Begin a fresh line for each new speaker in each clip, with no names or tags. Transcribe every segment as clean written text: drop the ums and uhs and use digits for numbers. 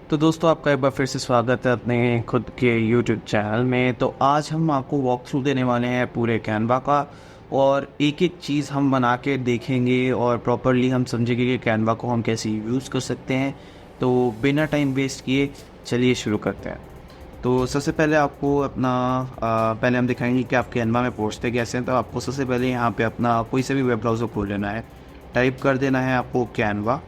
तो दोस्तों आपका एक बार फिर से स्वागत है अपने खुद के YouTube चैनल में। तो आज हम आपको वॉक थ्रू देने वाले हैं पूरे कैनवा का, और एक एक चीज़ हम बना के देखेंगे और प्रॉपरली हम समझेंगे कि कैनवा को हम कैसे यूज़ कर सकते हैं। तो बिना टाइम वेस्ट किए चलिए शुरू करते हैं। तो सबसे पहले आपको अपना पहले हम दिखाएंगे कि आप कैनवा में पहुँचते कैसे हैं। तो आपको सबसे पहले यहाँ पे अपना कोई से भी वेब ब्राउज़र खोल लेना है, टाइप कर देना है आपको कैनवा।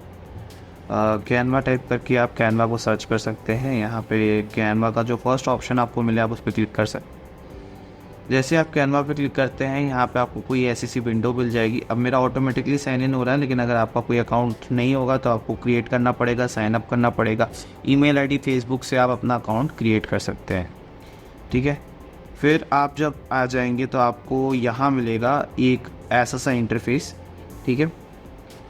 कैनवा टाइप करके आप कैनवा को सर्च कर सकते हैं। यहाँ पे कैनवा का जो फर्स्ट ऑप्शन आपको मिले आप उस पर क्लिक कर सकते हैं। जैसे आप कैनवा पे क्लिक करते हैं यहाँ पे आपको कोई ऐसी सी विंडो मिल जाएगी। अब मेरा ऑटोमेटिकली साइन इन हो रहा है, लेकिन अगर आपका कोई अकाउंट नहीं होगा तो आपको क्रिएट करना पड़ेगा, साइन अप करना पड़ेगा। ईमेल आईडी फेसबुक से आप अपना अकाउंट क्रिएट कर सकते हैं, ठीक है। फिर आप जब आ जाएंगे तो आपको यहाँ मिलेगा एक ऐसा सा इंटरफेस, ठीक है।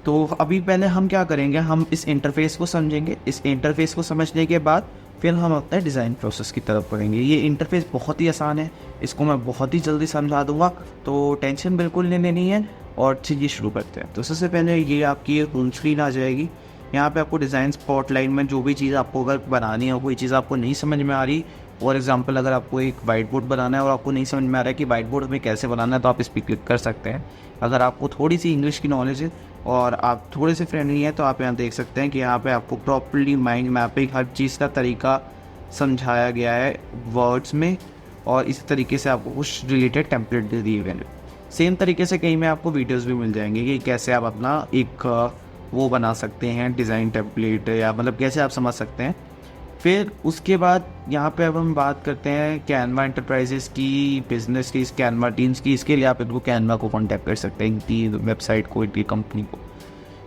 तो अभी पहले हम क्या करेंगे, हम इस इंटरफेस को समझेंगे। इस इंटरफेस को समझने के बाद फिर हम अपने डिज़ाइन प्रोसेस की तरफ बढ़ेंगे। ये इंटरफेस बहुत ही आसान है, इसको मैं बहुत ही जल्दी समझा दूंगा, तो टेंशन बिल्कुल नहीं लेनी है। और चलिए शुरू करते हैं। तो सबसे पहले ये आपकी होम स्क्रीन आ जाएगी। यहाँ पे आपको डिज़ाइन स्पॉटलाइट में जो भी चीज़ आपको अगर बनानी है, कोई चीज़ आपको नहीं समझ में आ रही, फॉर एग्जांपल अगर आपको एक वाइट बोर्ड बनाना है और आपको नहीं समझ में आ रहा है कि वाइट बोर्ड में कैसे बनाना है, तो आप इस पर क्लिक कर सकते हैं। अगर आपको थोड़ी सी इंग्लिश की नॉलेज है और आप थोड़े से फ्रेंडली हैं तो आप यहाँ देख सकते हैं कि यहाँ पे आपको प्रॉपर्ली माइंड मैपिंग हर चीज़ का तरीका समझाया गया है वर्ड्स में, और इस तरीके से आपको कुछ रिलेटेड टेम्पलेट दे दिए गए हैं। सेम तरीके से कहीं में आपको वीडियोस भी मिल जाएंगे कि कैसे आप अपना एक वो बना सकते हैं डिज़ाइन टेम्पलेट, या मतलब कैसे आप समझ सकते हैं। फिर उसके बाद यहाँ पे अब हम बात करते हैं कैनवा एंटरप्राइजेस की, बिजनेस की, कैनवा टीम्स की। इसके लिए आप इनको कैनवा को कांटेक्ट कर सकते हैं, इनकी वेबसाइट को, इनकी कंपनी को।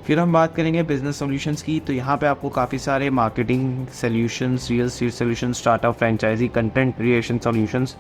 फिर हम बात करेंगे बिजनेस सॉल्यूशंस की। तो यहाँ पे आपको काफ़ी सारे marketing solutions, real estate solutions, startup, franchise, content creation solutions,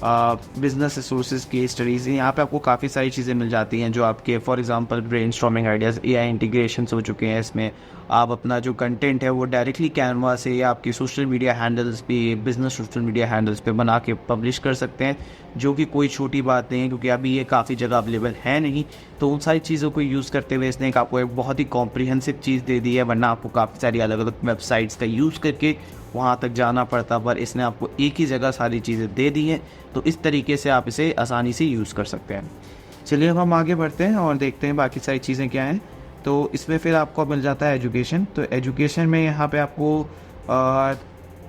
business resources की स्टडीज़, यहाँ पे आपको काफ़ी सारी चीज़ें मिल जाती हैं जो आपके for example brainstorming ideas, AI integrations हो चुके हैं इसमें। आप अपना जो कंटेंट है वो डायरेक्टली कैनवा से या आपकी सोशल मीडिया हैंडल्स पे, बिजनेस सोशल मीडिया हैंडल्स पे बना के पब्लिश कर सकते हैं, जो कि कोई छोटी बात नहीं है, क्योंकि अभी ये काफ़ी जगह अवेलेबल है नहीं। तो उन सारी चीज़ों को यूज़ करते हुए इसने आपको एक बहुत ही कॉम्प्रिहेंसिव चीज़ दे दी है, वरना आपको काफ़ी सारी अलग अलग वेबसाइट्स का यूज़ करके वहाँ तक जाना पड़ता, पर इसने आपको एक ही जगह सारी चीज़ें दे दी हैं। तो इस तरीके से आप इसे आसानी से यूज़ कर सकते हैं। चलिए अब हम आगे बढ़ते हैं और देखते हैं बाकी सारी चीज़ें क्या हैं। तो इसमें फिर आपको मिल जाता है एजुकेशन। तो एजुकेशन में यहाँ पे आपको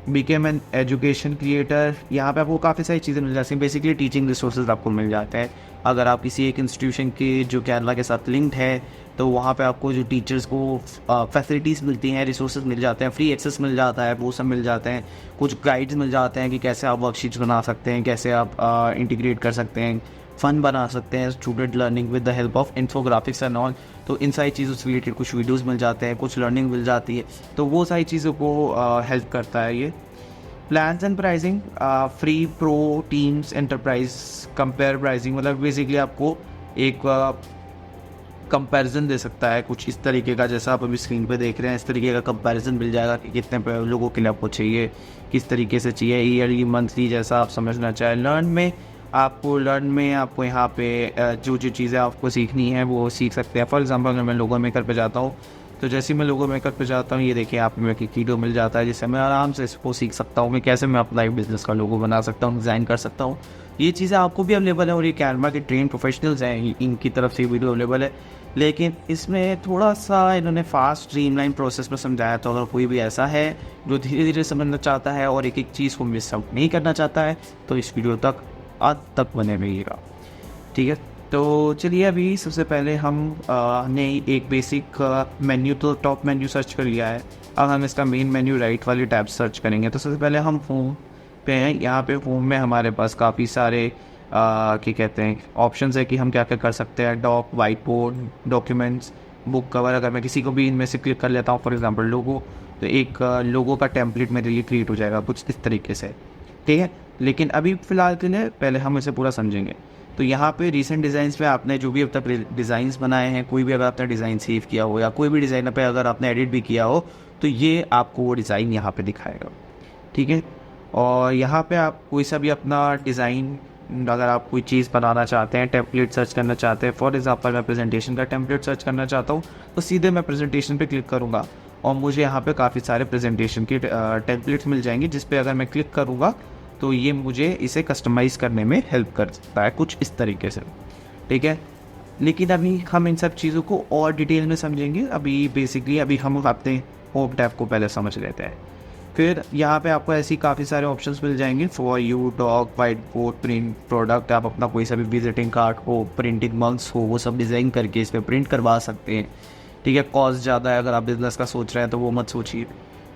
बिकेम एन एजुकेशन क्रिएटर, यहाँ पे आपको काफ़ी सारी चीज़ें मिल जाती हैं। बेसिकली टीचिंग रिसोर्सेज आपको मिल जाते हैं। अगर आप किसी एक इंस्टीट्यूशन के जो कैनवा के साथ लिंक्ड है, तो वहाँ पे आपको जो टीचर्स को फैसिलिटीज़ मिलती हैं, रिसोर्सेज मिल जाते हैं, फ्री एक्सेस मिल जाता है, वो सब मिल जाते हैं। कुछ गाइड्स मिल जाते हैं कि कैसे आप वर्कशीट्स बना सकते हैं, कैसे आप इंटीग्रेट कर सकते हैं, फ़न बना सकते हैं, student learning with the help of infographics and all. तो इन सारी चीज़ों से रिलेटेड कुछ वीडियोस मिल जाते हैं, कुछ लर्निंग मिल जाती है। तो वो सारी चीज़ों को हेल्प करता है ये। Plans and pricing, free, pro, teams, enterprise, compare pricing, मतलब बेसिकली आपको एक कंपैरिजन दे सकता है कुछ इस तरीके का, जैसा आप अभी स्क्रीन पे देख रहे हैं। इस तरीके का कंपैरिजन मिल जाएगा कि कितने लोगों के लिए आपको चाहिए, किस तरीके से चाहिए, ईयरली, मंथली, जैसा आप समझना चाहें। लर्न में आपको यहाँ पे जो जो चीज़ें आपको सीखनी है वो सीख सकते हैं। फॉर एग्जांपल अगर मैं लोगो मेकर पे जाता हूँ, तो जैसे ही मैं लोगो मेकर पे जाता हूँ, ये देखिए आप में एक वीडियो मिल जाता है, जिससे मैं आराम से इसको सीख सकता हूँ मैं कैसे मैं अपना बिजनेस का लोगो बना सकता हूँ, डिज़ाइन कर सकता हूँ। ये चीज़ें आपको भी अवेलेबल है, और ये कैनवा के ट्रेन प्रोफेशनल्स हैं, इनकी तरफ से वीडियो अवेलेबल है। लेकिन इसमें थोड़ा सा इन्होंने फास्ट स्ट्रीमलाइन प्रोसेस में समझाया। तो अगर कोई भी ऐसा है जो धीरे धीरे समझना चाहता है और एक एक चीज़ को मिस आउट नहीं करना चाहता है, तो इस वीडियो तक आज तक बने रहिएगा, ठीक है। तो चलिए अभी सबसे पहले हम ने एक बेसिक मेन्यू, तो टॉप मेन्यू सर्च कर लिया है। अब हम इसका मेन मेन्यू राइट वाली टैब सर्च करेंगे। तो सबसे पहले हम होम पे हैं। यहाँ पे होम में हमारे पास काफ़ी सारे क्या कहते हैं ऑप्शंस है कि हम क्या क्या कर सकते हैं। Doc, white board, documents, book cover. अगर मैं किसी को भी इनमें से क्लिक कर लेता हूँ, फॉर एग्जांपल लोगो, तो एक लोगो का टेम्पलेट मेरे लिए क्रिएट हो जाएगा कुछ इस तरीके से, ठीक है। लेकिन अभी फ़िलहाल के लिए पहले हम इसे पूरा समझेंगे। तो यहाँ पे रीसेंट डिज़ाइंस पे आपने जो भी अब तक डिज़ाइंस बनाए हैं, कोई भी अगर आपने डिज़ाइन सेव किया हो या कोई भी डिज़ाइन पे अगर आपने एडिट भी किया हो, तो ये आपको वो डिज़ाइन यहाँ पे दिखाएगा, ठीक है। और यहाँ पे आप कोई सा भी अपना डिज़ाइन, अगर आप कोई चीज़ बनाना चाहते हैं, टेम्पलेट सर्च करना चाहते हैं, फॉर एग्जांपल मैं प्रेजेंटेशन का टेम्पलेट सर्च करना चाहता हूँ, तो सीधे मैं प्रेजेंटेशन पे क्लिक करूँगा और मुझे यहाँ पे काफ़ी सारे प्रेजेंटेशन की टेम्पलेट्स मिल जाएंगे, जिस पे अगर मैं क्लिक करूँगा तो ये मुझे इसे कस्टमाइज़ करने में हेल्प कर सकता है कुछ इस तरीके से, ठीक है। लेकिन अभी हम इन सब चीज़ों को और डिटेल में समझेंगे। अभी बेसिकली अभी हम अपने होम टैब को पहले समझ लेते हैं। फिर यहाँ पे आपको ऐसी काफ़ी सारे ऑप्शंस मिल जाएंगे, for you, doc, white board, print, product. आप अपना कोई सा भी विजिटिंग कार्ड हो, प्रिंटिंग मग्स हो, वो सब डिज़ाइन करके इस पर प्रिंट करवा सकते हैं, ठीक है। कॉस्ट ज़्यादा है, अगर आप बिजनेस का सोच रहे हैं तो वो मत सोचिए,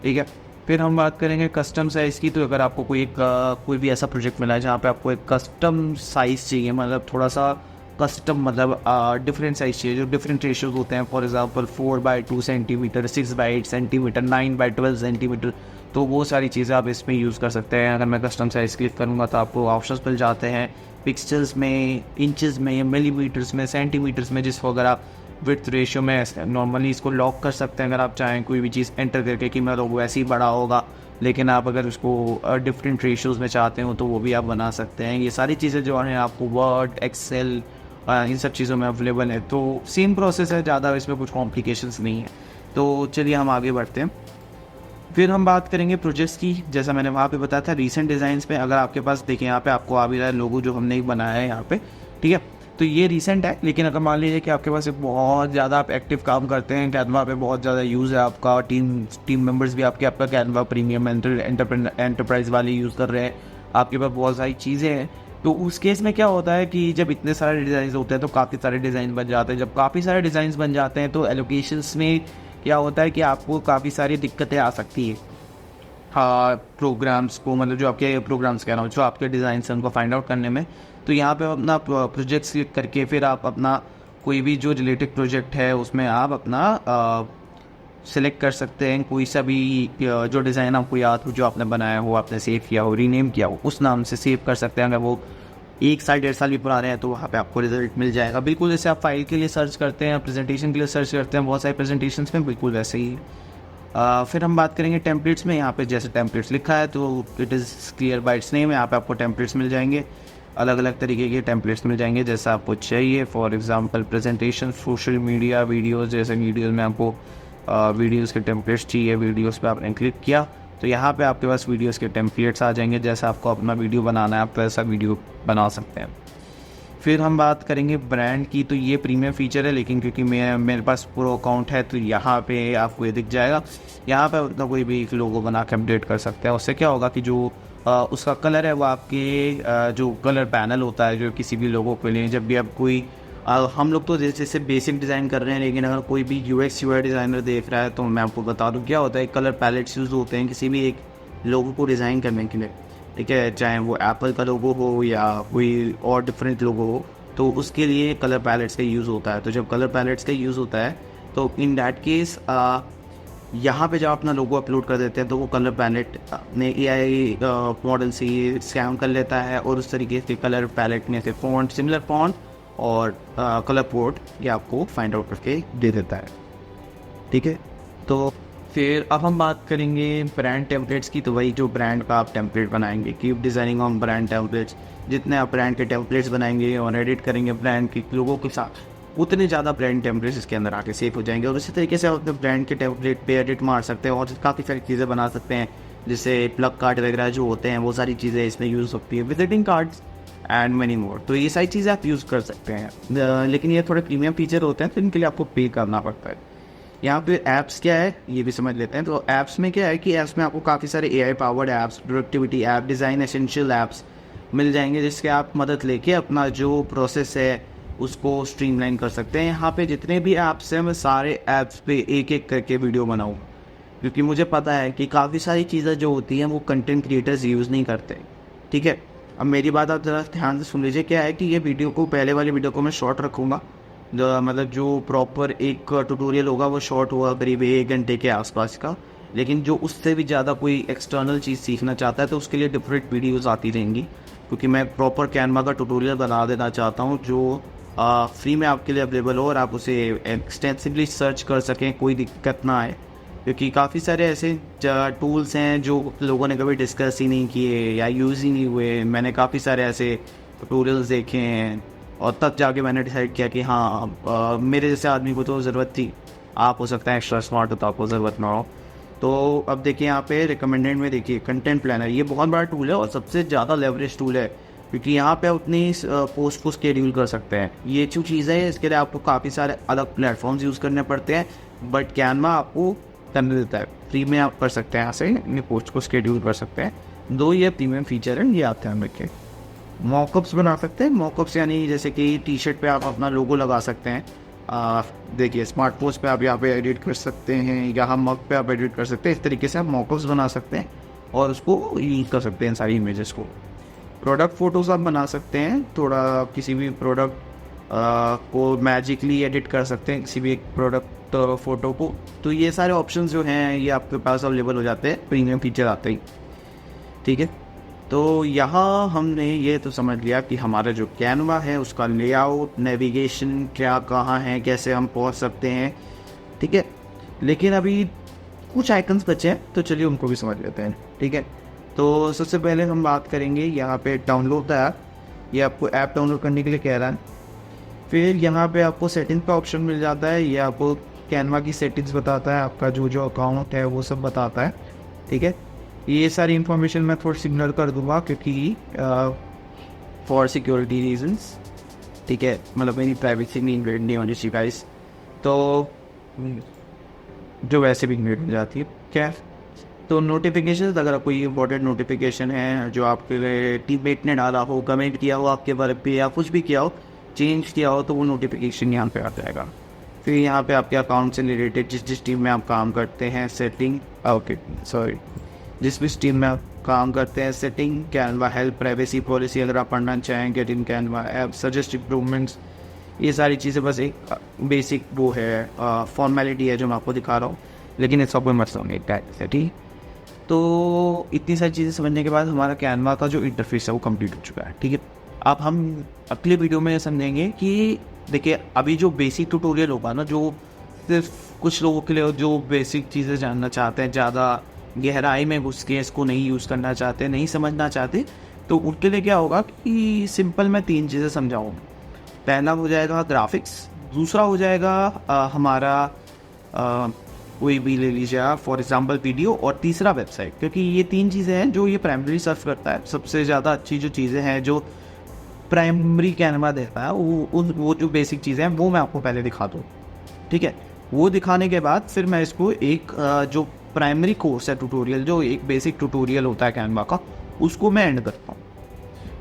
ठीक है। फिर हम बात करेंगे कस्टम साइज़ की। तो अगर आपको कोई भी ऐसा प्रोजेक्ट मिला है जहाँ पे आपको एक कस्टम साइज़ चाहिए, मतलब थोड़ा सा कस्टम, मतलब डिफरेंट साइज चाहिए, जो डिफरेंट रेशियोज होते हैं, for example 4/2 centimetre, 6/8 centimetre, 9/12 centimetre, तो वो सारी चीज़ें आप इसमें यूज़ कर सकते हैं। अगर मैं कस्टम साइज़ क्लिक करूँगा तो आपको ऑप्शंस मिल जाते हैं पिक्सल्स में, इंचज़ में, मिलीमीटर्स में, सेंटीमीटर्स में, जिसको अगर आप विड्थ रेशियो में नॉर्मली इसको लॉक कर सकते हैं। अगर आप चाहें कोई भी चीज़ एंटर करके कि मतलब वो ऐसे ही बड़ा होगा, लेकिन आप अगर उसको डिफरेंट रेशियोज़ में चाहते हो तो वो भी आप बना सकते हैं। ये सारी चीज़ें जो हैं आपको वर्ड, एक्सेल, इन सब चीज़ों में अवेलेबल है। तो सेम प्रोसेस है, ज़्यादा इसमें कुछ कॉम्प्लिकेशंस नहीं है। तो चलिए हम आगे बढ़ते हैं। फिर हम बात करेंगे प्रोजेक्ट्स की। जैसा मैंने वहाँ पे बताया था रीसेंट डिज़ाइंस पे, अगर आपके पास देखिए यहाँ पे आपको आ भी रहा है लोगो जो हमने बनाया है यहाँ पे, ठीक है। तो ये रीसेंट है, लेकिन अगर मान लीजिए कि आपके पास एक बहुत ज़्यादा आप एक्टिव काम करते हैं, कैनवा पे बहुत ज़्यादा यूज़ है आपका, टीम मेंबर्स भी आपका कैनवा प्रीमियम एंटरप्राइज वाले यूज़ कर रहे हैं, आपके पास बहुत सारी चीज़ें हैं, तो उस केस में क्या होता है कि जब इतने सारे डिज़ाइन होते हैं तो काफ़ी सारे डिज़ाइन बन जाते हैं। जब काफ़ी सारे डिज़ाइन बन जाते हैं तो एलोकेशंस में क्या होता है कि आपको काफ़ी सारी दिक्कतें आ सकती हैं। हाँ, प्रोग्राम्स को, मतलब जो आपके प्रोग्राम्स कह रहा हूँ, जो आपके डिज़ाइन हैं उनको फाइंड आउट करने में। तो यहाँ पे अपना प्रोजेक्ट सिलेक्ट करके फिर आप अपना कोई भी जो रिलेटेड प्रोजेक्ट है उसमें आप अपना सिलेक्ट कर सकते हैं। कोई सा भी जो डिज़ाइन आपको याद हो, जो आपने बनाया हो, आपने सेव किया हो, रीनेम किया हो, उस नाम से सेव कर सकते हैं। अगर वो 1 साल 1.5 साल भी पुराने हैं तो वहाँ पे आपको रिजल्ट मिल जाएगा। बिल्कुल जैसे आप फाइल के लिए सर्च करते हैं, प्रेजेंटेशन के लिए सर्च करते हैं बहुत सारे प्रेजेंटेशन में, बिल्कुल वैसे ही। फिर हम बात करेंगे टेम्पलेट्स में। यहाँ पे जैसे टेम्पलेट्स लिखा है तो it is clear by it's name. यहाँ पे आपको टेम्पलेट्स मिल जाएंगे, अलग अलग तरीके के टेम्पलेट्स मिल जाएंगे जैसा आपको चाहिए। For example presentation, social media, videos, जैसे वीडियोस में आपको वीडियोस के टेम्पलेट्स चाहिए, वीडियोस पे आपने क्लिक किया तो यहाँ पे आपके पास वीडियोस के टेम्पलेट्स आ जाएंगे। जैसा आपको अपना वीडियो बनाना है आप वैसा वीडियो बना सकते हैं। फिर हम बात करेंगे ब्रांड की। तो ये प्रीमियम फीचर है, लेकिन क्योंकि मेरे पास प्रो अकाउंट है तो यहाँ पे आपको ये दिख जाएगा। यहाँ पे अपना कोई भी एक लोगो बना के अपडेट कर सकते हैं। उससे क्या होगा कि जो उसका कलर है वो आपके जो कलर पैनल होता है जो किसी भी लोगो के लिए, जब भी आप कोई हम लोग तो जैसे बेसिक डिज़ाइन कर रहे हैं, लेकिन अगर कोई भी UX UI डिज़ाइनर देख रहा है तो मैं आपको बता दूँ क्या होता है। कलर पैलेट्स यूज़ होते हैं किसी भी एक लोगो को डिज़ाइन करने के लिए, ठीक है, चाहे वो एप्पल का लोगो हो या कोई और डिफरेंट लोगो हो, तो उसके लिए कलर पैलेट्स का यूज़ होता है। तो जब कलर पैलेट्स का यूज़ होता है तो इन डैट केस यहाँ पे जब अपना लोगो अपलोड कर देते हैं तो वो कलर पैलेट अपने AI मॉडल से स्कैन कर लेता है और उस तरीके से कलर पैलेट में से फॉन्ट, सिमिलर फॉन्ट और कलर पोर्ट ये आपको फाइंड आउट करके दे देता है, ठीक है। तो फिर अब हम बात करेंगे ब्रांड टेम्पलेट्स की। तो वही जो ब्रांड का आप टेम्पलेट बनाएंगे, keep designing on brand templates, जितने आप ब्रांड के टेम्पलेट्स बनाएंगे और एडिट करेंगे ब्रांड के लोगों के साथ, उतने ज़्यादा ब्रांड टेम्पलेट्स इसके अंदर आके सेव हो जाएंगे। और इसी तरीके से आप अपने ब्रांड के टेम्पलेट पे एडिट मार सकते हैं और काफ़ी सारी चीज़ें बना सकते हैं, जैसे प्लग कार्ड वगैरह जो होते हैं वो सारी चीज़ें इसमें यूज़ होती है, visiting cards and many more. तो ये सारी चीज़ें आप यूज़ कर सकते हैं, लेकिन ये थोड़े प्रीमियम फीचर होते हैं तो इनके लिए आपको पे करना पड़ता है। यहाँ पे ऐप्स क्या है ये भी समझ लेते हैं। तो ऐप्स में क्या है कि ऐप्स में आपको काफ़ी सारे AI powered apps, productivity app, design essential apps मिल जाएंगे, जिसके आप मदद लेके अपना जो प्रोसेस है उसको स्ट्रीमलाइन कर सकते हैं। यहाँ पे जितने भी ऐप्स हैं मैं सारे ऐप्स पे एक एक करके वीडियो बनाऊँ, क्योंकि मुझे पता है कि काफ़ी सारी चीज़ें जो होती हैं वो कंटेंट क्रिएटर्स यूज़ नहीं करते, ठीक है। अब मेरी बात आप ज़रा ध्यान से सुन लीजिए। क्या है कि ये वीडियो को, पहले वाली वीडियो को मैं शॉर्ट रखूँगा, मतलब जो प्रॉपर एक ट्यूटोरियल होगा वो शॉर्ट होगा करीब 1 घंटे के आसपास का। लेकिन जो उससे भी ज़्यादा कोई एक्सटर्नल चीज़ सीखना चाहता है तो उसके लिए डिफरेंट वीडियोज़ आती रहेंगी, क्योंकि मैं प्रॉपर कैनवा का ट्यूटोरियल बना देना चाहता हूँ जो फ्री में आपके लिए अवेलेबल हो और आप उसे एक्सटेंसिवली सर्च कर सकें, कोई दिक्कत ना आए। क्योंकि काफ़ी सारे ऐसे टूल्स हैं जो लोगों ने कभी डिस्कस ही नहीं किए या यूज़ ही नहीं हुए। मैंने काफ़ी सारे ऐसे ट्यूटोरियल्स देखे हैं और तब जाके मैंने डिसाइड किया कि हाँ मेरे जैसे आदमी को तो ज़रूरत थी आप हो सकते हैं एक्स्ट्रा स्मार्ट, तो आपको ज़रूरत ना हो। तो अब देखिए यहाँ पे रिकमेंडेड में देखिए कंटेंट प्लानर, ये बहुत बड़ा टूल है और सबसे ज़्यादा लेवरेज टूल है, क्योंकि यहाँ पे अपनी पोस्ट को शेड्यूल कर सकते हैं। ये जो चीज़ है इसके लिए आपको काफ़ी सारे अलग प्लेटफॉर्म्स यूज़ करने पड़ते हैं, बट कैनवा आपको करने देता है, फ्री में आप कर सकते हैं। यहाँ से अपनी पोस्ट को शेड्यूल कर सकते हैं। दो ये प्रीमियम फीचर है, ये आप ध्यान रखें। मॉकअप्स बना सकते हैं, मॉकअप्स यानी जैसे कि टी शर्ट पे आप अपना लोगो लगा सकते हैं। देखिए स्मार्ट पोस्ट पे आप यहाँ पे एडिट कर सकते हैं, या हम मग पे आप एडिट कर सकते हैं। इस तरीके से आप मॉकअप्स बना सकते हैं और उसको यूज़ कर सकते हैं सारी इमेजेस को। प्रोडक्ट फ़ोटोज़ आप बना सकते हैं, थोड़ा किसी भी प्रोडक्ट को मैजिकली एडिट कर सकते हैं, किसी भी एक प्रोडक्ट फ़ोटो को। तो ये सारे ऑप्शंस जो हैं ये आपके पास अवेलेबल हो जाते हैं प्रीमियम फीचर आते ही, ठीक है। तो यहाँ हमने ये तो समझ लिया कि हमारा जो कैनवा है उसका लेआउट, नेविगेशन क्या कहाँ है, कैसे हम पहुँच सकते हैं, ठीक है। लेकिन अभी कुछ आइकन्स बचे हैं, तो चलिए उनको भी समझ लेते हैं, ठीक है। तो सबसे पहले हम बात करेंगे यहाँ पे डाउनलोड द ऐप। ये आपको ऐप डाउनलोड करने के लिए कह रहा है। फिर यहाँ पे आपको सेटिंग्स का ऑप्शन मिल जाता है, ये आपको कैनवा की सेटिंग्स बताता है, आपका जो जो अकाउंट है वो सब बताता है, ठीक है। ये सारी इन्फॉर्मेशन मैं थोड़ी सिग्नल कर दूंगा क्योंकि फॉर सिक्योरिटी रीजंस, ठीक है, मतलब मेरी प्राइवेसी नहीं इन्वेड नहीं होनी चाहिए गाइस, तो जो वैसे भी इन्वेड हो जाती है। क्या तो नोटिफिकेशन, अगर कोई इंपॉर्टेंट नोटिफिकेशन है जो आपके टीममेट ने डाला हो, कमेंट किया हो आपके बारे पे, या कुछ भी किया हो, चेंज किया हो, तो वो नोटिफिकेशन यहाँ पे आ जाएगा। फिर यहाँ पे आपके अकाउंट से रिलेटेड जिस टीम में आप काम करते हैं सेटिंग, ओके सॉरी, जिस भी टीम में आप काम करते हैं setting, Canva help, privacy policy अगर आप पढ़ना चाहें, get in Canva app, suggest improvements, ये सारी चीज़ें बस एक बेसिक वो है फॉर्मेलिटी है जो मैं आपको दिखा रहा हूँ, लेकिन इसका कोई मतलब नहीं है, ठीक। तो इतनी सारी चीज़ें समझने के बाद हमारा कैनवा का जो इंटरफेस है वो कंप्लीट हो चुका है, ठीक है। अब हम अगले वीडियो में समझेंगे कि देखिए अभी जो बेसिक ट्यूटोरियल होगा ना, जो सिर्फ कुछ लोगों के लिए जो बेसिक चीज़ें जानना चाहते हैं, ज़्यादा गहराई में घुस के इसको नहीं यूज़ करना चाहते, नहीं समझना चाहते, तो उनके लिए क्या होगा कि सिंपल मैं 3 चीज़ें समझाऊँगा। पहला हो जाएगा ग्राफिक्स, दूसरा हो जाएगा हमारा कोई भी ले लीजिए आप फॉर एग्जांपल वीडियो, और तीसरा वेबसाइट, क्योंकि ये 3 चीज़ें हैं जो ये प्राइमरी सर्व करता है। सबसे ज़्यादा अच्छी जो चीज़ें हैं जो प्राइमरी कैनवा देता है वो जो बेसिक चीज़ें हैं वो मैं आपको पहले दिखा दूँ, ठीक है। वो दिखाने के बाद फिर मैं इसको एक जो प्राइमरी कोर्स है ट्यूटोरियल, जो एक बेसिक ट्यूटोरियल होता है कैनवा का, उसको मैं एंड करता हूँ,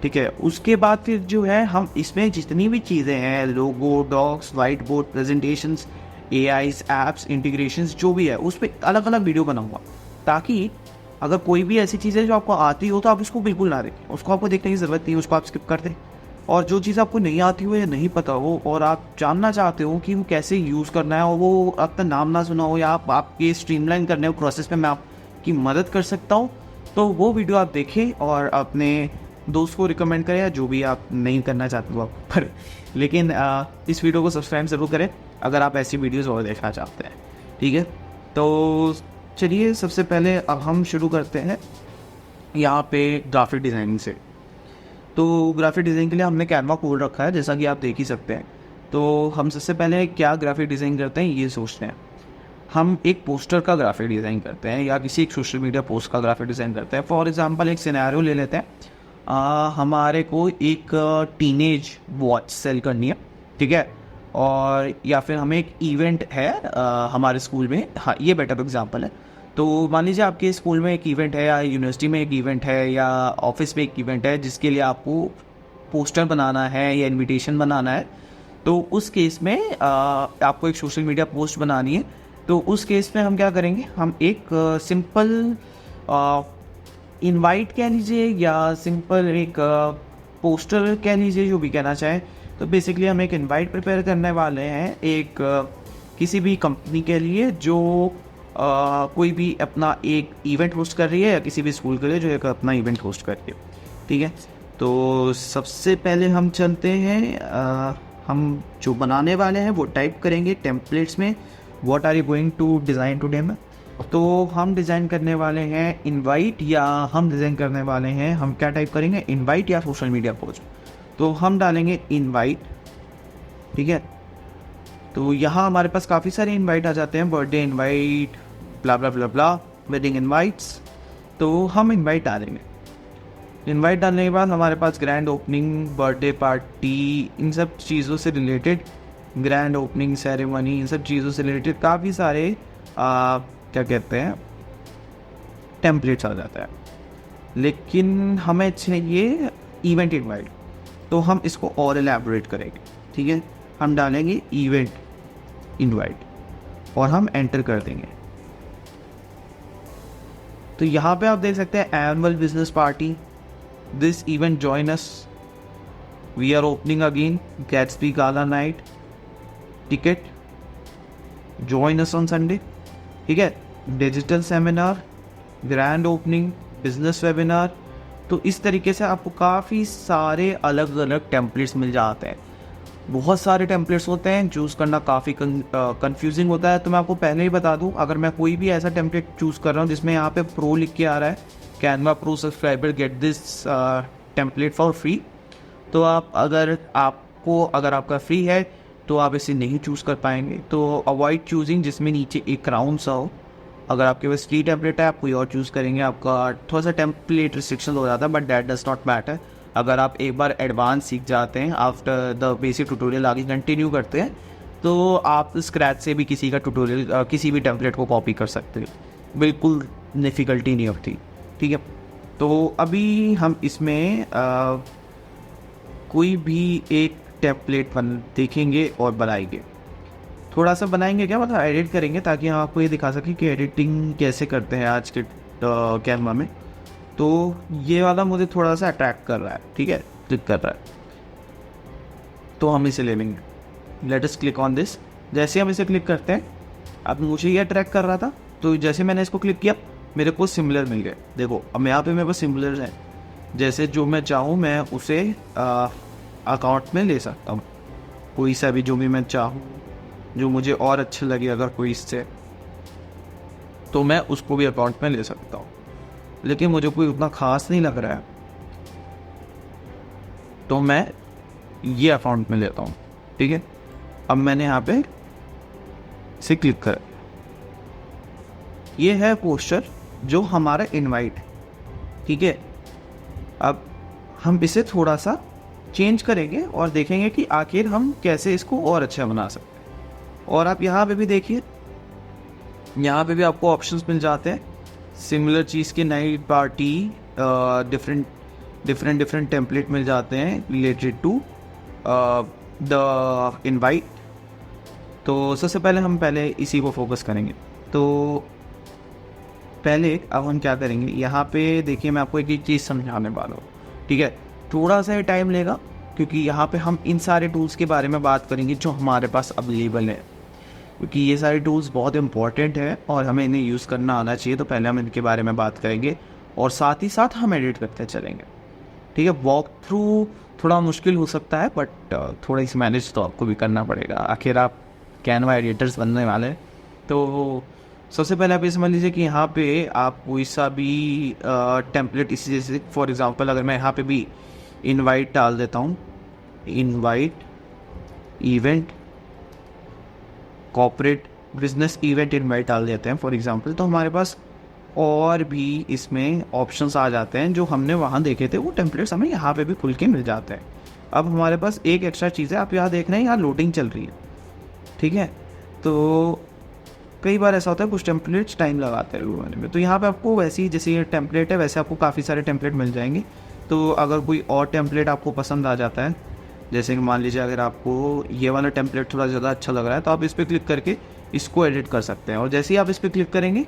ठीक है। उसके बाद फिर जो है हम इसमें जितनी भी चीज़ें हैं, logo, docs, white board, presentations, AIs, apps, integrations, जो भी है उस पर अलग अलग वीडियो बनाऊंगा, ताकि अगर कोई भी ऐसी चीज़ है जो आपको आती हो तो आप उसको बिल्कुल ना देखें, उसको आपको देखने की ज़रूरत नहीं, उसको आप स्किप कर दें। और जो चीज़ आपको नहीं आती हो या नहीं पता हो और आप जानना चाहते हो कि वो कैसे यूज़ करना है, और वो आपका नाम ना सुना हो, या आपके स्ट्रीमलाइन करने के प्रोसेस में मैं आपकी मदद कर सकता हूँ, तो वो वीडियो आप देखें और अपने दोस्त को रिकमेंड करें, या जो भी आप नहीं करना चाहते हो आप पर, लेकिन इस वीडियो को सब्सक्राइब ज़रूर करें अगर आप ऐसी वीडियोज़ और देखना चाहते हैं, ठीक है। तो चलिए सबसे पहले अब हम शुरू करते हैं यहाँ पे ग्राफिक डिज़ाइनिंग से। तो ग्राफिक डिज़ाइन के लिए हमने कैनवा खोल रखा है, जैसा कि आप देख ही सकते हैं। तो हम सबसे पहले क्या ग्राफिक डिज़ाइन करते हैं ये सोचते हैं। हम एक पोस्टर का ग्राफिक डिज़ाइन करते हैं, या किसी एक सोशल मीडिया पोस्ट का ग्राफिक डिज़ाइन करते हैं। फॉर एग्जांपल एक सिनेरियो ले लेते हैं, हमारे को एक टीनेज वॉच सेल करनी है, ठीक है, और या फिर हमें एक इवेंट है हमारे स्कूल में, हाँ ये बेटर एग्जांपल है। तो मान लीजिए आपके स्कूल में एक इवेंट है, या यूनिवर्सिटी में एक इवेंट है, या ऑफिस में एक इवेंट है, जिसके लिए आपको पोस्टर बनाना है या इनविटेशन बनाना है। तो उस केस में आपको एक सोशल मीडिया पोस्ट बनानी है। तो उस केस में हम क्या करेंगे, हम एक सिंपल इनवाइट कह लीजिए, या सिंपल एक पोस्टर कह लीजिए, जो भी कहना चाहें। तो बेसिकली हम एक इनवाइट प्रिपेयर करने वाले हैं एक किसी भी कंपनी के लिए जो कोई भी अपना एक इवेंट होस्ट कर रही है, या किसी भी स्कूल के लिए जो एक अपना इवेंट होस्ट कर रही है, ठीक है। तो सबसे पहले हम चलते हैं, हम जो बनाने वाले हैं वो टाइप करेंगे टेम्पलेट्स में, what are you going to design today में। तो हम डिज़ाइन करने वाले हैं इनवाइट, या हम डिज़ाइन करने वाले हैं, हम क्या टाइप करेंगे, इनवाइट या सोशल मीडिया पोस्ट। तो हम डालेंगे इनवाइट, ठीक है। तो यहाँ हमारे पास काफ़ी सारे इनवाइट आ जाते हैं, बर्थडे इनवाइट, ब्ला ब्ला ब्ला ब्ला, वेडिंग इनवाइट्स। तो हम इनवाइट डालेंगे। इनवाइट डालने के बाद हमारे पास ग्रैंड ओपनिंग, बर्थडे पार्टी, इन सब चीज़ों से रिलेटेड, ग्रैंड ओपनिंग सेरेमनी, इन सब चीज़ों से रिलेटेड काफ़ी सारे क्या कहते हैं टेम्पलेट्स आ जाता है। लेकिन हमें चाहिए इवेंट इनवाइट, तो हम इसको और एलैबोरेट करेंगे। ठीक है, हम डालेंगे इवेंट इनवाइट और हम एंटर कर देंगे। तो यहाँ पे आप देख सकते हैं annual business party, this event join us, we are opening again, Gatsby gala night, ticket, join us on Sunday. ठीक है, digital seminar, grand opening, business webinar. तो इस तरीके से आपको काफ़ी सारे अलग अलग टेम्पलेट्स मिल जाते हैं। बहुत सारे टेम्पलेट्स होते हैं, चूज़ करना काफ़ी कंफ्यूजिंग होता है। तो मैं आपको पहले ही बता दूं, अगर मैं कोई भी ऐसा टेम्पलेट चूज़ कर रहा हूं जिसमें यहाँ पे प्रो लिख के आ रहा है, Canva pro subscriber get this template for free, तो अगर आपका फ्री है तो आप इसे नहीं चूज़ कर पाएंगे। तो अवॉइड चूजिंग जिसमें नीचे एक क्राउन सा हो। अगर आपके पास फ्री टेम्पलेट है आप कोई और चूज़ करेंगे, आपका थोड़ा सा टेम्पलेट रिस्ट्रिक्शन हो जाता है, but that does not matter. अगर आप एक बार एडवांस सीख जाते हैं, आफ्टर द बेसिक ट्यूटोरियल आगे कंटिन्यू करते हैं, तो आप स्क्रैच से भी किसी का ट्यूटोरियल किसी भी टेम्पलेट को कॉपी कर सकते हैं, बिल्कुल डिफ़िकल्टी नहीं होती। ठीक है, तो अभी हम इसमें कोई भी एक टेम्पलेट देखेंगे और बनाएंगे। थोड़ा सा बनाएंगे क्या, मतलब एडिट करेंगे, ताकि हम आपको ये दिखा सकें कि एडिटिंग कैसे करते हैं आज के कैनवा में। तो ये वाला मुझे थोड़ा सा अट्रैक्ट कर रहा है, ठीक है, क्लिक कर रहा है, तो हम इसे ले लेंगे। Let us click on this. जैसे हम इसे क्लिक करते हैं, अब मुझे ये अट्रैक्ट कर रहा था, तो जैसे मैंने इसको क्लिक किया मेरे को सिमिलर मिल गए। देखो अब यहाँ पे मेरे पास सिमिलर है, जैसे जो मैं चाहूँ मैं उसे अकाउंट में ले सकता हूँ, कोई सा भी जो भी मैं चाहूँ, जो मुझे और अच्छा लगे अगर कोई इससे, तो मैं उसको भी अकाउंट में ले सकता हूँ। लेकिन मुझे कोई उतना ख़ास नहीं लग रहा है, तो मैं ये अकाउंट में लेता हूँ। ठीक है, अब मैंने यहाँ पे इसे क्लिक करा, ये है पोस्टर जो हमारा इनवाइट है। ठीक है, अब हम इसे थोड़ा सा चेंज करेंगे और देखेंगे कि आखिर हम कैसे इसको और अच्छा बना सकते हैं। और आप यहाँ पे भी देखिए, यहाँ पे भी आपको ऑप्शंस मिल जाते हैं, सिमिलर चीज़ के नाइट पार्टी, डिफरेंट टेम्पलेट मिल जाते हैं रिलेटेड टू द इनवाइट। तो सबसे पहले हम इसी को फोकस करेंगे। तो पहले अब हम क्या करेंगे, यहाँ पे देखिए मैं आपको एक चीज़ समझाने वाला हूँ। ठीक है, थोड़ा सा टाइम लेगा, क्योंकि यहाँ पे हम इन सारे टूल्स के बारे में बात करेंगे जो हमारे पास अवेलेबल है, क्योंकि ये सारे टूल्स बहुत इंपॉर्टेंट है और हमें इन्हें यूज़ करना आना चाहिए। तो पहले हम इनके बारे में बात करेंगे और साथ ही साथ हम एडिट करते चलेंगे। ठीक है, वॉक थ्रू थोड़ा मुश्किल हो सकता है, बट थोड़ा इस मैनेज तो आपको भी करना पड़ेगा, आखिर आप कैनवा एडिटर्स बनने वाले। तो सबसे पहले आप ये समझ लीजिए कि यहाँ पे आप कोई सा भी टेम्पलेट, इसी जैसे फॉर एग्जांपल अगर मैं यहाँ पे भी इनवाइट डाल देता हूँ, invite event corporate business event invite डाल देते हैं फॉर एग्जांपल, तो हमारे पास और भी इसमें ऑप्शंस आ जाते हैं जो हमने वहाँ देखे थे, वो टेम्पलेट्स हमें यहाँ पे भी खुल के मिल जाते हैं। अब हमारे पास एक एक्स्ट्रा चीज़ है, आप यहाँ देख रहे हैं यहाँ लोडिंग चल रही है। ठीक है, तो कई बार ऐसा होता है कुछ टेम्पलेट्स टाइम लगाते हैं लोड होने में, तो यहाँ पे आपको वैसे ही जैसे ये टेम्पलेट है वैसे आपको काफ़ी सारे टेम्पलेट मिल जाएंगे। तो अगर कोई और टेम्पलेट आपको पसंद आ जाता है, जैसे कि मान लीजिए अगर आपको ये वाला टेम्पलेट थोड़ा ज़्यादा अच्छा लग रहा है, तो आप इस पर क्लिक करके इसको एडिट कर सकते हैं। और जैसे ही आप इस पर क्लिक करेंगे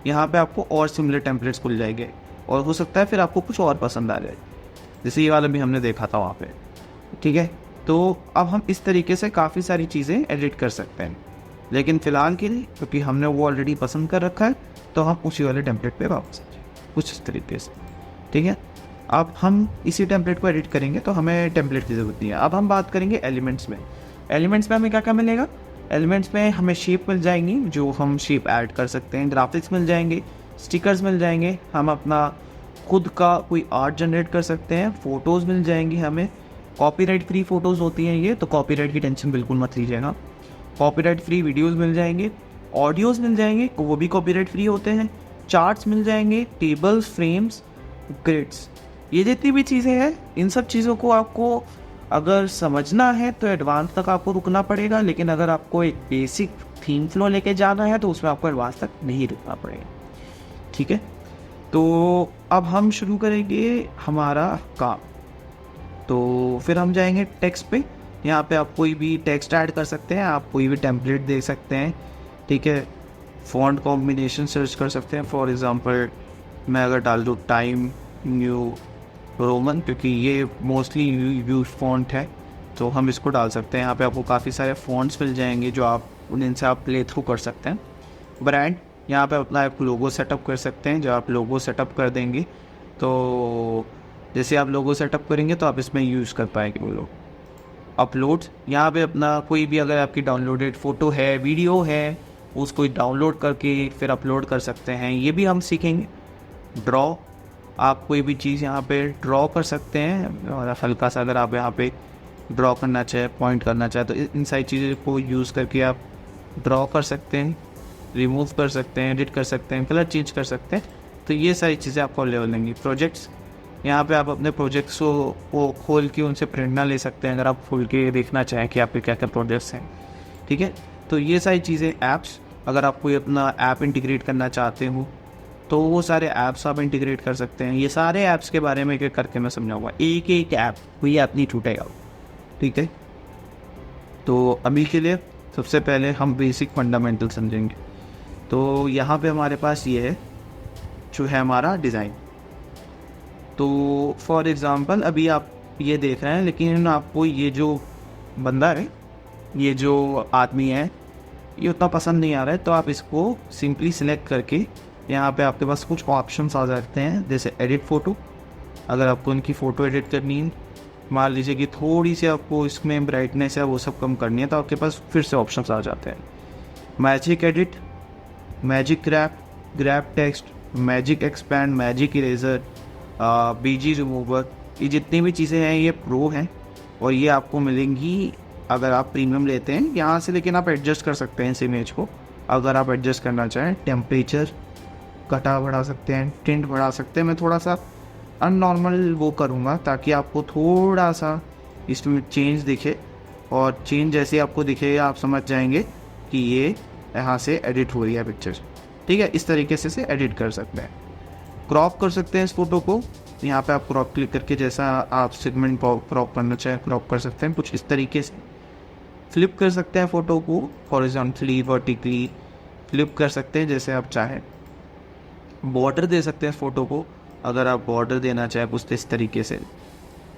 यहाँ पे आपको और सिमिलर टेम्पलेट्स खुल जाएंगे, और हो सकता है फिर आपको कुछ और पसंद आ जाए, जैसे ये वाला भी हमने देखा था वहाँ पे। ठीक है, तो अब हम इस तरीके से काफ़ी सारी चीज़ें एडिट कर सकते हैं, लेकिन फ़िलहाल के लिए क्योंकि हमने वो ऑलरेडी पसंद कर रखा है, तो हम उसी वाले टेम्पलेट पे वापस आ जाए कुछ इस तरीके से। ठीक है, अब हम इसी टेम्पलेट को एडिट करेंगे, तो हमें टेम्पलेट की ज़रूरत नहीं है। अब हम बात करेंगे एलिमेंट्स में। एलिमेंट्स में हमें क्या क्या मिलेगा, एलिमेंट्स में हमें शेप मिल जाएंगी जो हम शेप ऐड कर सकते हैं, ग्राफिक्स मिल जाएंगे, स्टिकर्स मिल जाएंगे, हम अपना खुद का कोई आर्ट जनरेट कर सकते हैं, फ़ोटोज़ मिल जाएंगी हमें, कॉपीराइट फ्री फ़ोटोज़ होती हैं ये, तो कॉपीराइट की टेंशन बिल्कुल मत लीजिएगा। कॉपीराइट फ्री वीडियोस मिल जाएंगे, ऑडियोज़ मिल जाएंगे, वो भी कॉपीराइट फ्री होते हैं, चार्ट्स मिल जाएंगे, टेबल्स, फ्रेम्स, ग्रिड्स, ये जितनी भी चीज़ें हैं, इन सब चीज़ों को आपको अगर समझना है तो एडवांस तक आपको रुकना पड़ेगा, लेकिन अगर आपको एक बेसिक थीम फ्लो लेके जाना है तो उसमें आपको एडवांस तक नहीं रुकना पड़ेगा। ठीक है, तो अब हम शुरू करेंगे हमारा काम। तो फिर हम जाएंगे टेक्स्ट पे। यहाँ पे आप कोई भी टेक्स्ट ऐड कर सकते हैं, आप कोई भी टेम्पलेट दे सकते हैं। ठीक है, फ़ॉन्ट कॉम्बिनेशन सर्च कर सकते हैं। फॉर एग्ज़ाम्पल मैं अगर डाल दूँ टाइम न्यू रोमन, क्योंकि ये मोस्टली यूज फ़ॉन्ट है, तो हम इसको डाल सकते हैं। यहाँ पे आपको काफ़ी सारे फ़ॉन्ट्स मिल जाएंगे जो आप उनसे आप प्ले थ्रू कर सकते हैं। ब्रांड, यहाँ पे अपना एक लोगो सेटअप कर सकते हैं। जब आप लोगो सेटअप कर देंगे तो जैसे आप लोगो सेटअप करेंगे तो आप इसमें यूज़ कर पाएंगे वो लोग। अपलोड, यहाँ पे अपना कोई भी अगर आपकी डाउनलोडेड फ़ोटो है, वीडियो है, उसको डाउनलोड करके फिर अपलोड कर सकते हैं, ये भी हम सीखेंगे। ड्रॉ, आप कोई भी चीज़ यहाँ पे ड्रॉ कर सकते हैं, और हल्का सा अगर आप यहाँ पे ड्रॉ करना चाहे, पॉइंट करना चाहे, तो इन सारी चीज़ों को यूज़ करके आप ड्रॉ कर सकते हैं, रिमूव कर सकते हैं, एडिट कर सकते हैं, कलर चेंज कर सकते हैं। तो ये सारी चीज़ें आपको अवेलेबल होंगी। प्रोजेक्ट्स, यहाँ पे आप अपने प्रोजेक्ट्स को खोल के उनसे प्रेरणा ले सकते हैं अगर आप खोल के देखना चाहें कि आपके क्या क्या प्रोजेक्ट्स हैं। ठीक है, तो ये सारी चीज़ें। ऐप्स, अगर आप कोई अपना ऐप इंटीग्रेट करना चाहते हो तो वो सारे ऐप्स आप इंटीग्रेट कर सकते हैं। ये सारे ऐप्स के बारे में एक एक करके मैं समझाऊंगा, एक एक ऐप, कोई ऐप नहीं छूटेगा। ठीक है, तो अभी के लिए सबसे पहले हम बेसिक फंडामेंटल समझेंगे। तो यहाँ पे हमारे पास ये है जो है हमारा डिज़ाइन। तो फॉर एग्ज़ाम्पल अभी आप ये देख रहे हैं, लेकिन आपको ये जो बंदा है, ये जो आदमी है, ये उतना पसंद नहीं आ रहा है, तो आप इसको सिंपली सिलेक्ट करके यहाँ पे आपके पास कुछ ऑप्शंस आ जाते हैं, जैसे एडिट फ़ोटो। अगर आपको उनकी फ़ोटो एडिट करनी है, मान लीजिए कि थोड़ी सी आपको इसमें ब्राइटनेस है वो सब कम करनी है, तो आपके पास फिर से ऑप्शंस आ जाते हैं। Magic edit, magic grab, grab text, magic expand, magic eraser, BG remover, ये जितनी भी चीज़ें हैं ये प्रो हैं और ये आपको मिलेंगी अगर आप प्रीमियम लेते हैं यहाँ से। लेकिन आप एडजस्ट कर सकते हैं इस इमेज को, अगर आप एडजस्ट करना चाहें। टेम्परेचर घटा बढ़ा सकते हैं, टिंट बढ़ा सकते हैं। मैं थोड़ा सा अननॉर्मल वो करूँगा ताकि आपको थोड़ा सा इसमें चेंज दिखे, और चेंज जैसे आपको दिखेगा आप समझ जाएंगे कि ये यहाँ से एडिट हो रही है पिक्चर। ठीक है, इस तरीके से एडिट कर सकते हैं। क्रॉप कर सकते हैं इस फोटो को, यहाँ पे आप क्रॉप क्लिक करके जैसा आप सेगमेंट क्रॉप करना चाहें क्रॉप कर सकते हैं, कुछ इस तरीके से। फ्लिप कर सकते हैं फ़ोटो को, हॉरिजॉन्टली, वर्टिकली फ्लिप कर सकते हैं जैसे आप चाहें। बॉर्डर दे सकते हैं फ़ोटो को, अगर आप बॉर्डर देना चाहें कुछ इस तरीके से।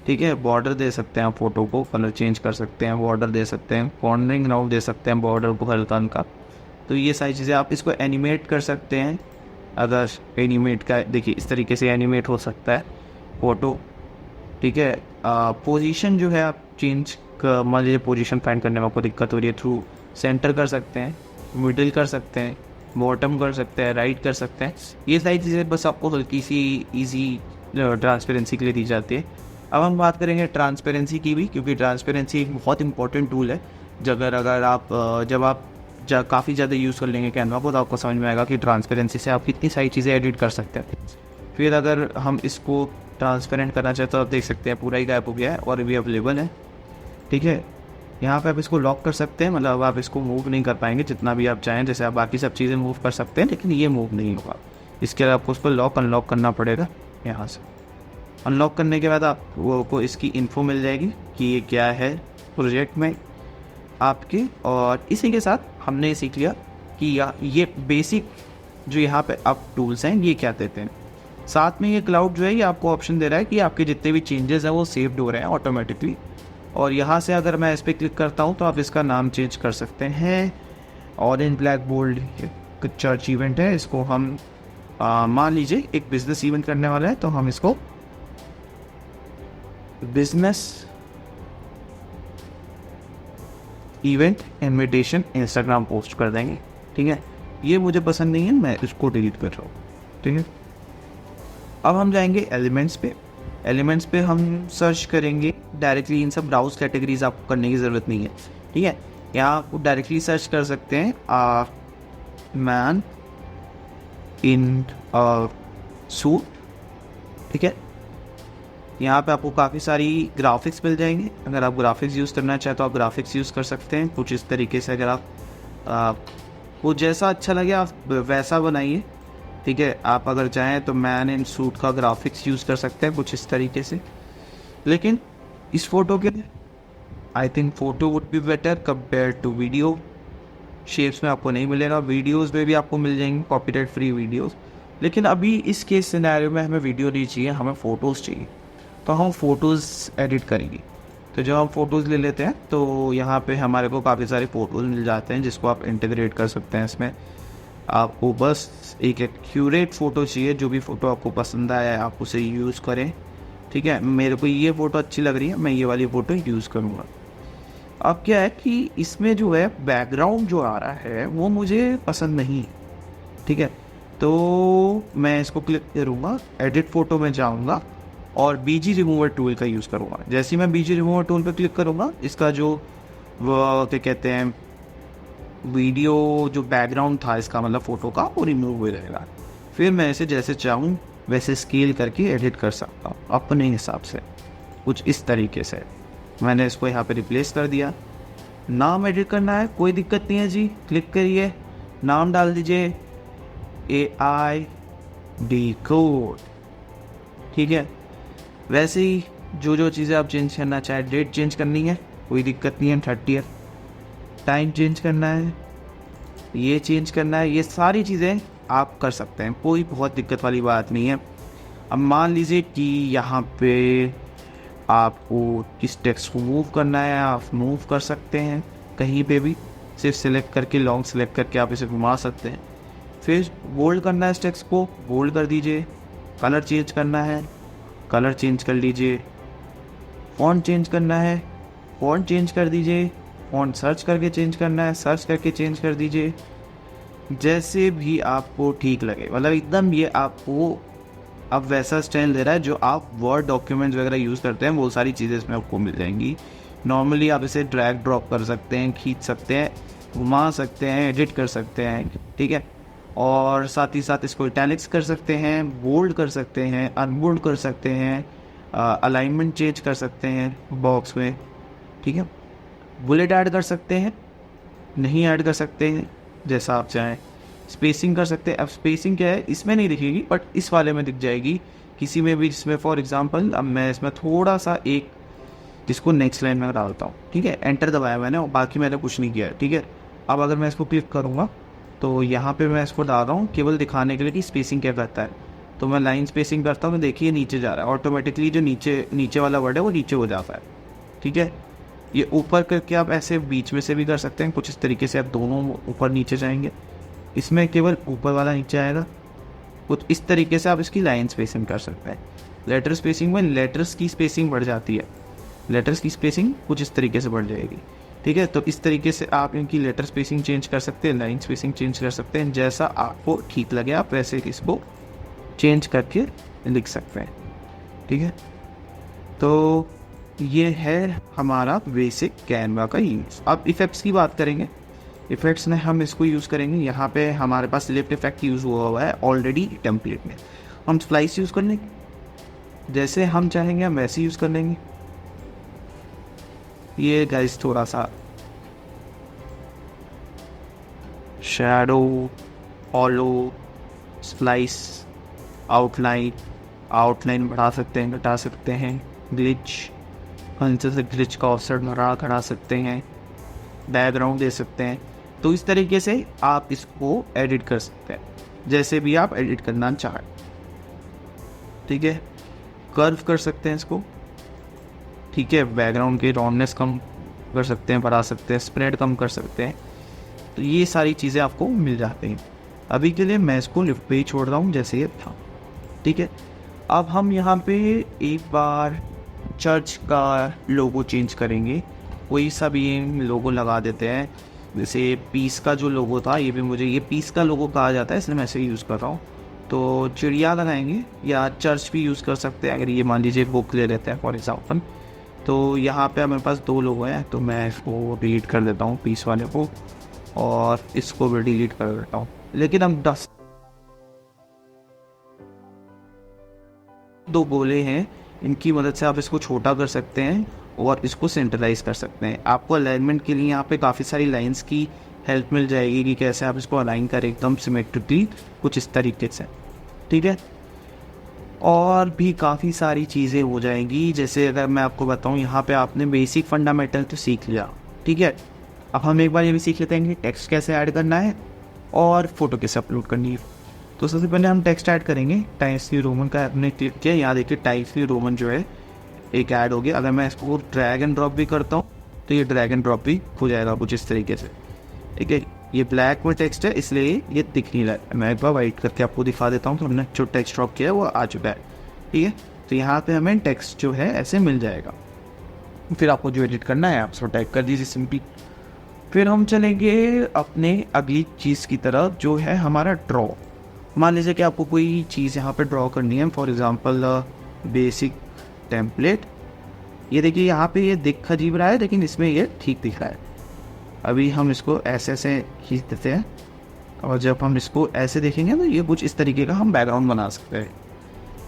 ठीक है, बॉर्डर दे सकते हैं आप फ़ोटो को, कलर चेंज कर सकते हैं, बॉर्डर दे सकते हैं, कॉर्नरिंग राउंड दे सकते हैं बॉर्डर को हल्का हल्का। तो ये सारी चीज़ें आप इसको एनिमेट कर सकते हैं। अगर एनिमेट का देखिए इस तरीके से एनिमेट हो सकता है फ़ोटो। ठीक है, पोजीशन जो है आप चेंज मान लीजिए पोजीशन फाइंड करने में आपको दिक्कत हो रही है, थ्रू सेंटर कर सकते हैं, मिडिल कर सकते हैं, बॉटम कर सकते हैं, राइट कर सकते हैं। ये सारी चीज़ें बस आपको हल्की सी इजी ट्रांसपेरेंसी के लिए दी जाती है। अब हम बात करेंगे ट्रांसपेरेंसी की भी, क्योंकि ट्रांसपेरेंसी एक बहुत इंपॉर्टेंट टूल है। अगर आप जब आप काफ़ी ज़्यादा यूज़ कर लेंगे कैनवा को, तो आपको समझ में आएगा कि ट्रांसपेरेंसी से आप कितनी सारी चीज़ें एडिट कर सकते हैं। फिर अगर हम इसको ट्रांसपेरेंट करना चाहते तो आप देख सकते हैं पूरा ही गायब हो गया है और भी अवेलेबल है। ठीक है, यहाँ पे आप इसको लॉक कर सकते हैं, मतलब आप इसको मूव नहीं कर पाएंगे जितना भी आप चाहें। जैसे आप बाकी सब चीज़ें मूव कर सकते हैं, लेकिन ये मूव नहीं होगा। इसके लिए आपको उसको लॉक अनलॉक करना पड़ेगा। यहाँ से अनलॉक करने के बाद आपको इसकी इन्फो मिल जाएगी कि ये क्या है प्रोजेक्ट में आपके। और इसी के साथ हमने सीख लिया कि ये बेसिक जो यहाँ पे आप टूल्स हैं ये क्या देते हैं। साथ में ये क्लाउड जो है ये आपको ऑप्शन दे रहा है कि आपके जितने भी चेंजेस हैं वो सेव्ड हो रहे हैं ऑटोमेटिकली। और यहाँ से अगर मैं इस पर क्लिक करता हूँ तो आप इसका नाम चेंज कर सकते हैं। Orange black bold church event है, इसको हम मान लीजिए एक बिजनेस इवेंट करने वाला है, तो हम इसको business event invitation Instagram post कर देंगे। ठीक है, ये मुझे पसंद नहीं है, मैं इसको डिलीट कर रहा हूँ। ठीक है, अब हम जाएंगे एलिमेंट्स पे। एलिमेंट्स पे हम सर्च करेंगे डायरेक्टली। इन सब ब्राउज कैटेगरीज आपको करने की ज़रूरत नहीं है। ठीक है, यहाँ आपको डायरेक्टली सर्च कर सकते हैं मैन इन सूट, ठीक है। यहाँ पे आपको काफ़ी सारी ग्राफिक्स मिल जाएंगे। अगर आप ग्राफिक्स यूज़ करना चाहें तो आप ग्राफिक्स यूज़ कर सकते हैं कुछ इस तरीके से। अगर आप वो जैसा अच्छा लगे आप वैसा बनाइए, ठीक है। आप अगर चाहें तो मैन इन सूट का ग्राफिक्स यूज़ कर सकते हैं कुछ इस तरीके से। लेकिन इस फ़ोटो के लिए I think photo would be better compare to video. Shapes में आपको नहीं मिलेगा, वीडियोस में भी आपको मिल जाएंगे कॉपीराइट फ्री वीडियोस। लेकिन अभी इस केस सिनेरियो में हमें वीडियो नहीं चाहिए, हमें फ़ोटोज़ चाहिए, तो हम फ़ोटोज़ एडिट करेंगे। तो जब हम फ़ोटोज़ ले लेते हैं तो यहाँ पे हमारे को काफ़ी सारे फ़ोटोज़ मिल जाते हैं जिसको आप इंटीग्रेट कर सकते हैं इसमें। आपको बस एक एक्यूरेट फ़ोटो चाहिए, जो भी फ़ोटो आपको पसंद आया है आप उसे यूज़ करें, ठीक है। मेरे को ये फ़ोटो अच्छी लग रही है, मैं ये वाली फ़ोटो यूज़ करूँगा। अब क्या है कि इसमें जो है बैकग्राउंड जो आ रहा है वो मुझे पसंद नहीं है, ठीक है। तो मैं इसको क्लिक करूँगा, एडिट फ़ोटो में जाऊँगा और बीजी रिमूवर टूल का यूज़ करूँगा। जैसे ही मैं बीजी रिमूवर टूल पर क्लिक करूँगा, इसका जो वो क्या कहते हैं वीडियो जो बैकग्राउंड था इसका मतलब फ़ोटो का, वो रिमूव हो जाएगा। फिर मैं इसे जैसे चाहूँ वैसे स्केल करके एडिट कर सकता हूँ अपने हिसाब से, कुछ इस तरीके से। मैंने इसको यहाँ पे रिप्लेस कर दिया। नाम एडिट करना है, कोई दिक्कत नहीं है जी, क्लिक करिए, नाम डाल दीजिए AI डिकोड, ठीक है। वैसे ही जो चीज़ें आप चेंज करना चाहें, डेट चेंज करनी है कोई दिक्कत नहीं है, 30th, टाइम चेंज करना है, ये चेंज करना है, ये सारी चीज़ें आप कर सकते हैं, कोई बहुत दिक्कत वाली बात नहीं है। अब मान लीजिए कि यहाँ पे आपको किस टेक्स्ट को मूव करना है, आप मूव कर सकते हैं कहीं पे भी, सिर्फ सिलेक्ट करके लॉन्ग सिलेक्ट करके आप इसे घुमा सकते हैं। फिर बोल्ड करना है इस टेक्स्ट को, बोल्ड कर दीजिए। कलर चेंज करना है, कलर चेंज कर लीजिए। फ़ॉन्ट चेंज करना है, फ़ॉन्ट चेंज कर दीजिए। फ़ॉन्ट सर्च करके चेंज करना है, सर्च करके चेंज कर दीजिए, जैसे भी आपको ठीक लगे। मतलब एकदम ये आपको अब वैसा स्टाइल दे रहा है जो आप वर्ड डॉक्यूमेंट्स वगैरह यूज़ करते हैं, वो सारी चीज़ें इसमें आपको मिल जाएंगी। नॉर्मली आप इसे ड्रैग ड्रॉप कर सकते हैं, खींच सकते हैं, घुमा सकते हैं, एडिट कर सकते हैं, ठीक है। और साथ ही साथ इसको इटैलिक्स कर सकते हैं, बोल्ड कर सकते हैं, अनबोल्ड कर सकते हैं, अलाइनमेंट चेंज कर सकते हैं बॉक्स में, ठीक है। बुलेट ऐड कर सकते हैं, नहीं ऐड कर सकते हैं, जैसा आप चाहें। स्पेसिंग कर सकते हैं। अब स्पेसिंग क्या है इसमें नहीं दिखेगी, बट इस वाले में दिख जाएगी किसी में भी, जिसमें फॉर एग्जांपल अब मैं इसमें थोड़ा सा एक जिसको नेक्स्ट लाइन में डालता हूँ, ठीक है। एंटर दबाया मैंने और बाकी मैंने कुछ नहीं किया, ठीक है। अब अगर मैं इसको क्लिक करूँगा तो यहाँ पे मैं इसको डाल रहा हूँ केवल दिखाने के लिए कि स्पेसिंग क्या करता है। तो मैं लाइन स्पेसिंग करता हूँ, देखिए नीचे जा रहा है ऑटोमेटिकली, जो नीचे वाला वर्ड है वो नीचे हो जाता है, ठीक है। ये ऊपर करके आप ऐसे बीच में से भी कर सकते हैं, कुछ इस तरीके से आप दोनों ऊपर नीचे जाएंगे। इसमें केवल ऊपर वाला नीचे आएगा, कुछ इस तरीके से आप इसकी लाइन स्पेसिंग कर सकते हैं। लेटर स्पेसिंग में लेटर्स की स्पेसिंग बढ़ जाती है, लेटर्स की स्पेसिंग कुछ इस तरीके से बढ़ जाएगी, ठीक है। तो इस तरीके से आप इनकी लेटर स्पेसिंग चेंज कर सकते हैं, लाइन स्पेसिंग चेंज कर सकते हैं, जैसा आपको ठीक लगे आप वैसे इसको चेंज करके लिख सकते हैं, ठीक है। तो ये है हमारा बेसिक कैनवा का यूज़। अब इफ़ेक्ट्स की बात करेंगे। इफ़ेक्ट्स में हम इसको यूज़ करेंगे, यहाँ पे हमारे पास लिफ्ट इफेक्ट यूज़ हुआ है ऑलरेडी टेम्पलेट में। हम स्प्लाइस यूज़ कर लेंगे, जैसे हम चाहेंगे हम वैसे यूज़ कर लेंगे। ये गाइस थोड़ा सा शैडो, हॉलो, स्प्लाइस, आउटलाइन बढ़ा सकते हैं, घटा सकते हैं, ग्लिच, हल्के से ग्लिच का ऑफसेट घटा सकते हैं, बैकग्राउंड दे सकते हैं। तो इस तरीके से आप इसको एडिट कर सकते हैं, जैसे भी आप एडिट करना चाहें, ठीक है। कर्व कर सकते हैं इसको, ठीक है। बैकग्राउंड की राउंडनेस कम कर सकते हैं, बढ़ा सकते हैं, स्प्रेड कम कर सकते हैं। तो ये सारी चीज़ें आपको मिल जाती हैं। अभी के लिए मैं इसको लिफ्ट पे ही छोड़ रहा हूँ जैसे ये था, ठीक है। अब हम यहाँ पे एक बार चर्च का लोगो चेंज करेंगे, कोई सा भी लोगो लगा देते हैं। जैसे पीस का जो लोगो था, ये भी मुझे ये पीस का लोगो कहा जाता है, इसलिए मैं ऐसे ही यूज़ कर रहा हूँ। तो चिड़िया लगाएंगे या चर्च भी यूज़ कर सकते हैं। अगर ये मान लीजिए बुक ले लेते हैं फॉर एग्जाम्पल, तो यहाँ पे मेरे पास 2 लोगो हैं, तो मैं इसको डिलीट कर देता हूँ पीस वाले को, और इसको भी डिलीट कर देता हूँ। लेकिन हम 2 गोले हैं, इनकी मदद से आप इसको छोटा कर सकते हैं और इसको सेंट्रलाइज कर सकते हैं। आपको अलाइनमेंट के लिए यहाँ पे काफ़ी सारी लाइंस की हेल्प मिल जाएगी कि कैसे आप इसको अलाइन करें एकदम सिमेट्रिकली, कुछ इस तरीके से, ठीक है। और भी काफ़ी सारी चीज़ें हो जाएंगी, जैसे अगर मैं आपको बताऊँ, यहाँ पे आपने बेसिक फंडामेंटल तो सीख लिया, ठीक है। अब हम एक बार ये भी सीख लेते हैं कि टेक्स्ट कैसे ऐड करना है और फोटो कैसे अपलोड करनी है। तो सबसे पहले हम टेक्स्ट ऐड करेंगे। टाइम्स न्यू रोमन का आपने क्लिक किया, यहाँ देखिए टाइम्स न्यू रोमन जो है एक ऐड हो गया। अगर मैं इसको ड्रैग एंड ड्रॉप भी करता हूँ तो ये ड्रैग एंड ड्रॉप भी हो जाएगा कुछ इस तरीके से, ठीक है। ये ब्लैक में टेक्स्ट है इसलिए ये दिख नहीं रहा है। मैं एक बार वाइट करके आपको दिखा देता हूँ, तो हमने जो टेक्स्ट ड्रॉप किया है वो आ चुका है, ठीक है। तो यहाँ पे हमें टेक्स्ट जो है ऐसे मिल जाएगा। फिर आपको जो एडिट करना है आप उसको टाइप कर दीजिए सिंपली। फिर हम चलेंगे अपने अगली चीज़ की तरफ, जो है हमारा ड्रॉ। मान लीजिए कि आपको कोई चीज़ यहाँ पे ड्रॉ करनी है, फॉर एग्जांपल बेसिक टेम्पलेट। ये देखिए यहाँ पे ये दिख अजीब रहा है, लेकिन इसमें ये ठीक दिख रहा है। अभी हम इसको ऐसे ऐसे खींच देते हैं, और जब हम इसको ऐसे देखेंगे तो ये कुछ इस तरीके का हम बैकग्राउंड बना सकते हैं।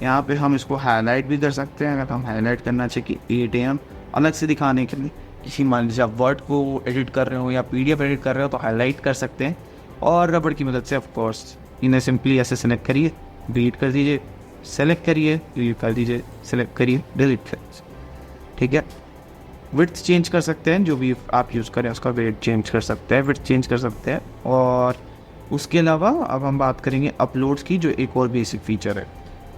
यहाँ पे हम इसको हाईलाइट भी कर सकते हैं, अगर हम हाईलाइट करना चाहिए 8 AM अलग से दिखाने के लिए। किसी मान लीजिए आप वर्ड को एडिट कर रहे हो या PDF एडिट कर रहे हो तो हाईलाइट कर सकते हैं, और रबड़ की मदद से ऑफ कोर्स। इन्हें सिंपली ऐसे सेलेक्ट करिए, डिलीट कर दीजिए, सेलेक्ट करिए, डिलीट कर दीजिए, सेलेक्ट करिए, डिलीट कर दीजिए, ठीक है। विड्थ चेंज कर सकते हैं, जो भी आप यूज़ करें उसका वेट चेंज कर सकते हैं, विड्थ चेंज कर सकते हैं। और उसके अलावा अब हम बात करेंगे अपलोड्स की, जो एक और बेसिक फीचर है,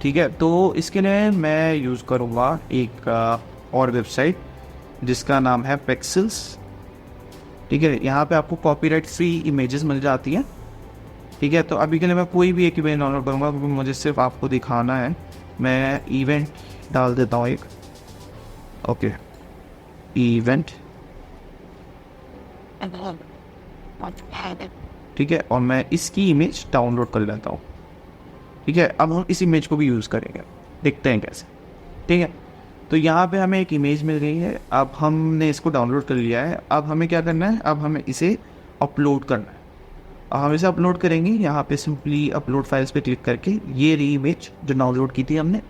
ठीक है। तो इसके लिए मैं यूज़ करूँगा एक और वेबसाइट जिसका नाम है पिक्सेल्स, ठीक है। यहाँ पे आपको कॉपीराइट फ्री इमेजेस मिल जाती हैं, ठीक है। तो अभी के लिए मैं कोई भी एक इमेज डाउनलोड करूँगा, क्योंकि मुझे सिर्फ आपको दिखाना है। मैं इवेंट डाल देता हूँ एक, ओके, इवेंट, ठीक है। और मैं इसकी इमेज डाउनलोड कर लेता हूँ, ठीक है। अब हम इस इमेज को भी यूज़ करेंगे, देखते हैं कैसे, ठीक है। तो यहाँ पे हमें एक इमेज मिल गई है, अब हमने इसको डाउनलोड कर लिया है। अब हमें क्या करना है, अब हमें इसे अपलोड करना है। अब हम इसे अपलोड करेंगे, यहाँ पे सिंपली अपलोड फाइल्स पे क्लिक करके ये रही इमेज जो डाउनलोड की थी हमने,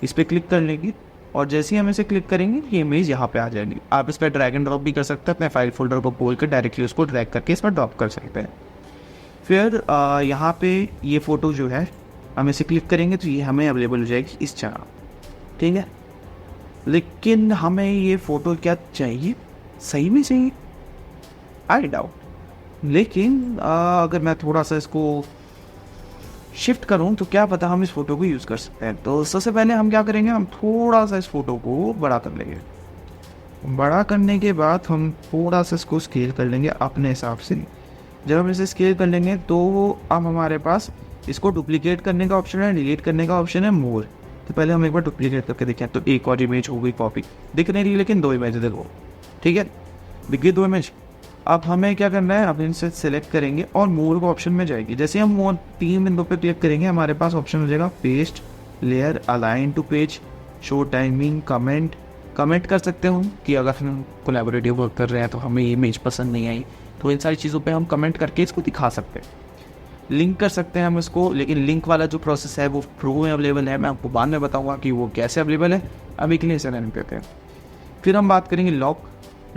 इस पर क्लिक कर लेंगे, और जैसे ही हम इसे क्लिक करेंगे ये इमेज यहाँ पे आ जाएगी। आप इस पर ड्रैग एंड ड्रॉप भी कर सकते हैं, अपने फाइल फोल्डर को खोल कर डायरेक्टली उसको ड्रैग करके इस पर ड्रॉप कर सकते हैं। फिर यहाँ पे ये फ़ोटो जो है हम इसे क्लिक करेंगे तो ये हमें अवेलेबल हो जाएगी इस जगह, ठीक है। लेकिन हमें ये फ़ोटो क्या चाहिए, सही में चाहिए, आई डाउट। लेकिन अगर मैं थोड़ा सा इसको शिफ्ट करूं तो क्या पता हम इस फ़ोटो को यूज़ कर सकते हैं। तो सबसे पहले हम क्या करेंगे, हम थोड़ा सा इस फ़ोटो को बड़ा कर लेंगे। बड़ा करने के बाद हम थोड़ा सा इसको स्केल कर लेंगे अपने हिसाब से। जब हम इसे स्केल कर लेंगे तो अब हमारे पास इसको डुप्लीकेट करने का ऑप्शन है, डिलीट करने का ऑप्शन है, मोर। तो पहले हम एक बार डुप्लीकेट करके देखें, तो एक और इमेज हो गई कॉपी, दिख नहीं रही लेकिन 2 इमेज देखो, ठीक है, दिख गई 2 इमेज। अब हमें क्या करना है, अब इनसे सेलेक्ट करेंगे और मोर को ऑप्शन में जाएगी। जैसे हम मोर 3 बिंदु पे क्लिक करेंगे, हमारे पास ऑप्शन हो जाएगा paste, layer, align to page, show timing, comment. Comment कर सकते हो कि अगर हम कोलैबोरेटिव वर्क कर रहे हैं तो हमें ये इमेज पसंद नहीं आई, तो इन सारी चीज़ों पे हम कमेंट करके इसको दिखा सकते हैं। लिंक कर सकते हैं हम इसको, लेकिन लिंक वाला जो प्रोसेस है वो प्रो में अवेलेबल है, मैं आपको बाद में बताऊंगा कि वो कैसे अवेलेबल है। अभी के लिए इसे रन करते हैं। फिर हम बात करेंगे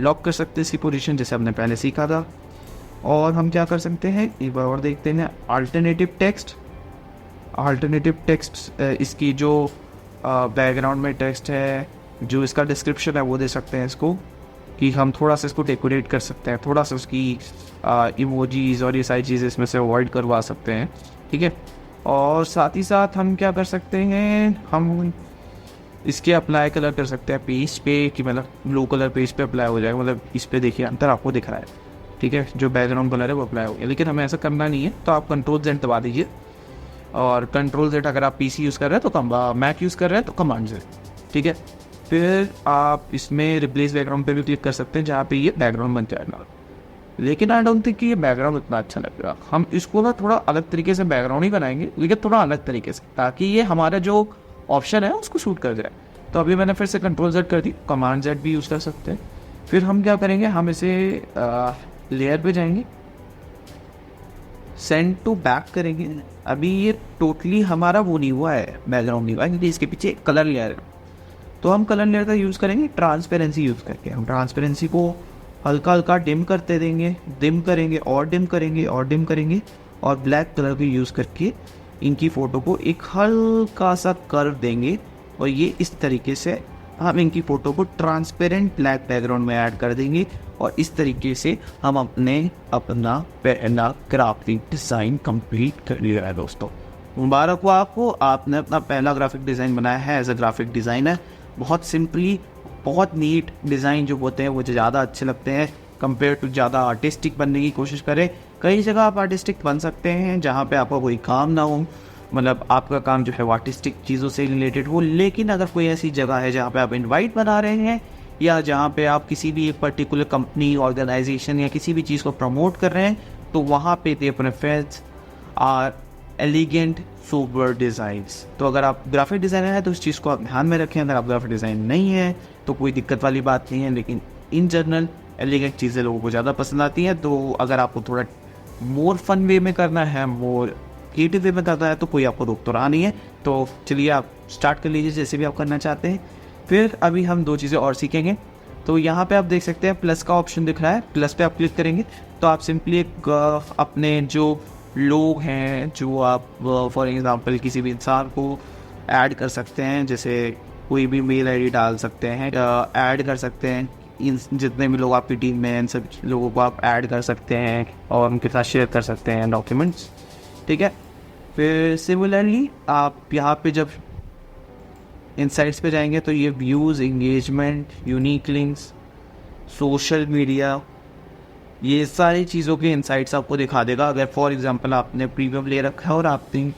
लॉक कर सकते हैं इसकी पोजीशन, जैसे हमने पहले सीखा था। और हम क्या कर सकते हैं, एक बार और देखते हैं, अल्टरनेटिव टेक्स्ट, इसकी जो बैकग्राउंड में टेक्स्ट है, जो इसका डिस्क्रिप्शन है वो दे सकते हैं इसको, कि हम थोड़ा सा इसको डेकोरेट कर सकते हैं, थोड़ा सा उसकी इमोजीज और ये सारी चीज़ें इसमें से अवॉइड करवा सकते हैं, ठीक है। और साथ ही साथ हम क्या कर सकते हैं, हम इसके अप्लाई कलर कर सकते हैं पेज पे, कि मतलब ब्लू कलर पेज पे अप्लाई हो जाएगा। मतलब इस पे देखिए अंतर आपको दिख रहा है, ठीक है, जो बैकग्राउंड कलर है वो अप्लाई हो गया। लेकिन हमें ऐसा करना नहीं है, तो आप Ctrl+Z दबा दीजिए, और Ctrl+Z अगर आप PC यूज़ कर रहे हैं तो मैक यूज़ कर रहे हैं तो Command-Z, ठीक है। फिर आप इसमें रिप्लेस बैकग्राउंड पे भी क्लिक कर सकते हैं, जहाँ पे ये बैकग्राउंड बन जाएगा। लेकिन आई डोंट थिंक कि ये बैकग्राउंड इतना अच्छा लगेगा। हम इसको ना थोड़ा अलग तरीके से बैकग्राउंड ही बनाएंगे, लेकिन थोड़ा अलग तरीके से, ताकि ये हमारा जो ऑप्शन है उसको शूट कर जाए। तो
तो अभी मैंने फिर से कंट्रोल Z कर दी, कमांड Z भी यूज़ कर सकते हैं। फिर हम क्या करेंगे, हम इसे लेयर पे जाएंगे, सेंड टू बैक करेंगे। अभी ये टोटली हमारा वो नहीं हुआ है, बैकग्राउंड नहीं हुआ है, क्योंकि इसके पीछे कलर लेयर है। तो हम कलर लेयर का यूज़ करेंगे ट्रांसपेरेंसी यूज़ करके। हम ट्रांसपेरेंसी को हल्का हल्का डिम करते देंगे, डिम करेंगे और डिम करेंगे और डिम करेंगे, और ब्लैक कलर को यूज़ करके इनकी फ़ोटो को एक हल्का सा कर्व देंगे। और ये इस तरीके से हम इनकी फ़ोटो को ट्रांसपेरेंट ब्लैक बैकग्राउंड में ऐड कर देंगे, और इस तरीके से हम अपना पहला ग्राफिक डिज़ाइन कंप्लीट कर लिया है। दोस्तों मुबारक हो आपको, आपने अपना पहला ग्राफिक डिज़ाइन बनाया है एज अ ग्राफिक डिज़ाइनर। बहुत सिंपली, बहुत नीट डिज़ाइन जो होते हैं वो ज़्यादा अच्छे लगते हैं कंपेयर टू ज़्यादा आर्टिस्टिक बनने की कोशिश करें। कई जगह आप आर्टिस्टिक बन सकते हैं जहाँ पे आपका कोई काम ना हो, मतलब आपका काम जो है वो आर्टिस्टिक चीज़ों से रिलेटेड हो। लेकिन अगर कोई ऐसी जगह है जहाँ पे आप इनवाइट बना रहे हैं, या जहाँ पे आप किसी भी एक पर्टिकुलर कंपनी, ऑर्गेनाइजेशन या किसी भी चीज़ को प्रमोट कर रहे हैं, तो वहाँ पे they prefers are elegant sober designs. तो अगर आप ग्राफिक डिज़ाइनर हैं तो इस चीज़ को आप ध्यान में रखें। अगर आप ग्राफिक डिज़ाइन नहीं है तो कोई दिक्कत वाली बात नहीं है, लेकिन इन जनरल एलिगेंट चीज़ें लोगों को ज़्यादा पसंद आती हैं। तो अगर आपको थोड़ा मोर फन वे में करना है, मोर क्रिएटिव वे में करना है, तो कोई आपको रोक तो रहा नहीं है। तो चलिए आप स्टार्ट कर लीजिए जैसे भी आप करना चाहते हैं। फिर अभी हम दो चीज़ें और सीखेंगे। तो यहाँ पे आप देख सकते हैं प्लस का ऑप्शन दिख रहा है, प्लस पे आप क्लिक करेंगे तो आप सिंपली एक अपने जो लोग हैं, जो आप फॉर एग्जांपल किसी भी इंसान को ऐड कर सकते हैं, जैसे कोई भी मेल आईडी डाल सकते हैं, ऐड कर सकते हैं। इन जितने भी लोग आपकी टीम में हैं, इन सब लोगों को आप ऐड कर सकते हैं और उनके साथ शेयर कर सकते हैं डॉक्यूमेंट्स, ठीक है। फिर सिमिलरली आप यहाँ पे जब इनसाइट्स पे जाएंगे तो ये views, engagement, unique links, social media, ये सारी चीज़ों के इनसाइट्स आपको दिखा देगा। अगर फॉर एग्जांपल आपने प्रीमियम ले रखा है और आपने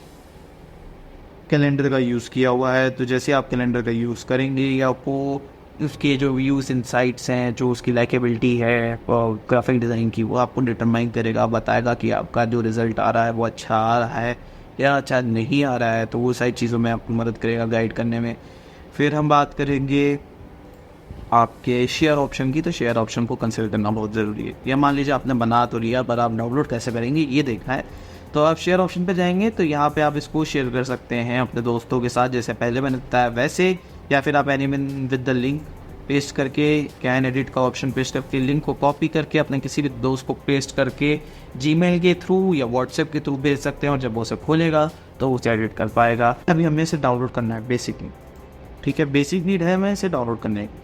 कैलेंडर का यूज़ किया हुआ है, तो जैसे आप कैलेंडर का यूज़ करेंगे या आपको उसके जो व्यूज़, इनसाइट्स हैं, जो उसकी लाइकेबिलिटी है ग्राफिक डिज़ाइन की, वो आपको डिटरमाइन करेगा, बताएगा कि आपका जो रिज़ल्ट आ रहा है वो अच्छा आ रहा है या अच्छा नहीं आ रहा है। तो वो सारी चीज़ों में आपको मदद करेगा गाइड करने में। फिर हम बात करेंगे आपके शेयर ऑप्शन की। तो शेयर ऑप्शन को कंसिडर करना बहुत ज़रूरी है। या मान लीजिए आपने बना तो लिया, पर आप डाउनलोड कैसे करेंगे ये देखना है। तो आप शेयर ऑप्शन पे जाएंगे तो यहाँ पे आप इसको शेयर कर सकते हैं अपने दोस्तों के साथ, जैसे पहले मैंने बताया वैसे, या फिर आप एनिमेन विद द लिंक पेस्ट करके, कैन एडिट का ऑप्शन पेस्ट करके, लिंक को कॉपी करके अपने किसी भी दोस्त को पेस्ट करके जीमेल के थ्रू या व्हाट्सएप के थ्रू भेज सकते हैं, और जब वो उसे खोलेगा तो उसे एडिट कर पाएगा। अभी हमें इसे डाउनलोड करना है, बेसिक नीड, ठीक है, बेसिक नीड है हमें इसे डाउनलोड करने की।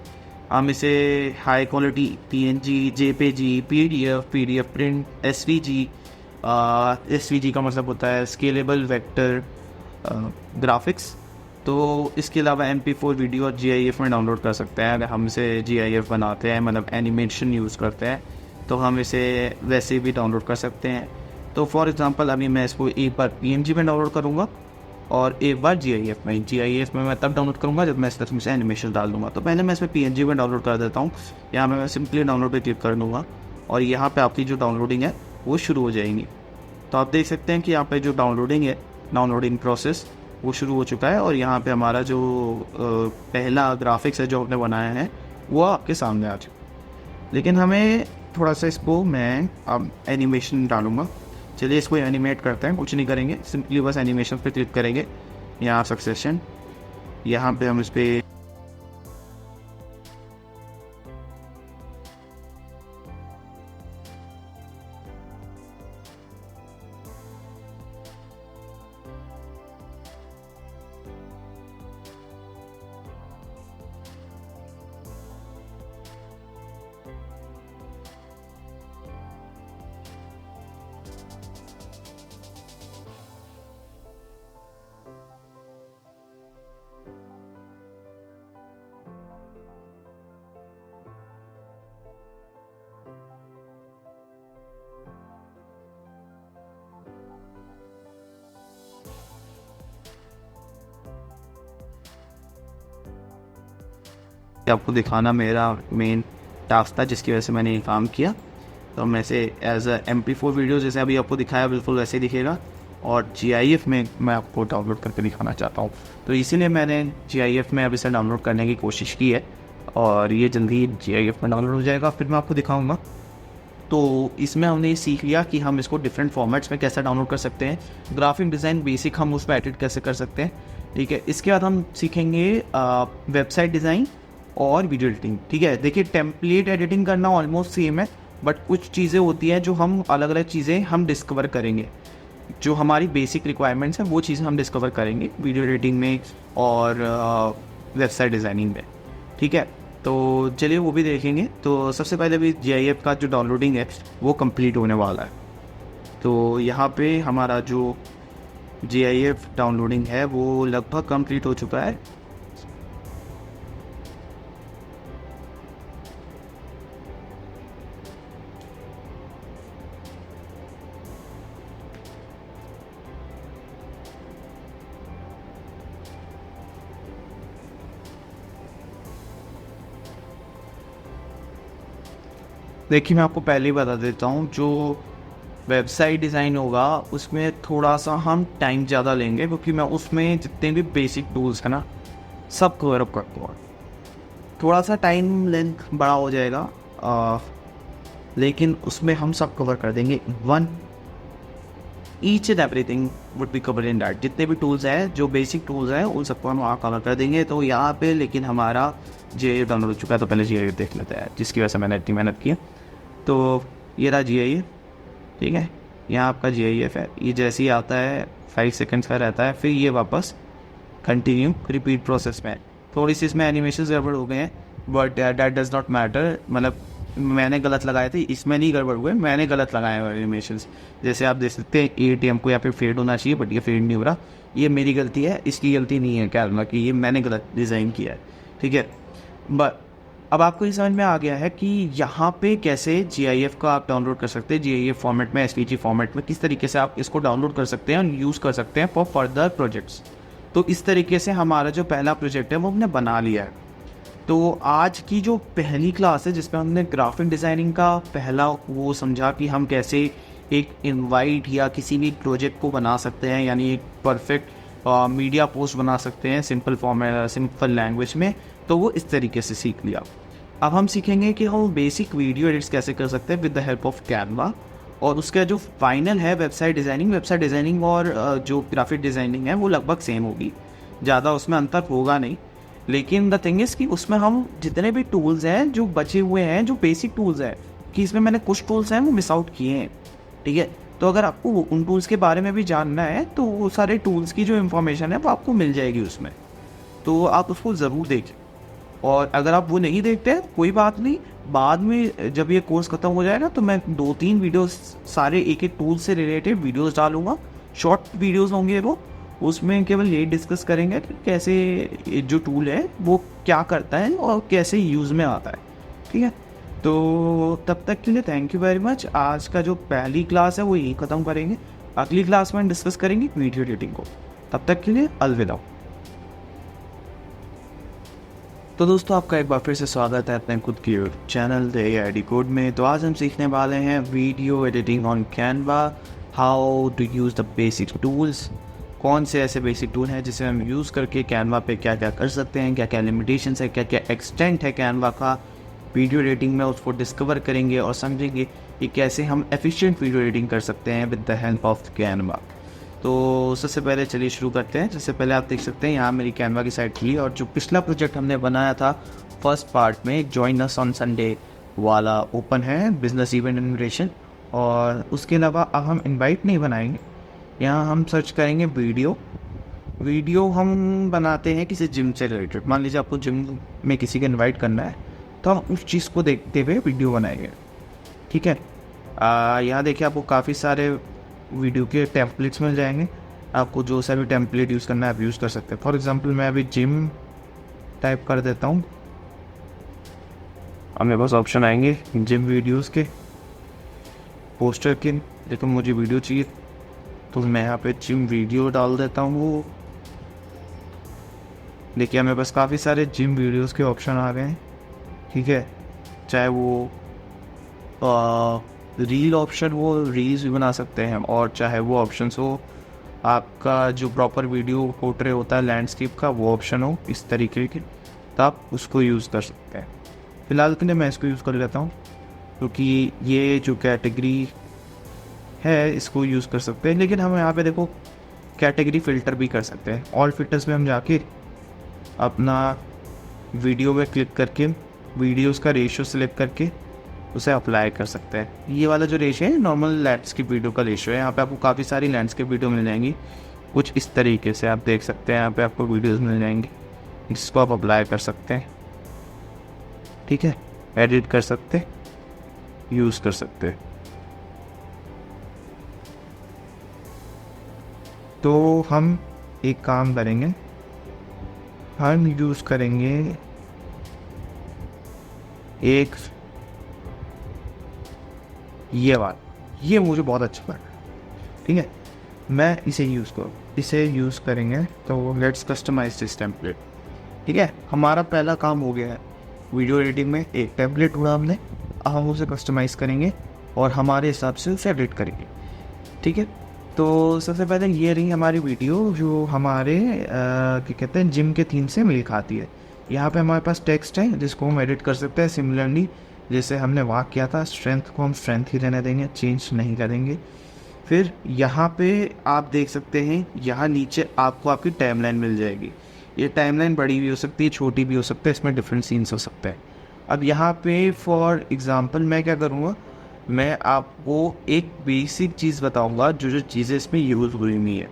हम इसे high quality PNG, JPG, PDF print, SVG, SVG का मतलब होता है स्केलेबल वेक्टर ग्राफिक्स। तो इसके अलावा MP4 वीडियो और GIF में डाउनलोड कर सकते हैं। अगर हम इसे GIF बनाते हैं, मतलब एनिमेशन यूज़ करते हैं, तो हम इसे वैसे भी डाउनलोड कर सकते हैं। तो फॉर एग्जांपल अभी मैं इसको एक बार PNG में डाउनलोड करूँगा और एक बार GIF में। GIF में मैं तब डाउनलोड करूँगा जब मैं इसमें से एनिमेशन डाल दूँगा। तो पहले मैं इसमें PNG में डाउनलोड कर देता हूँ। यहाँ मैं सिंपली डाउनलोड पे क्लिक कर दूँगा और यहाँ पे आपकी जो डाउनलोडिंग है वो शुरू हो जाएंगी। तो आप देख सकते हैं कि यहाँ पे जो डाउनलोडिंग है, डाउनलोडिंग प्रोसेस वो शुरू हो चुका है, और यहाँ पे हमारा जो पहला ग्राफिक्स है जो हमने बनाया है वो आपके सामने आ चुका। लेकिन हमें थोड़ा सा इसको मैं अब एनिमेशन डालूँगा। चलिए इसको एनिमेट करते हैं। कुछ नहीं करेंगे, सिंपली बस एनिमेशन पे क्लिक करेंगे, यहाँ सक्सेशन, यहाँ पे हम इस पर आपको दिखाना मेरा मेन टास्क था, जिसकी वजह से मैंने ये काम किया। तो मैं इसे एज MP4 वीडियो जैसे अभी आपको दिखाया बिल्कुल वैसे ही दिखेगा,
और GIF में मैं आपको डाउनलोड करके दिखाना चाहता हूँ। तो इसीलिए मैंने GIF में अब इसे डाउनलोड करने की कोशिश की है और ये जल्दी GIF में डाउनलोड हो जाएगा, फिर मैं आपको दिखाऊँगा। तो इसमें हमने ये सीख लिया कि हम इसको डिफरेंट फॉर्मेट्स में कैसे डाउनलोड कर सकते हैं, ग्राफिक डिज़ाइन बेसिक हम उसमें एडिट कैसे कर सकते हैं, ठीक है। इसके बाद हम सीखेंगे वेबसाइट डिज़ाइन और वीडियो एडिटिंग, ठीक है। देखिए टेम्पलेट एडिटिंग करना ऑलमोस्ट सेम है, बट कुछ चीज़ें होती हैं जो हम अलग अलग चीज़ें हम डिस्कवर करेंगे, जो हमारी बेसिक रिक्वायरमेंट्स हैं वो चीज़ें हम डिस्कवर करेंगे वीडियो एडिटिंग में और वेबसाइट डिज़ाइनिंग में, ठीक है। तो चलिए वो भी देखेंगे। तो सबसे पहले भी GIF का जो डाउनलोडिंग है वो कंप्लीट होने वाला है। तो यहाँ पे हमारा जो GIF डाउनलोडिंग है वो लगभग कंप्लीट हो चुका है। देखिए मैं आपको पहले ही बता देता हूँ, जो वेबसाइट डिज़ाइन होगा उसमें थोड़ा सा हम टाइम ज़्यादा लेंगे, क्योंकि मैं उसमें जितने भी बेसिक टूल्स हैं ना सब कवर अप करता हूँ। थोड़ा सा टाइम लेंथ बड़ा हो जाएगा, लेकिन उसमें हम सब कवर कर देंगे। Each and everything would be cover in that. जितने भी टूल्स हैं, जो बेसिक टूल्स हैं, उन सबको हम वहाँ कवर कर देंगे। तो यहाँ पे लेकिन हमारा GIF डाउनलोड हो चुका है, तो पहले GIF देख लेते हैं, जिसकी वजह से मैंने इतनी मेहनत की। तो ये रहा GIF, ठीक है। यहाँ आपका GIF है, ये जैसे ही आता है 5 सेकंड्स का रहता है, फिर ये वापस कंटिन्यू रिपीट प्रोसेस में। थोड़ी सी इसमें एनिमेशन गड़बड़ हो गए हैं, but that does not matter. मतलब मैंने गलत लगाए थे, इसमें नहीं गड़बड़ हुए, मैंने गलत लगाए हुए एनिमेशन। जैसे आप देख सकते हैं ATM को यहाँ पे फेड होना चाहिए, बट ये फेड नहीं हो रहा। ये मेरी गलती है, इसकी गलती नहीं है कैनवा की, ये मैंने गलत डिज़ाइन किया है, ठीक है। बट अब आपको ये समझ में आ गया है कि यहाँ पे कैसे GIF का आप डाउनलोड कर सकते हैं, GIF फॉर्मेट में, SVG फॉर्मेट में किस तरीके से आप इसको डाउनलोड कर सकते हैं और यूज़ कर सकते हैं फॉर फर्दर प्रोजेक्ट्स। तो इस तरीके से हमारा जो पहला प्रोजेक्ट है वो हमने बना लिया है। तो आज की जो पहली क्लास है जिसमें हमने ग्राफिक डिज़ाइनिंग का पहला वो समझा कि हम कैसे एक इनवाइट या किसी भी प्रोजेक्ट को बना सकते हैं, यानी एक परफेक्ट मीडिया पोस्ट बना सकते हैं सिंपल फॉर्मेट, सिंपल लैंग्वेज में। तो वो इस तरीके से सीख लिया। अब हम सीखेंगे कि हम बेसिक वीडियो एडिट्स कैसे कर सकते हैं with the help of Canva, और उसका जो फाइनल है वेबसाइट डिज़ाइनिंग और जो ग्राफिक डिज़ाइनिंग है वो लगभग सेम होगी, ज़्यादा उसमें अंतर होगा नहीं। लेकिन द थिंग इज़ कि उसमें हम जितने भी टूल्स हैं जो बचे हुए हैं, जो बेसिक टूल्स हैं, कि इसमें मैंने कुछ टूल्स हैं वो मिस आउट किए हैं, ठीक है। तो अगर आपको उन टूल्स के बारे में भी जानना है तो वो सारे टूल्स की जो इन्फॉर्मेशन है वो आपको मिल जाएगी उसमें, तो आप उसको ज़रूर देखें। और अगर आप वो नहीं देखते हैं कोई बात नहीं, बाद में जब ये कोर्स ख़त्म हो जाएगा तो मैं 2-3 वीडियोस सारे एक एक टूल से रिलेटेड वीडियोस डालूंगा। शॉर्ट वीडियोस होंगे वो, उसमें केवल ये डिस्कस करेंगे कि कैसे जो टूल है वो क्या करता है और कैसे यूज़ में आता है, ठीक है। तो तब तक के लिए थैंक यू वेरी मच। आज का जो पहली क्लास है वो यही ख़त्म करेंगे, अगली क्लास में डिस्कस करेंगे वीडियो एडिटिंग को। तब तक के लिए अलविदा। तो दोस्तों आपका एक बार फिर से स्वागत है अपने खुद की चैनल द AI Decode में। तो आज हम सीखने वाले हैं video editing on Canva, how to use the basic tools. कौन से ऐसे बेसिक टूल हैं जिसे हम यूज़ करके कैनवा पे क्या क्या कर सकते हैं, क्या क्या लिमिटेशंस है, क्या क्या एक्सटेंट है कैनवा का वीडियो एडिटिंग में, उसको डिस्कवर करेंगे और समझेंगे कि कैसे हम एफिशिएंट वीडियो एडिटिंग कर सकते हैं with the help of Canva. तो सबसे पहले चलिए शुरू करते हैं। सबसे पहले आप देख सकते हैं यहाँ मेरी कैनवा की साइट थी, और जो पिछला प्रोजेक्ट हमने बनाया था फर्स्ट पार्ट में जॉइन अस ऑन संडे वाला ओपन है, बिजनेस इवेंट इन्विटेशन। और उसके अलावा अब हम इनवाइट नहीं बनाएंगे, यहाँ हम सर्च करेंगे वीडियो हम बनाते हैं किसी जिम से रिलेटेड। मान लीजिए आपको जिम में किसी को इन्वाइट करना है तो हम उस चीज़ को देखते हुए वीडियो बनाएंगे, ठीक है। यहाँ देखिए आपको काफ़ी सारे वीडियो के टेम्पलेट्स मिल जाएंगे, आपको जो सा भी टेम्पलेट यूज़ करना है आप यूज़ कर सकते हैं। फॉर एग्जांपल मैं अभी जिम टाइप कर देता हूँ, अब मेरे पास ऑप्शन आएंगे जिम वीडियोस के, पोस्टर के, लेकिन मुझे वीडियो चाहिए तो मैं यहाँ पे जिम वीडियो डाल देता हूँ। देखिए मेरे पास काफ़ी सारे जिम वीडियोस के ऑप्शन आ गए हैं, ठीक है। चाहे वो रील ऑप्शन हो, रील्स भी बना सकते हैं, और चाहे वो ऑप्शंस हो आपका जो प्रॉपर वीडियो पोर्ट्रे होता है लैंडस्केप का वो ऑप्शन हो इस तरीके के, तो आप उसको यूज़ कर सकते हैं। फ़िलहाल के लिए मैं इसको यूज़ कर लेता हूँ, क्योंकि ये जो कैटेगरी है इसको यूज़ कर सकते हैं। लेकिन हम यहाँ पे देखो कैटेगरी फ़िल्टर भी कर सकते हैं। ऑल फिल्टर्स में हम जाके अपना वीडियो में क्लिक करके वीडियोस का रेशियो सेलेक्ट करके उसे अप्लाई कर सकते हैं। ये वाला जो रेशियो है नॉर्मल लैंडस्केप वीडियो का रेशियो है। यहाँ पे आपको काफ़ी सारी लैंडस्केप वीडियो मिल जाएंगी, कुछ इस तरीके से आप देख सकते हैं। यहाँ पे आपको वीडियोस मिल जाएंगी, इसको आप अप्लाई कर सकते हैं। ठीक है, एडिट कर सकते, यूज़ कर सकते। तो हम एक काम करेंगे, हम यूज़ करेंगे एक ये वाला, ये मुझे बहुत अच्छा लगा। ठीक है, मैं इसे यूज़ करेंगे। तो लेट्स कस्टमाइज दिस टेम्पलेट। ठीक है, हमारा पहला काम हो गया है वीडियो एडिटिंग में। एक टेम्पलेट ढूंढा हमने, अब हम उसे कस्टमाइज करेंगे और हमारे हिसाब से उसे एडिट करेंगे। ठीक है, तो सबसे पहले ये रही हमारी वीडियो जो हमारे क्या कहते हैं जिम के थीम से मेल खाती है। यहाँ पे हमारे पास टेक्स्ट है जिसको हम एडिट कर सकते हैं। सिमिलरली जैसे हमने वाक किया था, स्ट्रेंथ को हम स्ट्रेंथ ही रहने देंगे, चेंज नहीं करेंगे। फिर यहाँ पे आप देख सकते हैं, यहाँ नीचे आपको आपकी टाइमलाइन मिल जाएगी। ये टाइमलाइन बड़ी भी हो सकती है, छोटी भी हो सकता है, इसमें डिफरेंट सीन्स हो सकते हैं। अब यहाँ पे फॉर एग्ज़ाम्पल मैं क्या करूँगा, मैं आपको एक बेसिक चीज़ बताऊँगा जो चीज़ें इसमें यूज़ हुई हुई है।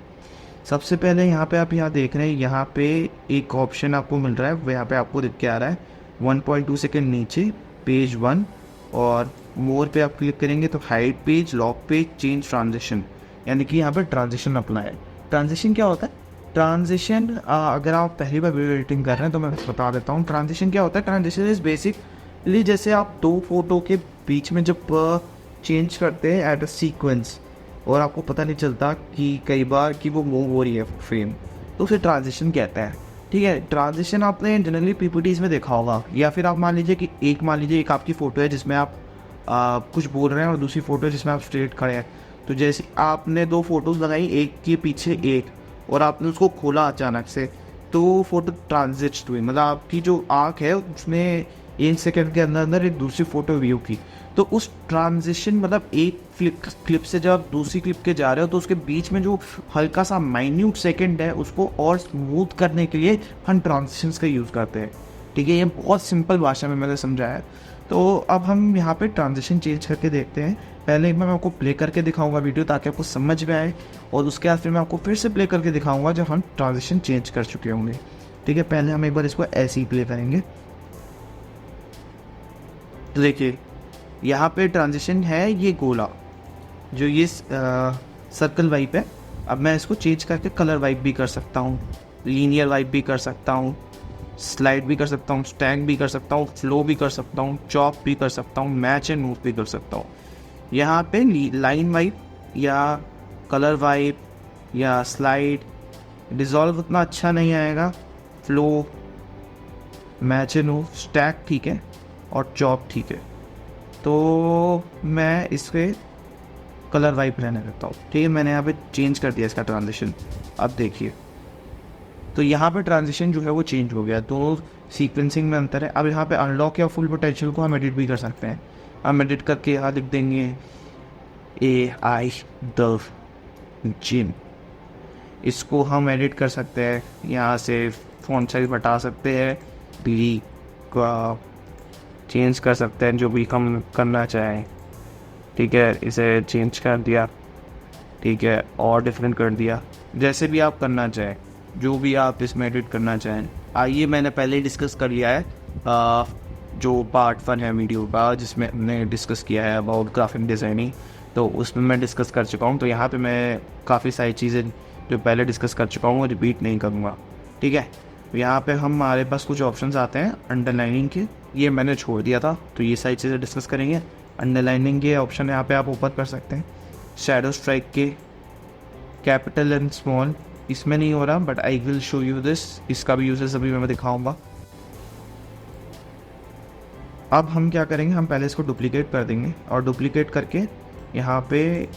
सबसे पहले यहाँ पे आप देख रहे हैं, यहाँ पे एक ऑप्शन आपको मिल रहा है, वो यहाँ पे आपको दिख के आ रहा है 1.2 सेकेंड नीचे, पेज 1, और मोर पे आप क्लिक करेंगे तो hide page, lock page, change transition, यानी कि यहाँ पे ट्रांजिशन अपना है। ट्रांजिशन क्या होता है? ट्रांजिशन अगर आप पहली बार वीडियो एडिटिंग कर रहे हैं तो मैं बता देता हूँ ट्रांजिशन क्या होता है। ट्रांजिशन इज़ बेसिकली जैसे आप दो फोटो के बीच में जब चेंज करते हैं एट अ सीक्वेंस और आपको पता नहीं चलता कि कई बार कि वो मूव हो रही है फ्रेम, तो उसे ट्रांजिशन कहते हैं। ठीक है, ट्रांजिशन आपने जनरली पीपीटीज़ में देखा होगा, या फिर आप मान लीजिए कि एक आपकी फ़ोटो है जिसमें आप कुछ बोल रहे हैं और दूसरी फ़ोटो है जिसमें आप स्ट्रेट खड़े हैं। तो जैसे आपने दो फोटोज़ लगाई, एक के पीछे एक, और आपने उसको खोला अचानक से, तो फोटो ट्रांजिट हुई, मतलब आपकी जो आँख है उसमें 1 सेकंड के अंदर अंदर एक दूसरी फ़ोटो व्यू की। तो उस ट्रांजिशन मतलब एक क्लिप से जब आप दूसरी क्लिप के जा रहे हो तो उसके बीच में जो हल्का सा माइन्यूट सेकंड है उसको और स्मूथ करने के लिए हम ट्रांजिशंस का यूज़ करते हैं। ठीक है, ये बहुत सिंपल भाषा में मैंने समझाया। तो अब हम यहाँ पे ट्रांजिशन चेंज करके देखते हैं। पहले एक बार मैं आपको प्ले करके दिखाऊंगा वीडियो ताकि आपको समझ में आए, और उसके बाद फिर मैं आपको फिर से प्ले करके दिखाऊंगा जब हम ट्रांजिशन चेंज कर चुके होंगे। ठीक है, पहले हम एक बार इसको ऐसे ही प्ले करेंगे। तो देखिए यहाँ पे ट्रांजिशन है ये गोला, जो ये सर्कल वाइप है। अब मैं इसको चेंज करके कलर वाइप भी कर सकता हूँ, लीनियर वाइप भी कर सकता हूँ, स्लाइड भी कर सकता हूँ, स्टैक भी कर सकता हूँ, फ्लो भी कर सकता हूँ, चॉप भी कर सकता हूँ, मैच एंड मूव भी कर सकता हूँ। यहाँ पे लाइन वाइप या कलर वाइप या स्लाइड, डिज़ोल्व उतना अच्छा नहीं आएगा, flow, match and move, stack ठीक है, और चॉप ठीक है। तो मैं इसके कलर वाइप रहने देता हूँ। ठीक है, मैंने यहाँ पे चेंज कर दिया इसका ट्रांजिशन। अब देखिए तो यहाँ पे ट्रांजिशन जो है वो चेंज हो गया, दोनों सीक्वेंसिंग में अंतर है। अब यहाँ पे अनलॉक या फुल पोटेंशियल को हम एडिट भी कर सकते हैं। हम एडिट करके यहाँ लिख देंगे AI द जिम, इसको हम एडिट कर सकते हैं। यहाँ से फ़ॉन्ट साइज बढ़ा सकते हैं, बी का चेंज कर सकते हैं जो भी हम करना चाहें। ठीक है, इसे चेंज कर दिया, ठीक है, और डिफरेंट कर दिया, जैसे भी आप करना चाहें, जो भी आप इसमें एडिट करना चाहें। आइए, मैंने पहले ही डिस्कस कर लिया है जो पार्ट 1 है वीडियो का जिसमें हमने डिस्कस किया है अबाउट ग्राफिक डिज़ाइनिंग, तो उसमें मैं डिस्कस कर चुका हूँ। तो यहाँ पे मैं काफ़ी सारी चीज़ें जो पहले डिस्कस कर चुका हूँ वो रिपीट नहीं करूँगा। ठीक है, यहाँ पे हमारे पास कुछ ऑप्शंस आते हैं अंडरलाइनिंग के, ये मैंने छोड़ दिया था, तो ये सारी चीज़ें डिस्कस करेंगे। अंडरलाइनिंग के ऑप्शन यहाँ पे आप ओपन कर सकते हैं। शैडो स्ट्राइक के कैपिटल एंड स्मॉल इसमें नहीं हो रहा, but I will show you this, इसका भी यूजेस अभी मैं दिखाऊंगा। अब हम क्या करेंगे, हम पहले इसको डुप्लीकेट कर देंगे, और डुप्लीकेट करके यहाँ पे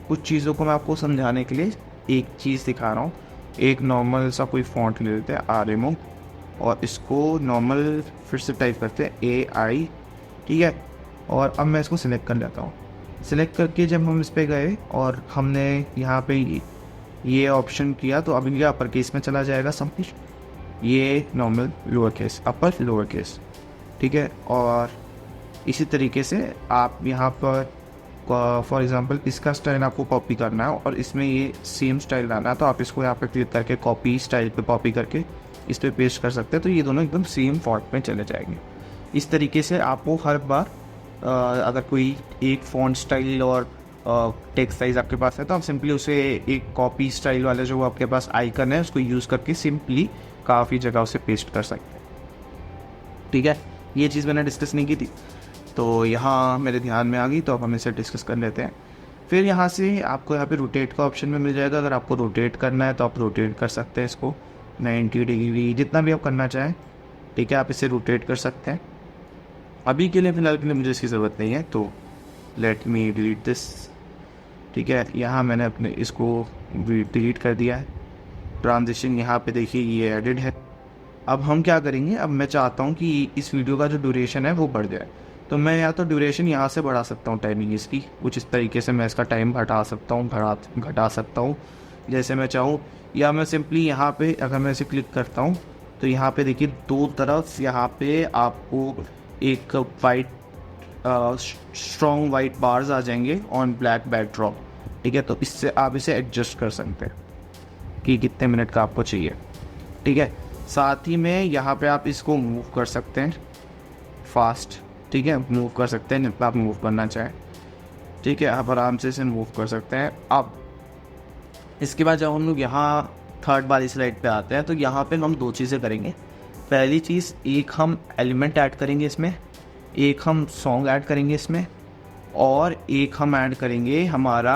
कुछ चीज़ों को मैं आपको समझाने के लिए
एक चीज़ दिखा रहा हूँ। एक नॉर्मल सा कोई फ़ॉन्ट ले लेते हैं RMO और इसको नॉर्मल फिर से टाइप करते हैं AI, ठीक है। और अब मैं इसको सिलेक्ट कर लेता हूँ। सिलेक्ट करके जब हम इस पर गए और हमने यहाँ पे ये ऑप्शन किया तो अभी ये अपर केस में चला जाएगा सब कुछ, ये normal lower case, upper lower case, ठीक है। और इसी तरीके से आप यहाँ पर फॉर एग्जांपल इसका स्टाइल आपको कॉपी करना है और इसमें ये सेम स्टाइल लाना है तो आप इसको यहाँ पे क्लिक करके कॉपी स्टाइल पे कॉपी करके इस पर पेस्ट कर सकते हैं, तो ये दोनों एकदम सेम फॉन्ट में चले जाएंगे। इस तरीके से आपको हर बार अगर कोई एक फॉन्ट स्टाइल और टेक्स्ट साइज आपके पास है तो आप सिंपली उसे एक कॉपी स्टाइल वाला जो आपके पास आइकन है उसको यूज़ करके सिंपली काफ़ी जगह उसे पेस्ट कर सकते हैं, ठीक है। ये चीज़ मैंने डिस्कस नहीं की थी तो यहाँ मेरे ध्यान में आ गई, तो अब हम इसे डिस्कस कर लेते हैं। फिर यहाँ से आपको यहाँ पे रोटेट का ऑप्शन में मिल जाएगा। अगर आपको रोटेट करना है तो आप रोटेट कर सकते हैं इसको 90 डिग्री, जितना भी आप करना चाहें, ठीक है। आप इसे रोटेट कर सकते हैं। अभी के लिए फ़िलहाल के लिए मुझे इसकी ज़रूरत नहीं है तो लेट मी डिलीट दिस, ठीक है। यहाँ मैंने अपने इसको डिलीट कर दिया है। ट्रांजिशन यहाँ पे देखिए ये एडिड है। अब हम क्या करेंगे, अब मैं चाहता हूँ कि इस वीडियो का जो ड्यूरेशन है वो बढ़ जाए, तो मैं या तो ड्यूरेशन यहाँ से बढ़ा सकता हूँ, टाइमिंग इसकी कुछ इस तरीके से मैं इसका टाइम घटा सकता हूँ, घटा सकता हूँ जैसे मैं चाहूँ, या मैं सिंपली यहाँ पे अगर मैं इसे क्लिक करता हूँ तो यहाँ पे देखिए दो तरफ यहाँ पे आपको एक वाइट स्ट्रॉन्ग वाइट बार्स आ जाएंगे ऑन ब्लैक बैकड्रॉप, ठीक है। तो इससे आप इसे एडजस्ट कर सकते हैं कि कितने मिनट का आपको चाहिए, ठीक है। साथ ही में यहाँ पे आप इसको मूव कर सकते हैं फास्ट, ठीक है, मूव कर सकते हैं जितना आप मूव करना चाहें, ठीक है। आप आराम से इसे मूव कर सकते हैं। अब इसके बाद जब हम लोग यहाँ थर्ड वाली स्लाइड पे आते हैं तो यहाँ पे हम दो चीज़ें करेंगे। पहली चीज़, एक हम एलिमेंट ऐड करेंगे इसमें, एक हम सॉन्ग ऐड करेंगे इसमें, और एक हम ऐड करेंगे हमारा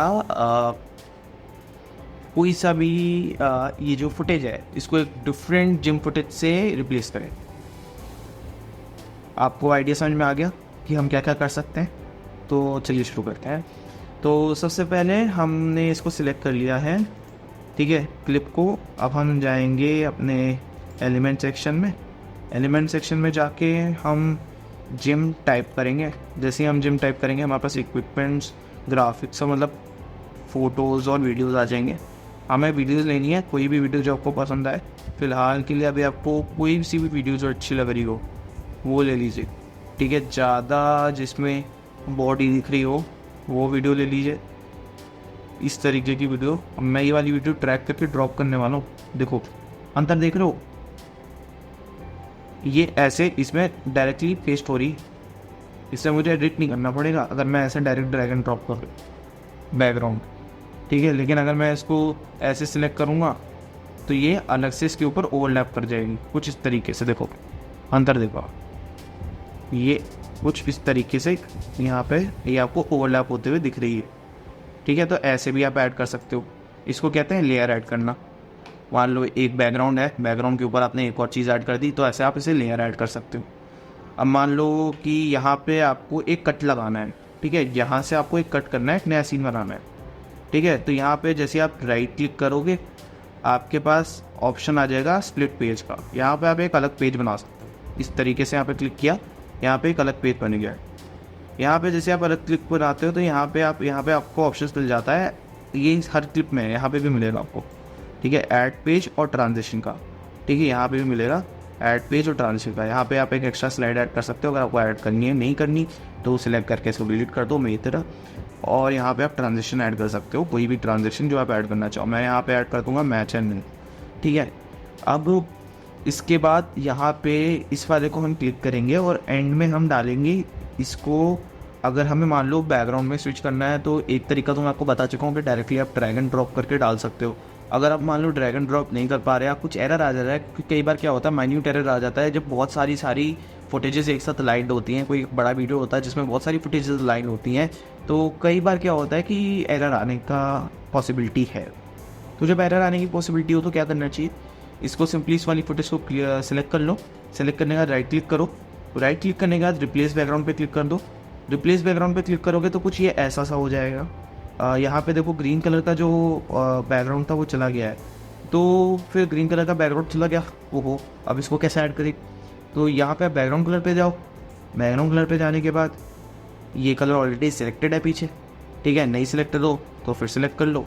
कोई सा भी ये जो फुटेज है इसको एक डिफरेंट जिम फुटेज से रिप्लेस करें। आपको आइडिया समझ में आ गया कि हम क्या क्या कर सकते हैं, तो चलिए शुरू करते हैं। तो सबसे पहले हमने इसको सिलेक्ट कर लिया है, ठीक है, क्लिप को। अब हम जाएंगे अपने एलिमेंट सेक्शन में। एलिमेंट सेक्शन में जाके हम जिम टाइप करेंगे। जैसे ही हम जिम टाइप करेंगे हमारे पास इक्विपमेंट्स, ग्राफिक्स और मतलब फ़ोटोज़ और वीडियोज़ आ जाएंगे। हमें वीडियोज़ लेनी है, कोई भी वीडियो जो आपको पसंद आए। फ़िलहाल के लिए अभी आपको कोई सी भी वीडियो जो अच्छी लग रही हो वो ले लीजिए, ठीक है। ज़्यादा जिसमें बॉडी दिख रही हो वो वीडियो ले लीजिए, इस तरीके की वीडियो। अब मैं ये वाली वीडियो ट्रैक करके ड्रॉप करने वाला हूँ, देखो अंतर देख रहे हो, ये ऐसे इसमें डायरेक्टली पेस्ट हो रही, इससे मुझे एडिट नहीं करना पड़ेगा अगर मैं ऐसे डायरेक्ट ड्रैग एंड ड्रॉप कर बैकग्राउंड, ठीक है। लेकिन अगर मैं इसको ऐसे सिलेक्ट करूँगा तो ये अलग से इसके ऊपर ओवरलैप कर जाएगी कुछ इस तरीके से, देखो अंतर देखो, ये कुछ इस तरीके से यहाँ पे ये आपको ओवरलैप होते हुए दिख रही है, ठीक है। तो ऐसे भी आप ऐड कर सकते हो, इसको कहते हैं लेयर ऐड करना। मान लो एक बैकग्राउंड है, बैकग्राउंड के ऊपर आपने एक और चीज़ ऐड कर दी, तो ऐसे आप इसे लेयर ऐड कर सकते हो। अब मान लो कि यहाँ पे आपको एक कट लगाना है, ठीक है, यहाँ से आपको एक कट करना है, एक नया सीन बनाना है, ठीक है। तो यहाँ पे जैसे आप राइट क्लिक करोगे आपके पास ऑप्शन आ जाएगा स्प्लिट पेज का, यहाँ पे आप एक अलग पेज बना सकते हो। इस तरीके से यहाँ पे क्लिक किया, यहाँ पे एक अलग पेज बन गया। यहाँ पे जैसे आप अलग क्लिक बनाते हो तो यहाँ पे आपको ऑप्शन मिल जाता है, ये हर क्लिप में यहाँ पे भी मिलेगा आपको, ठीक है, ऐड पेज और ट्रांजिशन का, ठीक है। यहाँ पे भी मिलेगा ऐड पेज और ट्रांजिशन का। यहाँ पे आप एक एक्स्ट्रा स्लाइड ऐड कर सकते हो, अगर आपको ऐड करनी है, नहीं करनी तो सिलेक्ट करके इसको डिलीट कर दो मेरी तरह। और यहाँ पे आप ट्रांजिशन ऐड कर सकते हो, कोई भी ट्रांजिशन जो आप ऐड करना चाहो। मैं यहाँ पे ऐड कर दूँगा मैच एंड मिल, ठीक है। अब इसके बाद यहाँ पे इस वाले को हम क्लिक करेंगे और एंड में हम डालेंगे इसको। अगर हमें मान लो बैकग्राउंड में स्विच करना है तो एक तरीका तो मैं आपको बता चुका हूँ कि डायरेक्टली आप ड्रैग एंड ड्रॉप करके डाल सकते हो। अगर आप मान लो ड्रैग एंड ड्रॉप नहीं कर पा रहे, आप कुछ एरर आ जा रहा है, क्योंकि कई बार क्या होता है माइन्यूट एरर आ जाता है जब बहुत सारी फुटेजेस एक साथ लाइन होती हैं। कोई बड़ा वीडियो होता है जिसमें बहुत सारी फुटेजेस लाइन होती हैं, तो कई बार क्या होता है कि एरर आने का पॉसिबिलिटी है। तो जब एरर आने की पॉसिबिलिटी हो तो क्या करना चाहिए, इसको सिंपली इस वाली फुटेज को सिलेक्ट कर लो। सिलेक्ट करने के बाद राइट क्लिक करो, राइट क्लिक करने के बाद रिप्लेस बैकग्राउंड पे क्लिक कर दो। रिप्लेस बैकग्राउंड पे क्लिक करोगे तो कुछ ये ऐसा सा हो जाएगा, यहाँ पे देखो ग्रीन कलर का जो बैकग्राउंड था वो चला गया है, तो फिर ग्रीन कलर का बैकग्राउंड चला गया, ओहो अब इसको कैसे ऐड करें। तो यहाँ पे बैकग्राउंड कलर पे जाओ, बैकग्राउंड कलर पे जाने के बाद ये कलर ऑलरेडी सिलेक्टेड है पीछे, ठीक है, नहीं सिलेक्टेड हो तो फिर सिलेक्ट कर लो।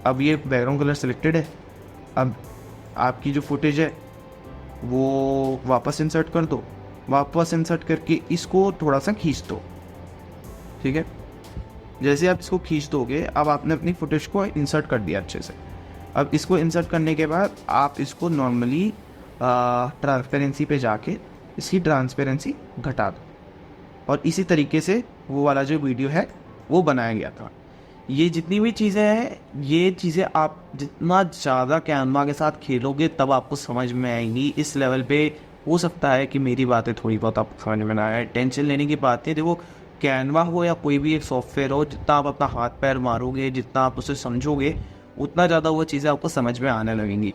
अब ये बैकग्राउंड कलर सिलेक्टेड है, अब आपकी जो फुटेज है वो वापस इंसर्ट कर दो, वापस इंसर्ट करके इसको थोड़ा सा खींच दो, ठीक है। जैसे आप इसको खींच दोगे, अब आपने अपनी फुटेज को इंसर्ट कर दिया अच्छे से। अब इसको इंसर्ट करने के बाद आप इसको नॉर्मली ट्रांसपेरेंसी पे जाके इसकी ट्रांसपेरेंसी घटा दो, और इसी तरीके से वो वाला जो वीडियो है वो बनाया गया था। ये जितनी भी चीज़ें हैं, ये चीज़ें आप जितना ज़्यादा कैनवा के साथ खेलोगे तब आपको समझ में आएंगी। इस लेवल पे हो सकता है कि मेरी बातें थोड़ी बहुत आपको समझ में ना आए, टेंशन लेने की बात है। देखो कैनवा हो या कोई भी एक सॉफ्टवेयर हो, जितना आप अपना हाथ पैर मारोगे, जितना आप उसे समझोगे, उतना ज़्यादा वो चीज़ें आपको समझ में आने लगेंगी,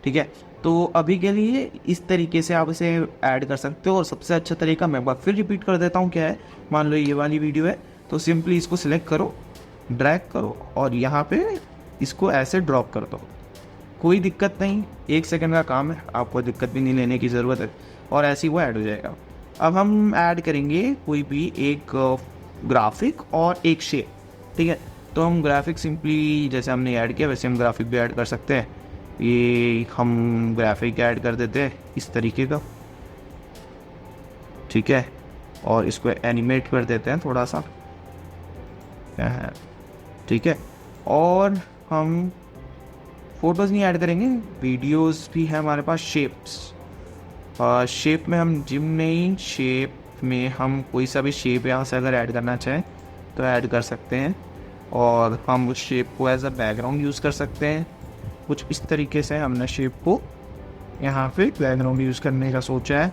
ठीक है। तो अभी के लिए इस तरीके से आप इसे ऐड कर सकते हो। और सबसे अच्छा तरीका मैं एक बार फिर रिपीट कर देता हूँ, क्या है, मान लो ये वाली वीडियो है, तो सिंपली इसको सिलेक्ट करो, ड्रैग करो और यहाँ पे इसको ऐसे ड्रॉप कर दो, कोई दिक्कत नहीं, 1 सेकंड का काम है, आपको दिक्कत भी नहीं लेने की ज़रूरत है, और ऐसे ही वो ऐड हो जाएगा। अब हम ऐड करेंगे कोई भी एक ग्राफिक और एक शेप, ठीक है। तो हम ग्राफिक सिंपली जैसे हमने ऐड किया वैसे हम ग्राफिक भी ऐड कर सकते हैं। ये हम ग्राफिक ऐड कर देते हैं इस तरीके का, ठीक है, और इसको एनिमेट कर देते हैं थोड़ा सा, ठीक है। और हम फोटोज़ नहीं ऐड करेंगे, वीडियोस भी है हमारे पास, शेप्स, शेप में हम जिम नहीं, शेप में हम कोई सा भी शेप यहाँ से अगर ऐड करना चाहें तो ऐड कर सकते हैं, और हम उस शेप को एज अ बैकग्राउंड यूज़ कर सकते हैं। कुछ इस तरीके से हमने शेप को यहाँ पे बैकग्राउंड यूज़ करने का सोचा है।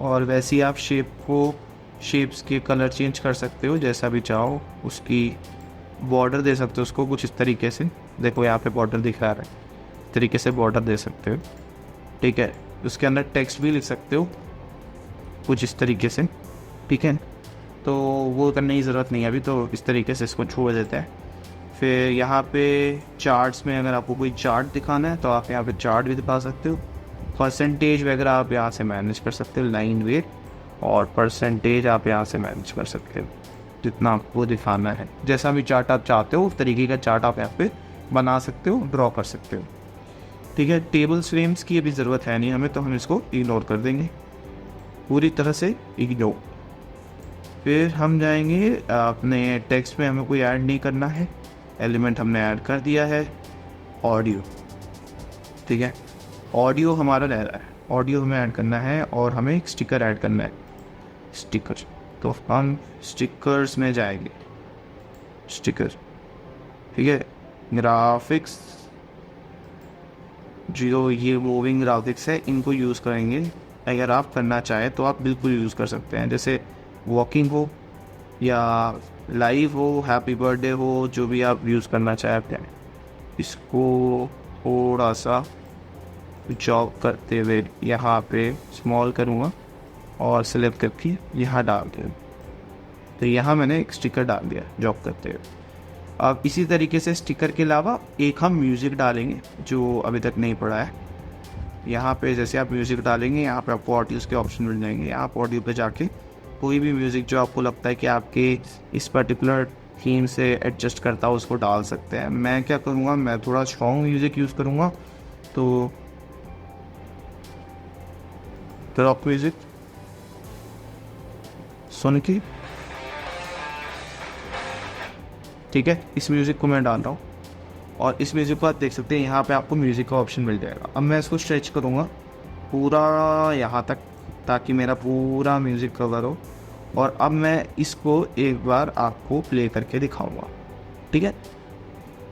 और वैसे ही आप शेप को, शेप्स के कलर चेंज कर सकते हो जैसा भी चाहो, उसकी बॉर्डर दे सकते हो उसको कुछ इस तरीके से, देखो यहाँ पे बॉर्डर दिखा रहा है, इस तरीके से बॉर्डर दे सकते हो, ठीक है। उसके अंदर टेक्स्ट भी लिख सकते हो कुछ इस तरीके से, ठीक है। तो वो करने की ज़रूरत नहीं है अभी, तो इस तरीके से इसको छोड़ देते हैं। फिर यहाँ पे चार्ट्स में अगर आपको कोई चार्ट दिखाना है तो आप यहाँ पे चार्ट भी दिखा सकते हो, परसेंटेज वगैरह आप यहाँ से मैनेज कर सकते हो, लाइन वेट और परसेंटेज आप यहाँ से मैनेज कर सकते हो, जितना आपको दिखाना है, जैसा भी चार्ट आप चाहते हो उस तरीके का चार्ट आप यहाँ पे बना सकते हो, ड्रॉ कर सकते हो, ठीक है। टेबल्स फ्रेम्स की अभी ज़रूरत है नहीं हमें, तो हम इसको इग्नोर कर देंगे, पूरी तरह से इग्नोर। फिर हम जाएंगे अपने टेक्स्ट में, हमें कोई ऐड नहीं करना है, एलिमेंट हमने ऐड कर दिया है, ऑडियो, ठीक है, ऑडियो हमारा रह रहा है, ऑडियो हमें ऐड करना है और हमें एक स्टिकर ऐड करना है, स्टिकर। तो हम स्टिकर्स में जाएंगे, स्टिकर, ठीक है, ग्राफिक्स, जो ये मूविंग ग्राफिक्स है इनको यूज़ करेंगे। अगर आप करना चाहें तो आप बिल्कुल यूज़ कर सकते हैं, जैसे वॉकिंग हो या लाइव हो, हैप्पी बर्थडे हो, जो भी आप यूज़ करना चाहते हैं। इसको थोड़ा सा जॉब करते हुए यहाँ पे स्मॉल करूँगा और सिलेक्ट करके यहाँ डाल दूँ, तो यहाँ मैंने एक स्टिकर डाल दिया जॉब करते हुए। अब इसी तरीके से स्टिकर के अलावा एक हम म्यूज़िक डालेंगे जो अभी तक नहीं पड़ा है। यहाँ पे जैसे आप म्यूज़िक डालेंगे, यहाँ पे आपको ऑडियोज़ के ऑप्शन मिल जाएंगे, आप ऑडियो पे जाके कोई भी म्यूज़िक जो आपको लगता है कि आपके इस पर्टिकुलर थीम से एडजस्ट करता हो उसको डाल सकते हैं। मैं क्या करूँगा, मैं थोड़ा स्ट्रॉन्ग म्यूज़िक यूज़ करूँगा, तो रॉक म्यूज़िक सुन के, ठीक है, इस म्यूज़िक को मैं डाल रहा हूँ और इस म्यूज़िक को आप देख सकते हैं यहाँ पे आपको म्यूज़िक का ऑप्शन मिल जाएगा। अब मैं इसको स्ट्रेच करूँगा पूरा यहाँ तक ताकि मेरा पूरा म्यूज़िक कवर हो, और अब मैं इसको एक बार आपको प्ले करके दिखाऊंगा, ठीक है।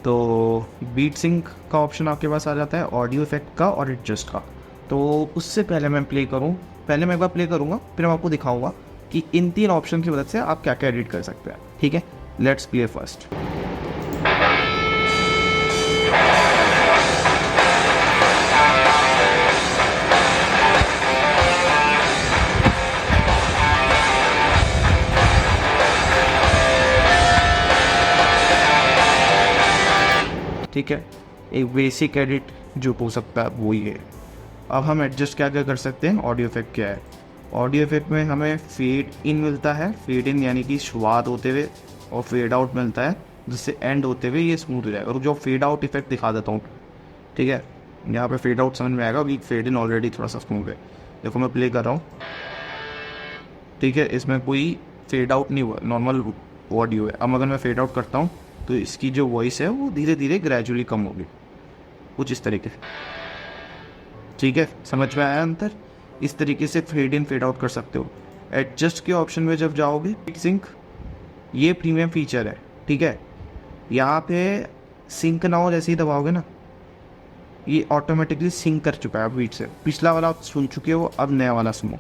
तो बीट सिंक का ऑप्शन आपके पास आ जाता है, ऑडियो इफेक्ट का और एडजस्ट का। तो उससे पहले मैं प्ले करूँ, पहले मैं एक बार प्ले करूँगा, फिर मैं आपको दिखाऊंगा कि इन 3 ऑप्शन की मदद से आप क्या क्या एडिट कर सकते हैं, ठीक है। Let's play first.
ठीक है, एक बेसिक एडिट जो हो सकता है वो ही है। अब हम एडजस्ट क्या क्या कर सकते हैं। ऑडियो इफेक्ट क्या है, ऑडियो इफेक्ट में हमें फेड इन मिलता है, फेड इन यानी कि शुरुआत होते हुए, और फेड आउट मिलता है जिससे एंड होते हुए ये स्मूथ हो जाएगा। और जो फेड आउट इफेक्ट दिखा देता हूँ, ठीक है, यहाँ पे फेड आउट समझ में आएगा, अभी फेड इन ऑलरेडी थोड़ा सा स्मूथ है। देखो मैं प्ले कर रहा हूँ, ठीक है, इसमें कोई फेड आउट नहीं हुआ, नॉर्मल ऑडियो है। अब अगर मैं फेड आउट करता हूँ तो इसकी जो वॉइस है वो धीरे धीरे ग्रेजुअली कम होगी, कुछ इस तरीके से, ठीक है, समझ में आया अंतर। इस तरीके से फेड इन फेड आउट कर सकते हो। एडजस्ट के ऑप्शन में जब जाओगे, बीट सिंक, ये प्रीमियम फीचर है, ठीक है, यहाँ पे सिंक ना हो जैसे ही दबाओगे ना, ये ऑटोमेटिकली सिंक कर चुका है बीट से। पिछला वाला आप सुन चुके हो, अब नया वाला सुनो।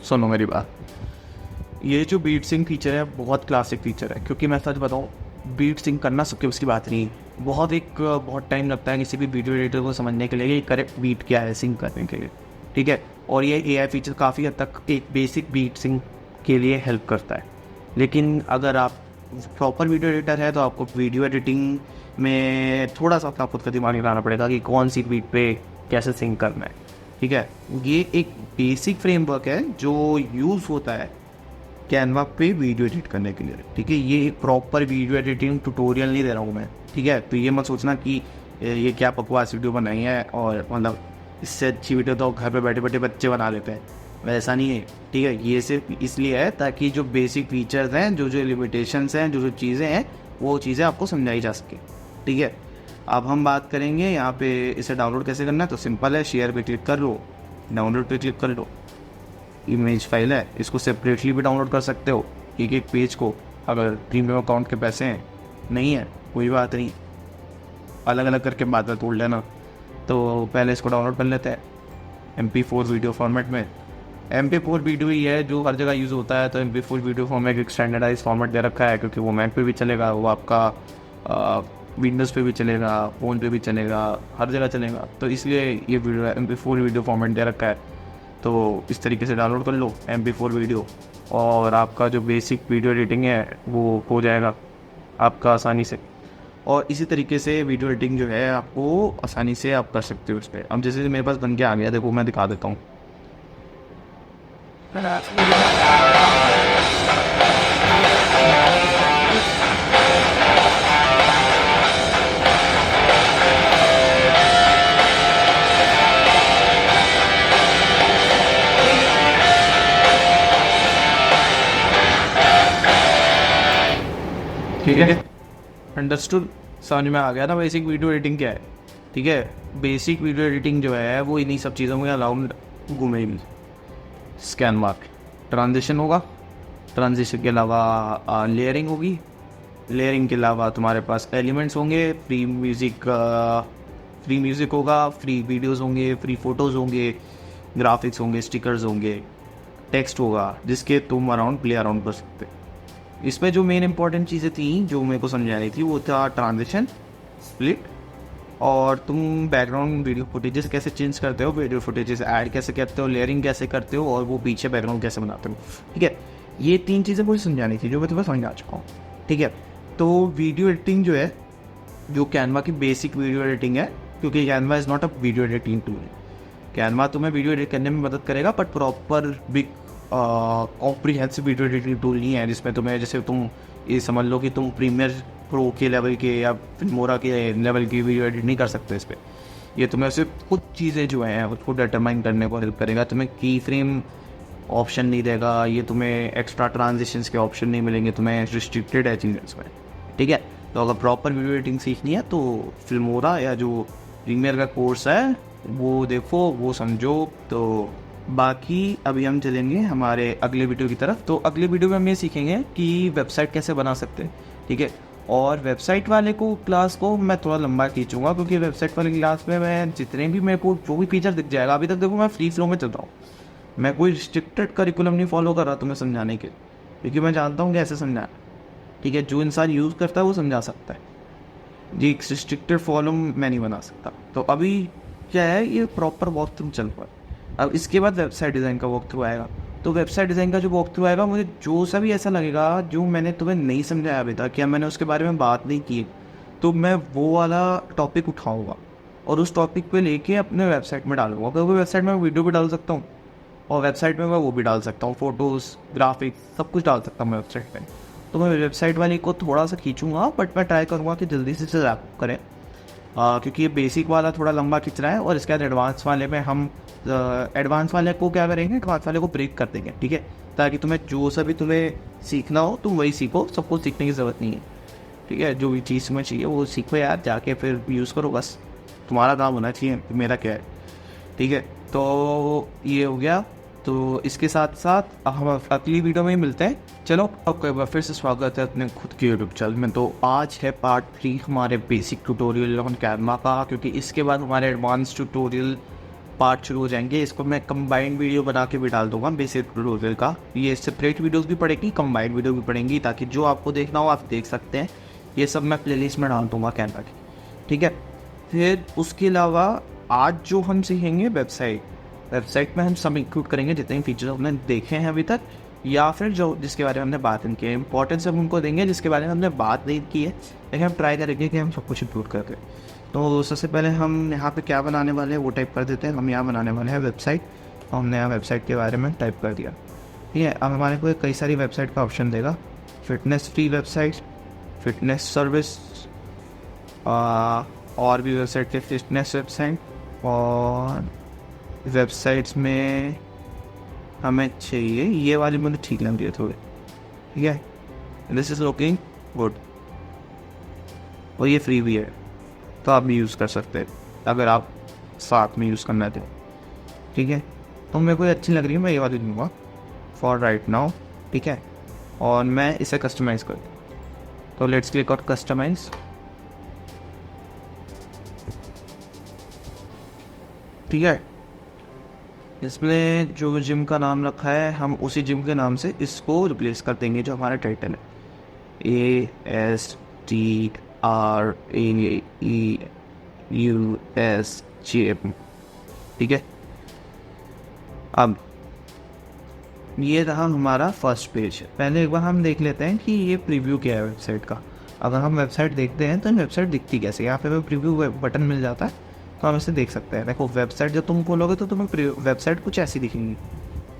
सुनो मेरी बात, ये जो बीट सिंक फीचर है बहुत क्लासिक फीचर है, क्योंकि मैं सच बताऊँ बीट सिंक करना सबके उसकी बात नहीं है। बहुत टाइम लगता है किसी भी वीडियो एडिटर को समझने के लिए कि करेक्ट बीट क्या है सिंक करने के लिए, ठीक है। और ये एआई फीचर काफ़ी हद तक एक बेसिक बीट सिंक के लिए हेल्प करता है। लेकिन अगर आप प्रॉपर वीडियो एडिटर है तो आपको वीडियो एडिटिंग में थोड़ा सा अपना खुद का दिमाग लगाना पड़ेगा कि कौन सी बीट पे कैसे सिंक करना है, ठीक है। ये एक बेसिक फ्रेमवर्क है जो यूज़ होता है कैनवा पे वीडियो एडिट करने के लिए, ठीक है। ये एक प्रॉपर वीडियो एडिटिंग ट्यूटोरियल नहीं दे रहा हूँ मैं, ठीक है। तो ये मत सोचना कि ये क्या बकवास वीडियो बनाई है और मतलब इससे अच्छी वीडियो तो घर पे बैठे बैठे बच्चे बना लेते हैं, वैसा नहीं है, ठीक है। ये सिर्फ इसलिए है ताकि जो बेसिक फीचर्स हैं, जो लिमिटेशंस हैं, जो चीज़ें हैं, वो चीज़ें आपको समझाई जा सके, ठीक है। अब हम बात करेंगे यहाँ पे इसे डाउनलोड कैसे करना है। तो सिंपल है, शेयर पे क्लिक कर लो, डाउनलोड पे क्लिक कर लो। इमेज फाइल है, इसको सेपरेटली भी डाउनलोड कर सकते हो, एक पेज को। अगर प्रीमियम अकाउंट के पैसे हैं, नहीं है कोई बात नहीं, अलग अलग करके बाद में तोड़ लेना। तो पहले इसको डाउनलोड कर लेते हैं MP4 वीडियो फॉर्मेट में। MP4 वीडियो ही है जो हर जगह यूज़ होता है, तो MP4 वीडियो फॉर्मेट एक स्टैंडर्डाइज फॉर्मेट दे रखा है, क्योंकि वो मैक पे भी चलेगा, वो आपका विंडोज़ पे भी चलेगा, फ़ोन पे भी चलेगा, हर जगह चलेगा। तो इसलिए ये वीडियो MP4 वीडियो फॉर्मेट दे रखा है। तो इस तरीके से डाउनलोड कर लो MP4 वीडियो, और आपका जो बेसिक वीडियो एडिटिंग है वो हो जाएगा आपका आसानी से। और इसी तरीके से वीडियो एडिटिंग जो है आपको आसानी से आप कर सकते हो इस पर। अब जैसे मेरे पास बन के आ गया, देखो मैं दिखा देता हूँ। ठीक है, अंडरस्टूड, समझ में आ गया ना बेसिक वीडियो एडिटिंग क्या है, ठीक है। बेसिक वीडियो एडिटिंग जो है वो इन्हीं सब चीज़ों में अराउंड घूमेगी। स्कैन मार्क, ट्रांजिशन होगा, ट्रांजिशन के अलावा लेयरिंग होगी, लेयरिंग के अलावा तुम्हारे पास एलिमेंट्स होंगे, फ्री म्यूज़िक होगा, फ्री वीडियोज़ होंगे, फ्री फ़ोटोज़ होंगे, ग्राफिक्स होंगे, स्टिकर्स होंगे, टेक्स्ट होगा जिसके तुम अराउंड प्ले अराउंड कर सकते। इसमें जो मेन इंपॉर्टेंट चीज़ें थी जो मेरे को समझानी थी वो था ट्रांजिशन, स्प्लिट, और तुम बैकग्राउंड वीडियो फुटेजेस कैसे चेंज करते हो, वीडियो फुटेजेस ऐड कैसे करते हो, लेयरिंग कैसे करते हो, और वो पीछे बैकग्राउंड कैसे बनाते हो, ठीक है। ये 3 चीज़ें मुझे समझानी थी जो मैं तुम्हें समझ आ चुका हूँ, ठीक है। तो वीडियो एडिटिंग जो है, जो कैनवा की बेसिक वीडियो एडिटिंग है, क्योंकि Canva is not a video editing tool. Canva तुम्हें वीडियो एडिट करने में मदद करेगा, but proper big comprehensive video editing tool नहीं है, जिसमें तुम्हें, जैसे तुम ये समझ लो कि तुम प्रीमियर प्रो के लेवल के या फिल्मोरा के लेवल की वीडियो एडिट नहीं कर सकते इस पर। ये तुम्हें सिर्फ कुछ चीज़ें जो हैं उसको डिटरमाइन करने को हेल्प करेगा। तुम्हें की फ्रेम ऑप्शन नहीं देगा, ये तुम्हें एक्स्ट्रा ट्रांजिशंस के ऑप्शन नहीं मिलेंगे, तुम्हें रिस्ट्रिक्टेड है चीज़ें इसमें, ठीक है। तो अगर प्रॉपर वीडियो एडिटिंग सीखनी है तो फिल्मोरा या जो प्रीमियर का कोर्स है वो देखो, वो समझो। तो बाकी अभी हम चलेंगे हमारे अगले वीडियो की तरफ। तो अगले वीडियो में हम ये सीखेंगे कि वेबसाइट कैसे बना सकते हैं, ठीक है। और वेबसाइट वाले को क्लास को मैं थोड़ा लंबा खींचूंगा, क्योंकि वेबसाइट वाली क्लास में मैं जितने भी मेरे को जो भी फीचर दिख जाएगा, अभी तक देखो मैं फ्री फ्लो में चल रहा हूँ, मैं कोई रिस्ट्रिक्टेड करिकुलम नहीं फॉलो कर रहा तुम्हें समझाने के, क्योंकि मैं जानता हूँ कि ऐसे समझाना,
ठीक है, जो इंसान यूज़ करता है वो समझा सकता है। जी, एक रिस्ट्रिक्टेड फॉर्म मैं नहीं बना सकता। तो अभी क्या है, ये प्रॉपर वॉक थ्रू चल रहा है। अब इसके बाद वेबसाइट डिज़ाइन का वॉक थ्रू आएगा। तो वेबसाइट डिज़ाइन का जो वॉक थ्रू आएगा, मुझे जो सा भी ऐसा लगेगा जो मैंने तुम्हें नहीं समझाया अभी तक, या मैंने उसके बारे में बात नहीं की, तो मैं वो वाला टॉपिक उठाऊँगा और उस टॉपिक पे लेके अपने वेबसाइट में डालूंगा। क्योंकि वेबसाइट में वीडियो भी डाल सकता हूँ और वेबसाइट में मैं वो भी डाल सकता हूँ, फ़ोटोज़, ग्राफिक्स, सब कुछ डाल सकता हूँ मैं वेबसाइट पे। तो मैं वेबसाइट वाले को थोड़ा सा खींचूंगा, बट मैं ट्राई करूँगा कि जल्दी से रैप करें, क्योंकि ये बेसिक वाला थोड़ा लंबा खींच रहा है। और इसके बाद एडवांस वाले में हम एडवांस वाले को क्या करेंगे, एडवांस वाले को ब्रेक कर देंगे, ठीक है, ताकि तुम्हें जो सा भी तुम्हें सीखना हो तुम वही सीखो, सबको सीखने की ज़रूरत नहीं है, ठीक है। जो भी चीज़ तुम्हें चाहिए वो सीखो यार, जाके फिर यूज़ करो, बस तुम्हारा काम होना चाहिए, मेरा क्या है, ठीक है। तो ये हो गया। तो इसके साथ साथ हम अगली वीडियो में ही मिलते हैं। चलो, आपको एक बार फिर से स्वागत है अपने खुद के यूट्यूब चैनल में। तो आज है पार्ट 3 हमारे बेसिक ट्यूटोरियल ऑन कैनवा का, क्योंकि इसके बाद हमारे एडवांस ट्यूटोरियल पार्ट शुरू हो जाएंगे। इसको मैं कंबाइंड वीडियो बना के भी डाल दूंगा बेसिक ट्यूटोरियल का। ये सेपरेट वीडियोस भी पड़ेगी, कंबाइंड वीडियो भी पड़ेंगी, ताकि जो आपको देखना हो आप देख सकते हैं। ये सब मैं प्लेलिस्ट में डाल दूंगा कैनवा की, ठीक है। फिर उसके अलावा आज जो हम सीखेंगे वेबसाइट में हम सब इंक्लूड करेंगे जितने फीचर्स हमने देखे हैं अभी तक, या फिर जो जिसके बारे में हमने बात नहीं की है। इंपॉर्टेंस हम उनको देंगे जिसके बारे में हमने बात नहीं की है, लेकिन हम ट्राई करेंगे कि हम सब कुछ इंक्लूड करके। तो सबसे पहले हम यहाँ पे क्या बनाने वाले हैं वो टाइप कर देते हैं। हम यहाँ बनाने वाले हैं वेबसाइट, और हमने यहाँ वेबसाइट के बारे में टाइप कर दिया, ठीक है। अब हमारे को कई सारी वेबसाइट का ऑप्शन देगा, fitness free website, fitness service, और भी वेबसाइट के फिटनेस वेबसाइट, और वेबसाइट्स में हमें चाहिए ये वाली, मुझे ठीक लग रही है थोड़ी, ठीक है। दिस इज़ लुकिंग गुड, और ये फ्री भी है, तो आप भी यूज़ कर सकते हैं अगर आप साथ में यूज़ करना है तो, ठीक है। तो मेरे को अच्छी लग रही है, मैं ये वाली लूँगा फॉर राइट नाउ, ठीक है। और मैं इसे कस्टमाइज़ कर दूँ, तो लेट्स क्लिक ऑन कस्टमाइज, ठीक है। इसमें जो जिम का नाम रखा है हम उसी जिम के नाम से इसको रिप्लेस कर देंगे जो हमारा टाइटल है, ASTRAEUSGM, ठीक है। अब ये रहा हमारा फर्स्ट पेज। पहले एक बार हम देख लेते हैं कि ये प्रीव्यू क्या है वेबसाइट का। अगर हम वेबसाइट देखते हैं तो वेबसाइट दिखती कैसे, यहाँ पे प्रीव्यू बटन मिल जाता है, तो हम इसे देख सकते हैं। देखो, वेबसाइट जब तुम खोलोगे तो तुम्हें वेबसाइट कुछ ऐसी दिखेंगी,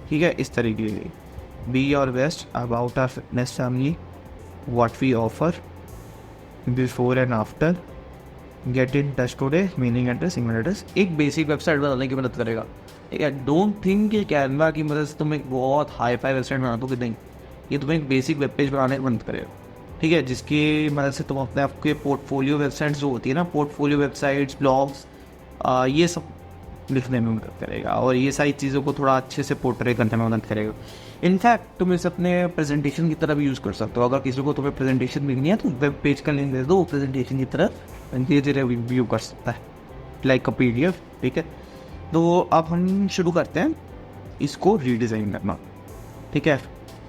ठीक है, इस तरीके की। Be your best about our fitness family, what we offer, before and after, get in touch today, meaning address, email address. एक बेसिक वेबसाइट बनाने की मदद करेगा, ठीक है। डोंट थिंक कि कैनवा की मदद से तुम एक बहुत हाई फाई वेबसाइट बना दोगे, नहीं। ये तुम्हें एक बेसिक वेब पेज बनाने की मदद करेगा, ठीक है, जिसकी मदद से तुम अपने आपके पोर्टफोलियो वेबसाइट्स जो होती है ना, पोर्टफोलियो वेबसाइट्स, ब्लॉग्स, ये सब लिखने में मदद करेगा, और ये सारी चीज़ों को थोड़ा अच्छे से पोर्ट्रे करने में मदद करेगा। इनफैक्ट तुम इसे अपने प्रेजेंटेशन की तरह भी यूज़ कर सकते हो। अगर किसी को तुम्हें प्रेजेंटेशन लिखनी है तो वेब पेज का लिंक दे दो, प्रेजेंटेशन की तरह धीरे धीरे व्यू कर सकता है, लाइक अ PDF, ठीक है। तो अब हम शुरू करते हैं इसको रीडिज़ाइन करना, ठीक है।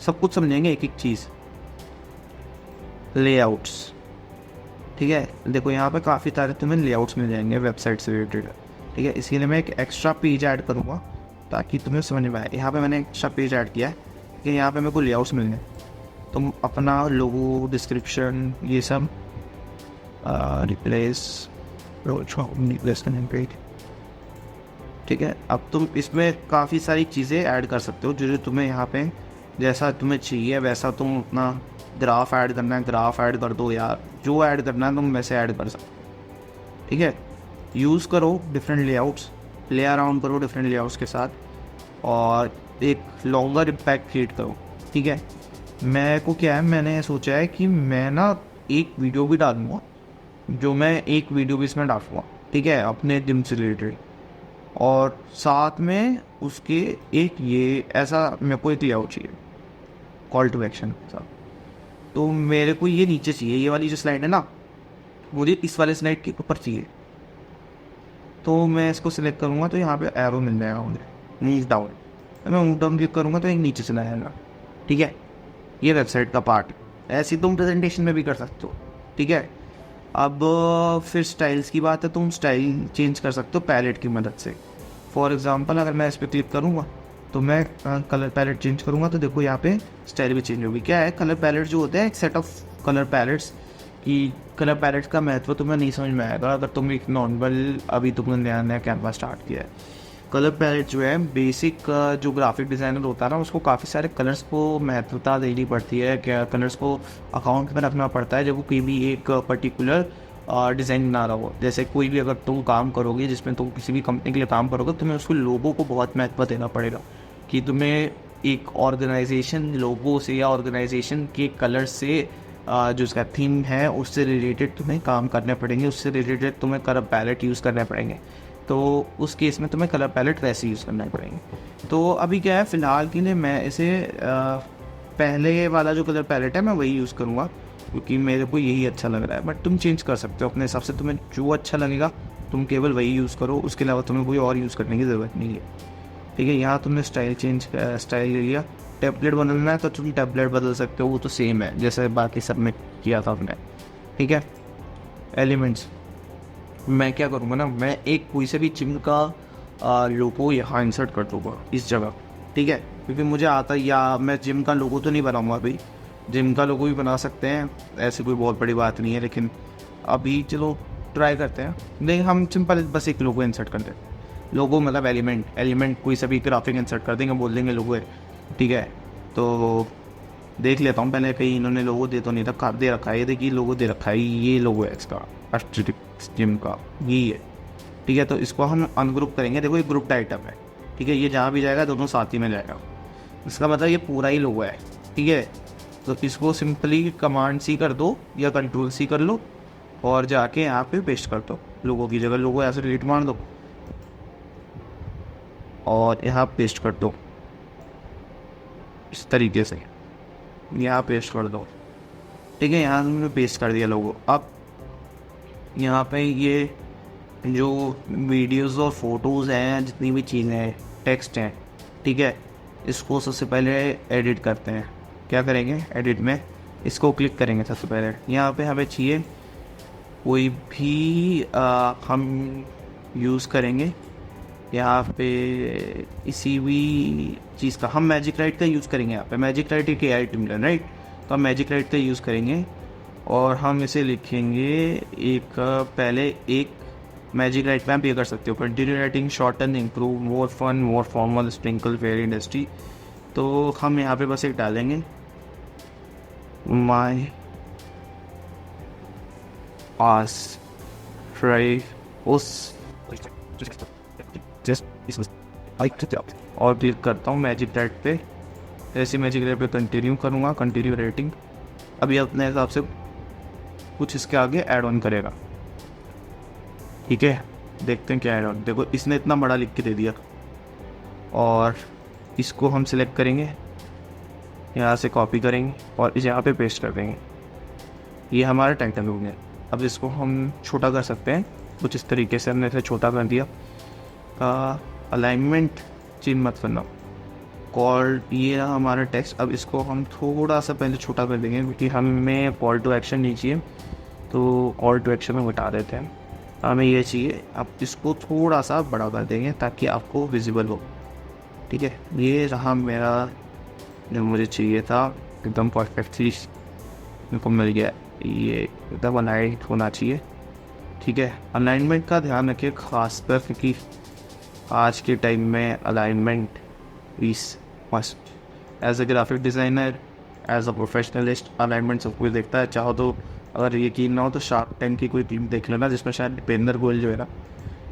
सब कुछ समझेंगे एक एक चीज़। लेआउट्स, ठीक है। देखो, यहाँ पे काफ़ी सारे तुम्हें लेआउट्स मिल जाएंगे वेबसाइट से रिलेटेड, ठीक है। इसके लिए मैं एक एक्स्ट्रा पेज ऐड करूँगा ताकि तुम्हें समझ में आए। यहाँ पे मैंने एक्स्ट्रा पेज ऐड किया है कि यहाँ पे मेरे को लेआउट्स मिल गए। तुम अपना लोगो, डिस्क्रिप्शन, ये सब रिप्लेस पेज, ठीक है। अब तुम इसमें काफ़ी सारी चीज़ें ऐड कर सकते हो, जो तुम्हें यहाँ पे जैसा तुम्हें चाहिए वैसा तुम अपना ग्राफ ऐड करना है, ग्राफ ऐड कर दो यार, जो ऐड करना है तुम वैसे ऐड कर सकते, ठीक है। यूज़ करो डिफरेंट लेआउट्स, प्ले अराउंड करो डिफरेंट लेआउट्स के साथ, और एक लॉन्गर इम्पैक्ट क्रिएट करो, ठीक है। मैं को क्या है, मैंने सोचा है कि मैं ना एक वीडियो भी डालूँगा, जो मैं एक वीडियो भी इसमें डालूँगा, ठीक है, अपने जिम से रिलेटेड, और साथ में उसके एक ये ऐसा मेरे को एक लेआउट चाहिए कॉल टू एक्शन साथ। तो मेरे को ये नीचे चाहिए, ये वाली जो स्लाइड है ना, मुझे इस वाले स्लाइड के ऊपर चाहिए। तो मैं इसको सिलेक्ट करूँगा तो यहाँ पे एरो मिल जाएगा मुझे, नीच डाउन। मैं मूव डाउन क्लिक करूँगा तो एक नीचे चला जाएगा, ठीक है। ये वेबसाइट का पार्ट, ऐसी तुम प्रेजेंटेशन में भी कर सकते हो, ठीक है। अब फिर स्टाइल्स की बात है, तुम स्टाइल चेंज कर सकते हो पैलेट की मदद से। फॉर एग्जांपल अगर मैं इस पर क्लिक करूँगा तो मैं कलर पैलेट चेंज करूँगा तो देखो यहाँ पे स्टाइल भी चेंज होगी। क्या है, कलर पैलेट जो होते हैं एक सेट ऑफ कलर पैलेट्स की, कलर पैलेट्स का महत्व तुम्हें नहीं समझ में आएगा अगर तुम एक नॉर्मल अभी तुमने नया नया कैनवा स्टार्ट किया है। कलर पैलेट जो है बेसिक जो ग्राफिक डिज़ाइनर होता है ना, उसको काफ़ी सारे कलर्स को महत्वता देनी पड़ती है, क्या कलर्स को अकाउंट में रखना पड़ता है जब वो कोई भी एक पर्टिकुलर डिज़ाइन बना रहा हो। जैसे कोई भी अगर तुम काम करोगे जिसमें तुम किसी भी कंपनी के लिए काम करोगे, तुम्हें उसको लोगों को बहुत महत्व देना पड़ेगा कि तुम्हें एक ऑर्गेनाइजेशन लोगों से या ऑर्गेनाइजेशन के कलर से जो उसका थीम है उससे रिलेटेड तुम्हें काम करने पड़ेंगे, उससे रिलेटेड तुम्हें कलर पैलेट यूज़ करने पड़ेंगे। तो उस केस में तुम्हें कलर पैलेट वैसे यूज़ करना पड़ेंगे। तो अभी क्या है, फ़िलहाल के लिए मैं इसे पहले वाला जो कलर पैलेट है मैं वही यूज़ करूँगा क्योंकि मेरे को यही अच्छा लग रहा है। बट तुम चेंज कर सकते हो अपने हिसाब से, तुम्हें जो अच्छा लगेगा तुम केवल वही यूज़ करो, उसके अलावा तुम्हें कोई और यूज़ करने की ज़रूरत नहीं है, ठीक है। यहाँ तुमने स्टाइल ले लिया, टेम्पलेट बदलना है तो तुम टेम्पलेट बदल सकते हो, वो तो सेम है जैसे बाकी सब में किया था हमने, ठीक है। एलिमेंट्स मैं क्या करूँगा ना, मैं एक कोई से भी जिम का लोगो यहाँ इंसर्ट कर दूँगा इस जगह, ठीक है, क्योंकि मुझे आता है, या मैं जिम का लोगो तो नहीं बनाऊँगा अभी, जिम का लोगो भी बना सकते हैं, ऐसी कोई बहुत बड़ी बात नहीं है, लेकिन अभी चलो ट्राई करते हैं। नहीं, हम सिंपल बस एक लोगो इंसर्ट कर दें, लोगो मतलब एलिमेंट कोई सभी ग्राफिक इंसर्ट कर देंगे, बोल देंगे लोगो है, ठीक है। तो देख लेता हूँ पहले कहीं इन्होंने लोगो दे तो नहीं था, कहाँ दे रखा है, ये देखिए लोगो दे रखा है, ये लोगो है इसका एस्थेटिक्स जिम का, यही है, ठीक है। तो इसको हम अनग्रुप करेंगे, देखो ये ग्रुप्ड आइटम है, ठीक है, ये जहाँ भी जाएगा दोनों साथ ही में जाएगा, इसका मतलब ये पूरा ही लोगो है, ठीक है। तो इसको सिंपली कमांड सी कर दो या कंट्रोल सी कर लो और जाके यहाँ पे पेस्ट कर दो, लोगों की जगह लोगो ऐसे डिलीट मार दो और यहाँ पेस्ट कर दो इस तरीके से, यहाँ पेस्ट कर दो, ठीक है। यहाँ मैंने पेस्ट कर दिया लोगो। अब यहाँ पे ये जो वीडियोस और फोटोज़ हैं, जितनी भी चीज़ें हैं, टेक्स्ट हैं, ठीक है, इसको सबसे पहले एडिट करते हैं। क्या करेंगे, एडिट में इसको क्लिक करेंगे सबसे पहले। यहाँ पे हमें चाहिए कोई भी हम यूज़ करेंगे यहाँ पे इसी भी चीज़ का, हम मैजिक राइट का यूज़ करेंगे। यहाँ पे मैजिक राइट एक AI टूल है, राइट, तो हम मैजिक राइट का यूज़ करेंगे और हम इसे लिखेंगे एक पहले एक मैजिक राइट में आप ये कर सकते हो, continue writing, shorten, improve, more fun, more formal, sprinkle, very industry. तो हम यहाँ पे बस एक डालेंगे माई पास ट्राई उस और क्लिक करता हूँ मैजिक राइट पे, ऐसे मैजिक राइट पे कंटिन्यू करूँगा, कंटिन्यू रेटिंग। अभी अपने हिसाब से कुछ इसके आगे ऐड ऑन करेगा, ठीक है, देखते हैं क्या ऐड ऑन। देखो इसने इतना बड़ा लिख के दे दिया और इसको हम सिलेक्ट करेंगे, यहाँ से कॉपी करेंगे और इस यहाँ पे पेस्ट कर देंगे, ये हमारा टाइटल हो गया। अब इसको हम छोटा कर सकते हैं कुछ इस तरीके से, हमने इसे छोटा कर दिया। अलाइनमेंट चेंज मत करना, कॉल, ये रहा हमारा टेक्स्ट। अब इसको हम थोड़ा सा पहले छोटा कर देंगे क्योंकि हमें कॉल टू एक्शन नहीं चाहिए, तो कॉल टू एक्शन में बता देते हैं, हमें ये चाहिए। अब इसको थोड़ा सा बड़ा कर देंगे ताकि आपको विजिबल हो, ठीक है। ये रहा मेरा जो मुझे चाहिए था, एकदम परफेक्टली मेरे को मिल गया, ये एकदम अलाइन होना चाहिए, ठीक है। अलाइनमेंट का ध्यान रखिए खासकर, क्योंकि आज के टाइम में alignment is must. As a graphic designer, as a professionalist, alignment सब कुछ देखता है। चाहो तो अगर यकीन ना हो तो शार्क टैंक की कोई टीम देख लेना, जिसमें शायद दीपेंद्र गोयल जो है ना,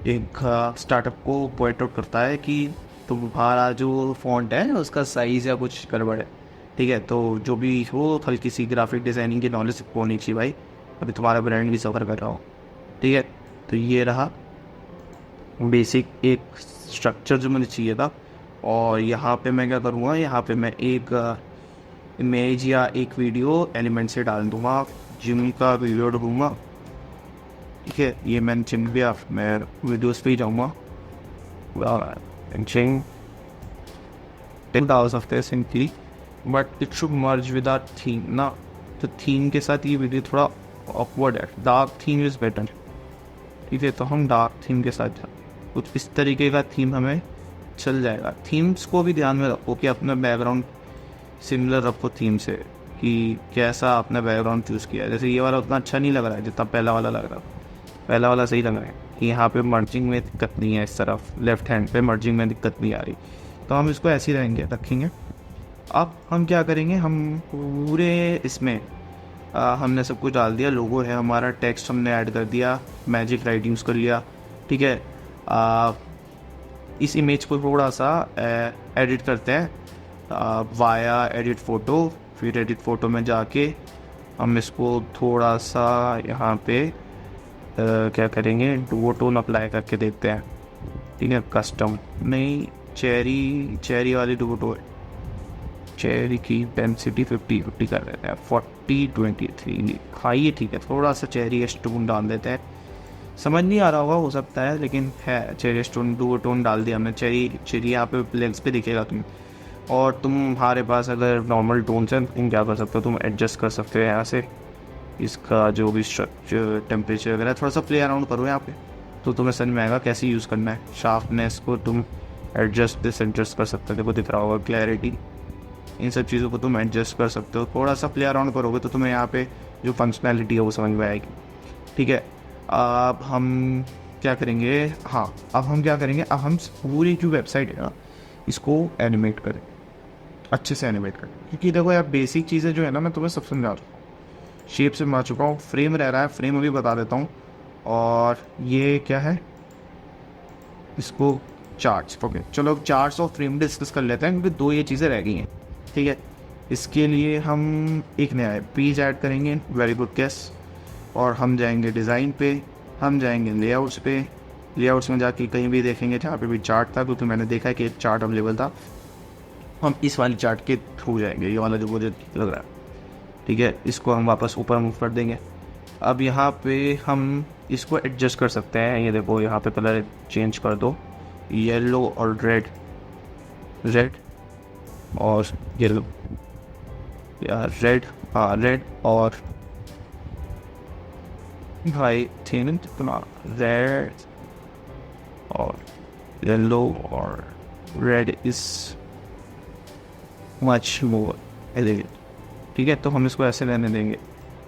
एक स्टार्टअप को पॉइंट आउट करता है कि तुम्हारा जो फॉन्ट है उसका साइज़ या कुछ गड़बड़ है, ठीक है। तो जो भी हो, हल्की सी ग्राफिक डिज़ाइनिंग की नॉलेज होनी चाहिए भाई, अभी तुम्हारा ब्रांड भी सफ़र कर रहा हो, ठीक है। तो ये रहा बेसिक एक स्ट्रक्चर जो मुझे चाहिए था। और यहाँ पे मैं क्या करूँगा, यहाँ पे मैं एक इमेज या एक वीडियो एलिमेंट से डाल दूँगा, जिम का वीडियो डालूँगा, ठीक है। ये मैंने जिम दिया, मैं वीडियोस पे ही जाऊँगा, 10,000 of this in T, but it should merge with our theme ना,
तो थीम के साथ ये वीडियो थोड़ा ऑकवर्ड है, डार्क थीम इज़ बेटर। ठीक है, तो हम डार्क थीम के साथ कुछ इस तरीके का थीम हमें चल जाएगा। थीम्स को भी ध्यान में रखो कि अपना बैकग्राउंड सिमिलर रखो थीम से, कि कैसा आपने बैकग्राउंड चूज़ किया है। जैसे ये वाला उतना अच्छा नहीं लग रहा है जितना पहला वाला लग रहा है, पहला वाला सही लग रहा है कि यहाँ पे मर्जिंग में दिक्कत नहीं है, इस तरफ लेफ्ट हैंड पे मर्जिंग में दिक्कत नहीं आ रही, तो हम इसको ऐसे ही रखेंगे। अब हम क्या करेंगे, हम पूरे इसमें हमने सब कुछ डाल दिया, लोगो है हमारा, टेक्स्ट हमने ऐड कर दिया, मैजिक राइट यूज़ कर लिया। ठीक है, इस इमेज को थोड़ा सा एडिट करते हैं वाया एडिट फ़ोटो। फिर एडिट फ़ोटो में जाके हम इसको थोड़ा सा यहाँ पे क्या करेंगे, डुओ टोन अप्लाई करके देखते हैं। ठीक है, कस्टम नहीं, चेरी वाली डुओ टोन, चेरी की डेंसिटी 50 कर देते हैं, 40-23 खाइए। ठीक है, थोड़ा सा चेरी स्टोन डाल देते हैं, समझ नहीं आ रहा होगा, हो सकता है, लेकिन है चेरी स्टोन, डुओ टोन डाल दिया हमने। चेरी यहाँ पे लेग्स पे दिखेगा तुम्हें। और तुम्हारे पास अगर नॉर्मल टोन्स हैं, तुम क्या कर सकते हो, तुम एडजस्ट कर सकते हो यहाँ से इसका जो भी स्ट्रक्चर, टेम्परेचर वगैरह, थोड़ा सा प्ले अराउंड करो यहाँ पे, तो तुम्हें समझ में आएगा कैसे यूज़ करना है। शार्पनेस को तुम एडजस्ट कर सकते हो, देखो दिख रहा होगा, क्लैरिटी, इन सब चीज़ों को तुम एडजस्ट कर सकते हो। थोड़ा सा प्ले अराउंड करोगे तो तुम्हें यहाँ पे जो फंक्शनैलिटी है वो समझ में आएगी। ठीक है, अब हम क्या करेंगे, हाँ अब हम क्या करेंगे, अब हम पूरी जो वेबसाइट है ना इसको एनिमेट करें, अच्छे से एनिमेट करें। क्योंकि देखो यार, बेसिक चीज़ें जो है ना मैं तुम्हें सब समझा चुका हूँ, शेप से बना चुका हूँ, फ्रेम रह रहा है, फ्रेम अभी बता देता हूँ। और ये क्या है, इसको चार्ट्स, ओके चलो चार्ट्स और फ्रेम डिस्कस कर लेते हैं, क्योंकि दो ये चीज़ें रह गई हैं। ठीक है, इसके लिए हम एक नया पेज ऐड करेंगे, वेरी गुड गेस। और हम जाएंगे डिज़ाइन पे, हम जाएंगे लेआउट्स पे, लेआउट्स में जाके कहीं भी देखेंगे जहाँ पे भी चार्ट था, क्योंकि मैंने देखा है कि एक चार्ट अवेलेबल था, हम इस वाली चार्ट के थ्रू जाएंगे, ये वाला जो मुझे लग रहा है। ठीक है, इसको हम वापस ऊपर मूव कर देंगे। अब यहाँ पे हम इसको एडजस्ट कर सकते हैं, ये देखो यहाँ पे कलर चेंज कर दो, येलो और रेड और येलो, यार रेड, हाँ रेड और भाई थिन रेड और येलो और red is much more elegant. ठीक है, तो हम इसको ऐसे रहने देंगे।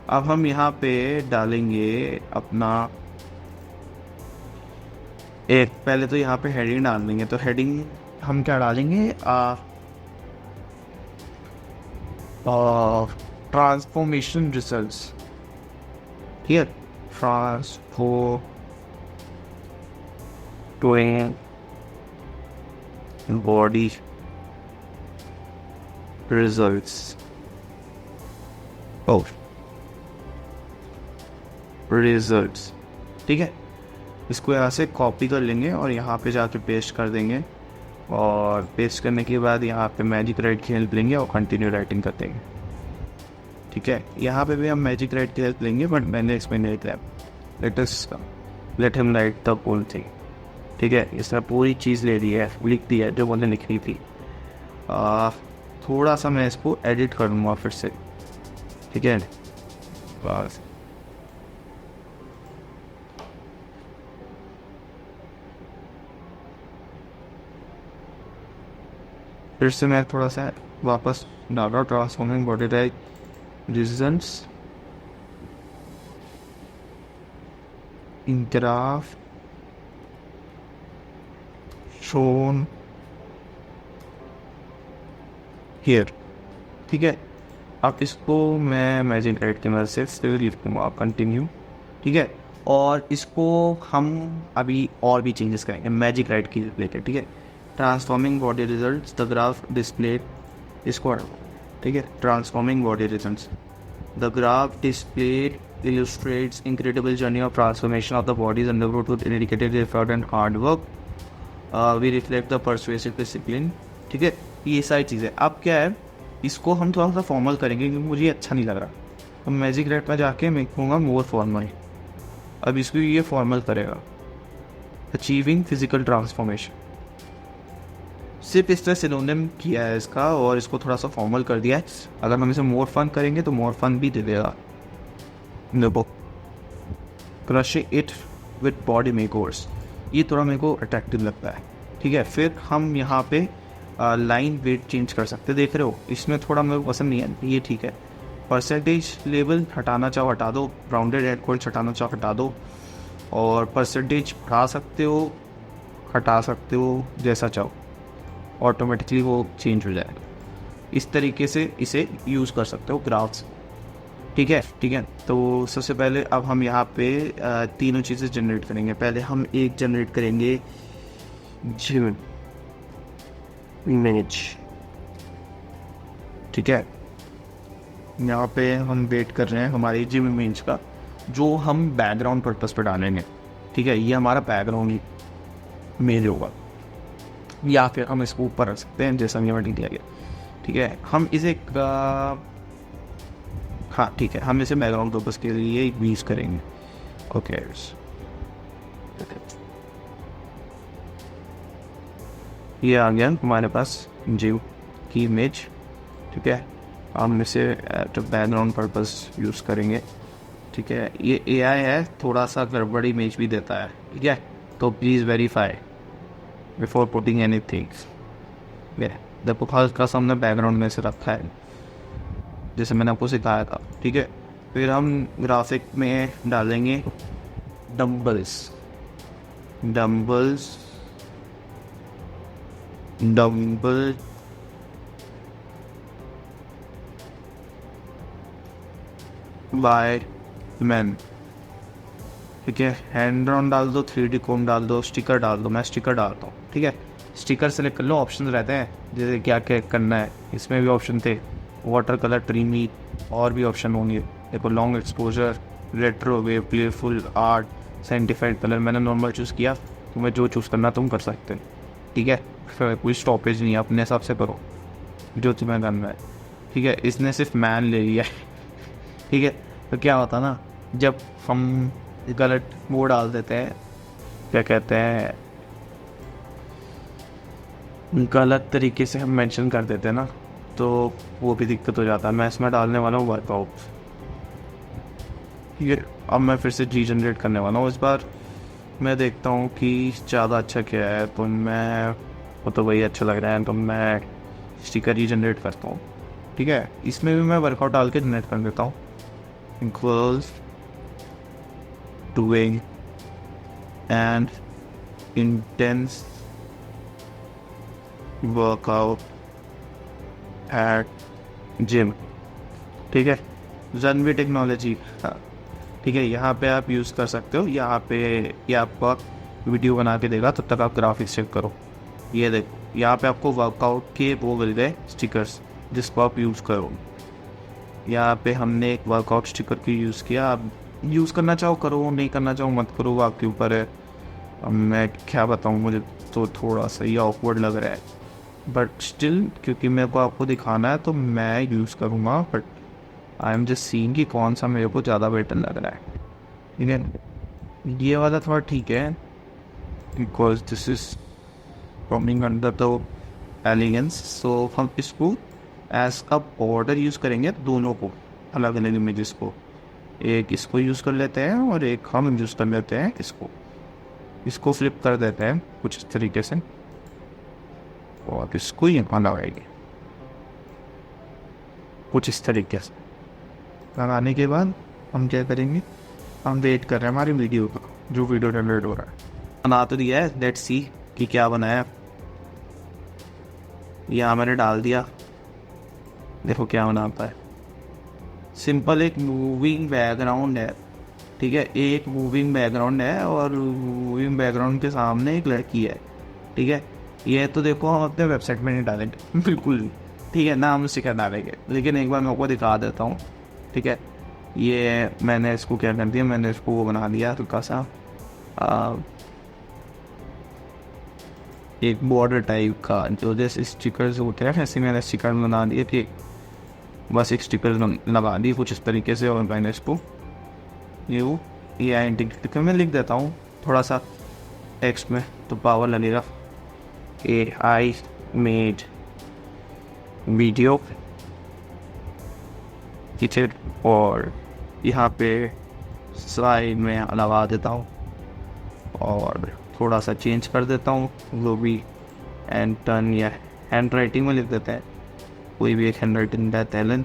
अब हम यहाँ पे डालेंगे अपना एक, पहले तो यहाँ पे हेडिंग डाल देंगे। तो हेडिंग हम क्या डालेंगे, ट्रांसफॉर्मेशन रिजल्ट्स। ठीक है, ट्रांसफॉर्मेशन बॉडी रिजल्ट्स, रिजल्ट्स। ठीक है, इसको यहाँ से कॉपी कर लेंगे और यहाँ पे जाके पेस्ट कर देंगे। और पेस्ट करने के बाद यहाँ पे मैजिक राइट की हेल्प लेंगे और कंटिन्यू राइटिंग कर देंगे। ठीक है, यहाँ पे भी हम मैजिक राइट की हेल्प लेंगे, बट मैंने एक्सप्लेन नहीं किया। Let him write the whole thing. ठीक है, इसने पूरी चीज़ ले ली है, लिख दी है जो मैंने लिखी थी। थोड़ा सा मैं इसको एडिट कर लूँगा फिर से। ठीक है, बस फिर से मैं थोड़ा सा वापस डाला, transforming body type reasons in graph shown here. ठीक है, अब इसको मैं मैजिक राइट की मदद से फिर लिख दूँगा, कंटिन्यू। ठीक है, और इसको हम अभी और भी चेंजेस करेंगे मैजिक राइट की रिलेटेड। ठीक है, transforming body results the graph displayed, इसको। ठीक है, transforming body results the graph displayed illustrates incredible journey of transformation of the bodies undergo with dedicated effort and hard work. We reflect the persuasive discipline. ठीक है, ये सारी चीज़ें। अब क्या है, इसको हम थोड़ा सा फॉर्मल करेंगे क्योंकि मुझे अच्छा नहीं लग रहा। अब मैजिक राइट में जाके मैं कहूँगा मोर फॉर्मल। अब इसको ये फॉर्मल करेगा, अचीविंग फिजिकल ट्रांसफॉर्मेशन,
सिर्फ इसने सिनोनिम किया है इसका और इसको थोड़ा सा फॉर्मल कर दिया है। अगर हम इसे मोर फन करेंगे तो मोर फन भी दे देगा। देखो, crushing it with body makeovers, ये थोड़ा मेरे को अट्रैक्टिव लगता है। ठीक है, फिर हम यहाँ पे लाइन वेट चेंज कर सकते हैं। देख रहे हो, इसमें थोड़ा मेरे को पसंद नहीं है, ये ठीक है। परसेंटेज लेवल हटाना चाहो हटा दो, राउंडेड हेड कोड्स हटाना चाहो हटा दो, और परसेंटेज बढ़ा सकते हो हटा सकते हो, जैसा चाहो, ऑटोमेटिकली वो चेंज हो जाएगा। इस तरीके से इसे यूज़ कर सकते हो ग्राफ्स। ठीक है, ठीक है। तो सबसे पहले अब हम यहाँ पे तीनों चीज़ें जनरेट करेंगे। पहले हम एक जनरेट करेंगे जिम इमेज। ठीक है, यहाँ पे हम वेट कर रहे हैं हमारी जिम इमेज का, जो हम बैकग्राउंड पर्पस पर डालेंगे। ठीक है, ये हमारा बैकग्राउंड इमेज होगा, या फिर हम इसको ऊपर रख सकते हैं जैसा यहाँ दिया गया। ठीक है, हम इसे हाँ ठीक है, हम इसे बैकग्राउंड पर्पस के लिए यूज़ करेंगे। ओके, ये आ गया हमारे पास जिम की इमेज। ठीक है, हम इसे बैकग्राउंड पर्पस यूज़ करेंगे। ठीक है, ये AI है, थोड़ा सा गड़बड़ इमेज भी देता है। ठीक है, तो please verify before putting anything. देखो, हल्का सा हमने बैकग्राउंड में से रखा है जैसे मैंने आपको सिखाया था। ठीक है, फिर हम ग्राफिक में डालेंगे dumbbells dumbbells dumbbell by man. ठीक है, हैंड ड्रॉन डाल दो, 3D कोन डाल दो, स्टिकर डाल दो। मैं स्टिकर डालता हूँ। ठीक है, स्टिकर सेलेक्ट कर लो, ऑप्शन रहते हैं जैसे क्या क्या करना है। इसमें भी ऑप्शन थे, वाटर कलर, ट्रीमी, और भी ऑप्शन होंगे। देखो, long exposure, retro wave, playful art, scientified colour. मैंने नॉर्मल चूज़ किया, तुम्हें जो चूज़ करना तुम कर सकते हो। ठीक है, कोई स्टॉपेज नहीं है, अपने हिसाब से करो जो तुम्हें करना है। ठीक है, इसने सिर्फ मैन ले लिया है। ठीक है, तो क्या होता ना, जब हम गलत वो डाल देते हैं, क्या कहते हैं, गलत तरीके से हम मेंशन कर देते हैं ना, तो वो भी दिक्कत हो जाता है। मैं इसमें डालने वाला हूँ वर्कआउट। ये अब मैं फिर से जनरेट करने वाला हूँ। इस बार मैं देखता हूँ कि ज़्यादा अच्छा क्या है, तो मैं वो तो वही अच्छा लग रहा है, तो मैं स्टिकर जनरेट करता हूँ। ठीक है, इसमें भी मैं वर्कआउट डाल के जनरेट कर देता हूँ। Girls doing and intense workout eight gym. ठीक है, जनवी टेक्नोलॉजी। हाँ ठीक है, यहाँ पे आप यूज़ कर सकते हो। यहाँ पे ये आपको वीडियो बना के देगा, तब तक आप ग्राफिक्स चेक करो। ये देखो, यहाँ पे आपको वर्कआउट के वो मिल गए स्टिकर्स, जिसको आप यूज़ करो। यहाँ पे हमने एक वर्कआउट स्टिकर की यूज़ किया। आप यूज़ करना चाहो करो, नहीं करना चाहो मत करो, वो आपके ऊपर है। अब मैं क्या बताऊँ, मुझे तो थोड़ा सा ये ऑकवर्ड लग रहा है, बट स्टिल क्योंकि मेरे को आपको दिखाना है तो मैं यूज़ करूँगा। But I am just seeing कि कौन सा मेरे को ज़्यादा बेटर लग रहा है। ठीक है, ये वाला थोड़ा ठीक है, because this is coming under the elegance. So हम इसको एज अ बॉर्डर यूज़ करेंगे, दोनों को अलग अलग इमेजेस को। एक इसको यूज़ कर लेते हैं और एक हम यूज़ कर लेते हैं इसको फ्लिप कर देते हैं कुछ इस तरीके से, और इसको यहाँ लगाएंगे कुछ इस तरीके से। लगाने के बाद हम क्या करेंगे, हम वेट कर रहे हैं हमारी वीडियो का, जो वीडियो जनरेट हो रहा है। बना तो दिया है, लेट्स सी कि क्या बनाया। यहाँ मैंने डाल दिया, देखो क्या बनाता है। सिंपल एक मूविंग बैकग्राउंड है। ठीक है, एक मूविंग बैकग्राउंड है और मूविंग बैकग्राउंड के सामने एक लड़की है। ठीक है, ये तो देखो हम अपने वेबसाइट में नहीं डालेंगे बिल्कुल भी। ठीक है ना, हम स्टिकर डालेंगे, लेकिन एक बार मैं आपको दिखा देता हूँ। ठीक है, ये मैंने इसको क्या कर दिया, मैंने इसको वो बना दिया हल्का सा एक बॉर्डर टाइप का, जो जैसे स्टिकर्स होते हैं ऐसे मैंने स्टिकर बना दिए। ठीक, बस एक स्टिकर लगा दी कुछ इस तरीके से, और मैंने इसको ये इंटीग्रेट मैं लिख देता हूँ थोड़ा सा टेक्स्ट में, तो पावर लगेगा AI
मेड वीडियो, ठीक है, और यहाँ पे साइड में लगा देता हूँ और थोड़ा सा चेंज कर देता हूँ वो भी, एंड टर्न या हैंड राइटिंग में लिख देते हैं, कोई भी एक hand writing that Allen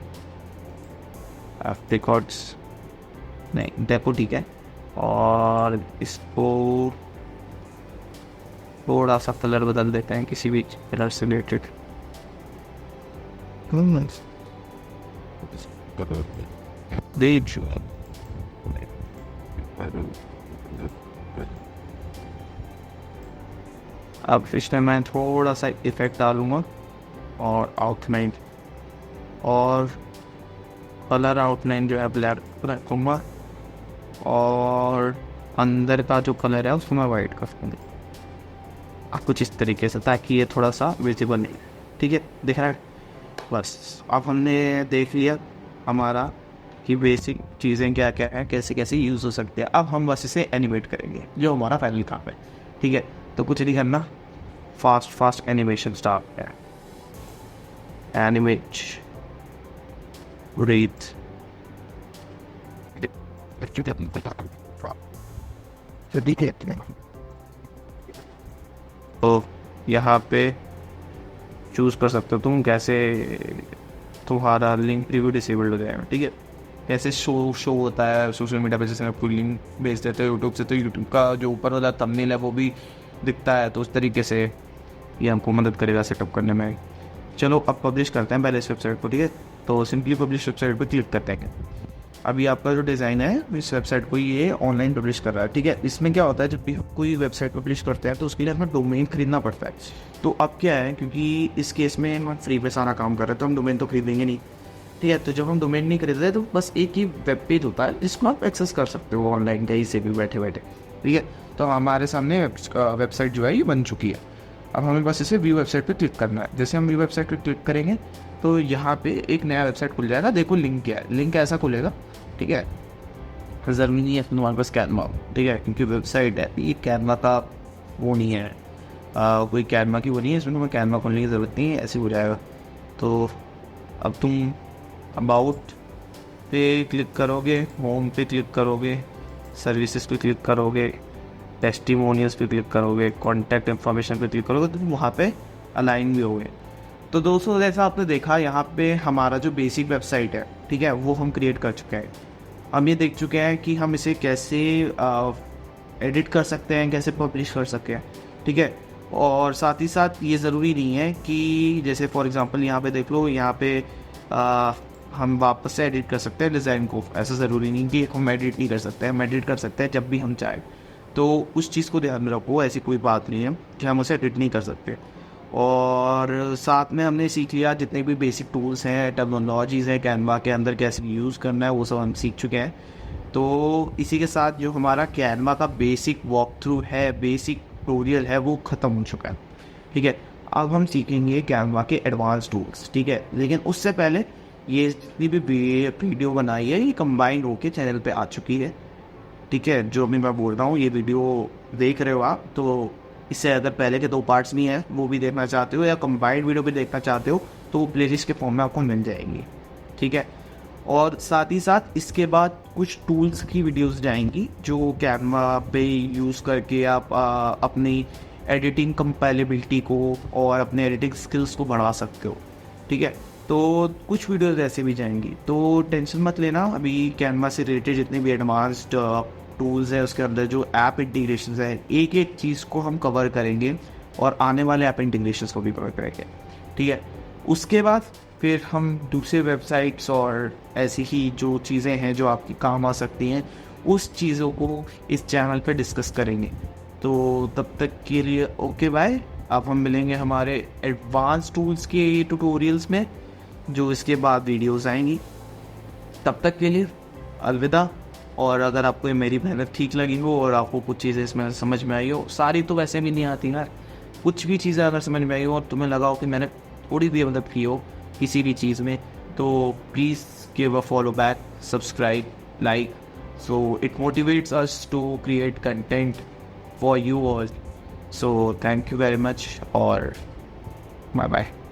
records नहीं डेपो, ठीक है। और इसको थोड़ा सा कलर बदल देते हैं किसी भी कलर से रिलेटेड। अब इसमें मैं थोड़ा सा इफेक्ट डालूँगा और आउटलाइन, और कलर आउटलाइन जो है ब्लैक रखूँगा, और अंदर का जो कलर है उसको मैं वाइट कर दूँगा कुछ इस तरीके से, ताकि ये थोड़ा सा विजिबल नहीं, ठीक है, दिख रहा है। बस अब हमने देख लिया हमारा कि बेसिक चीज़ें क्या क्या है, कैसे कैसे यूज़ हो सकते हैं। अब हम बस इसे एनिमेट करेंगे, जो हमारा फाइनल काम है, ठीक है। तो कुछ नहीं करना, फास्ट एनिमेशन स्टार्ट है। एनिमेट ब्रीथ, तो यहाँ पे चूज़ कर सकते हो तुम कैसे तुम्हारा लिंक रिव्यू डिसेबल्ड हो जाएगा, ठीक है। कैसे शो होता है सोशल मीडिया पे, जैसे आपको लिंक भेज देते हो यूट्यूब से, तो यूट्यूब का जो ऊपर वाला थंबनेल है वो भी दिखता है, तो उस तरीके से ये हमको मदद करेगा सेटअप करने में। चलो अब पब्लिश करते हैं पहले इस वेबसाइट को, ठीक है। तो सिंपली पब्लिश वेबसाइट पर क्लिक करते हैं। अभी आपका जो डिज़ाइन है इस वेबसाइट को ये ऑनलाइन पब्लिश कर रहा है, ठीक है। इसमें क्या होता है, जब भी हम कोई वेबसाइट पब्लिश करते हैं तो उसके लिए हमें डोमेन खरीदना पड़ता है। तो अब क्या है, क्योंकि इस केस में हम फ्री पे सारा काम कर रहे हैं तो हम डोमेन तो खरीदेंगे नहीं, ठीक है। तो जब हम डोमेन नहीं खरीद रहे तो बस एक ही वेब पेज होता है जिसको आप एक्सेस कर सकते हो ऑनलाइन कहीं से भी बैठे बैठे, ठीक है। तो हमारे सामने वेबसाइट जो है ये बन चुकी है। अब हमें बस इसे व्यू वेबसाइट पे क्लिक करना है। जैसे हम व्यू वेबसाइट पे क्लिक करेंगे तो यहाँ पे एक नया वेबसाइट खुल जाएगा। देखो लिंक क्या है, लिंक ऐसा खुलेगा, ठीक है। ज़रूरी नहीं है तुम्हारे पास कैनवा, ठीक है, क्योंकि वेबसाइट है ये कैनवा का वो नहीं है, कोई कैनवा की वो नहीं है, इसमें तुम्हें कैनवा खोलने की ज़रूरत नहीं है, ऐसे हो जाएगा। तो अब तुम अबाउट पे क्लिक करोगे, होम पे क्लिक करोगे, सर्विसेज पे क्लिक करोगे, टेस्टिमोनियल्स पे क्लिक करोगे, कॉन्टैक्ट इन्फॉर्मेशन पे क्लिक करोगे, तो तुम वहाँ पे अलाइन भी होगे। तो दोस्तों जैसा आपने देखा यहाँ पे हमारा जो बेसिक वेबसाइट है, ठीक है, वो हम क्रिएट कर चुके हैं। हम ये देख चुके हैं कि हम इसे कैसे एडिट कर सकते हैं, कैसे पब्लिश कर सकते हैं, ठीक है। और साथ ही साथ ये ज़रूरी नहीं है कि जैसे फॉर एग्जांपल यहाँ पे देख लो, यहाँ पे हम वापस से एडिट कर सकते हैं डिज़ाइन को, ऐसा ज़रूरी नहीं कि हम एडिट नहीं कर सकते हैं, हम एडिट कर सकते हैं जब भी हम चाहें। तो उस चीज़ को ध्यान में रखो, ऐसी कोई बात नहीं है कि हम उसे एडिट नहीं कर सकते। और साथ में हमने सीख लिया जितने भी बेसिक टूल्स हैं, टेक्नोलॉजीज़ हैं कैनवा के अंदर कैसे यूज़ करना है, वो सब हम सीख चुके हैं। तो इसी के साथ जो हमारा कैनवा का बेसिक वॉक थ्रू है, बेसिक ट्यूटोरियल है, वो ख़त्म हो चुका है, ठीक है। अब हम सीखेंगे कैनवा के एडवांस टूल्स, ठीक है। लेकिन उससे पहले ये जितनी भी वीडियो बनाई है ये कंबाइंड होके चैनल पे आ चुकी है, ठीक है। जो भी मैं बोल रहा हूँ ये वीडियो देख रहे हो आप, तो इससे अगर पहले के 2 पार्ट्स भी हैं वो भी देखना चाहते हो या कंबाइंड वीडियो भी देखना चाहते हो तो वो प्लेलिस्ट के फॉर्म में आपको मिल जाएंगी, ठीक है। और साथ ही साथ इसके बाद कुछ टूल्स की वीडियोस जाएंगी जो कैनवा पे यूज़ करके आप अपनी एडिटिंग कंपाइलेबिलिटी को और अपने एडिटिंग स्किल्स को बढ़ा सकते हो, ठीक है। तो कुछ वीडियोस ऐसे भी जाएंगी, तो टेंशन मत लेना। अभी कैनवा से रिलेटेड जितने भी एडवांस्ड टूल्स है उसके अंदर जो ऐप इंटीग्रेशन है, एक एक चीज़ को हम कवर करेंगे और आने वाले ऐप इंटीग्रेशन को भी कवर करेंगे, ठीक है। उसके बाद फिर हम दूसरे वेबसाइट्स और ऐसी ही जो चीज़ें हैं जो आपकी काम आ सकती हैं उस चीज़ों को इस चैनल पे डिस्कस करेंगे। तो तब तक के लिए ओके बाय। अब हम मिलेंगे हमारे एडवांस टूल्स के ट्यूटोरियल्स में जो इसके बाद वीडियोस आएंगी। तब तक के लिए अलविदा। और अगर आपको मेरी मेहनत ठीक लगी हो और आपको कुछ चीज़ें इसमें समझ में आई हो, सारी तो वैसे भी नहीं आती यार, कुछ भी चीज़ें अगर समझ में आई हो और तुम्हें लगा हो कि मैंने थोड़ी भी मदद की हो किसी भी चीज़ में, तो please give a follow back, subscribe, like, so it motivates us to create content for you all. So thank you very much और बाय बाय।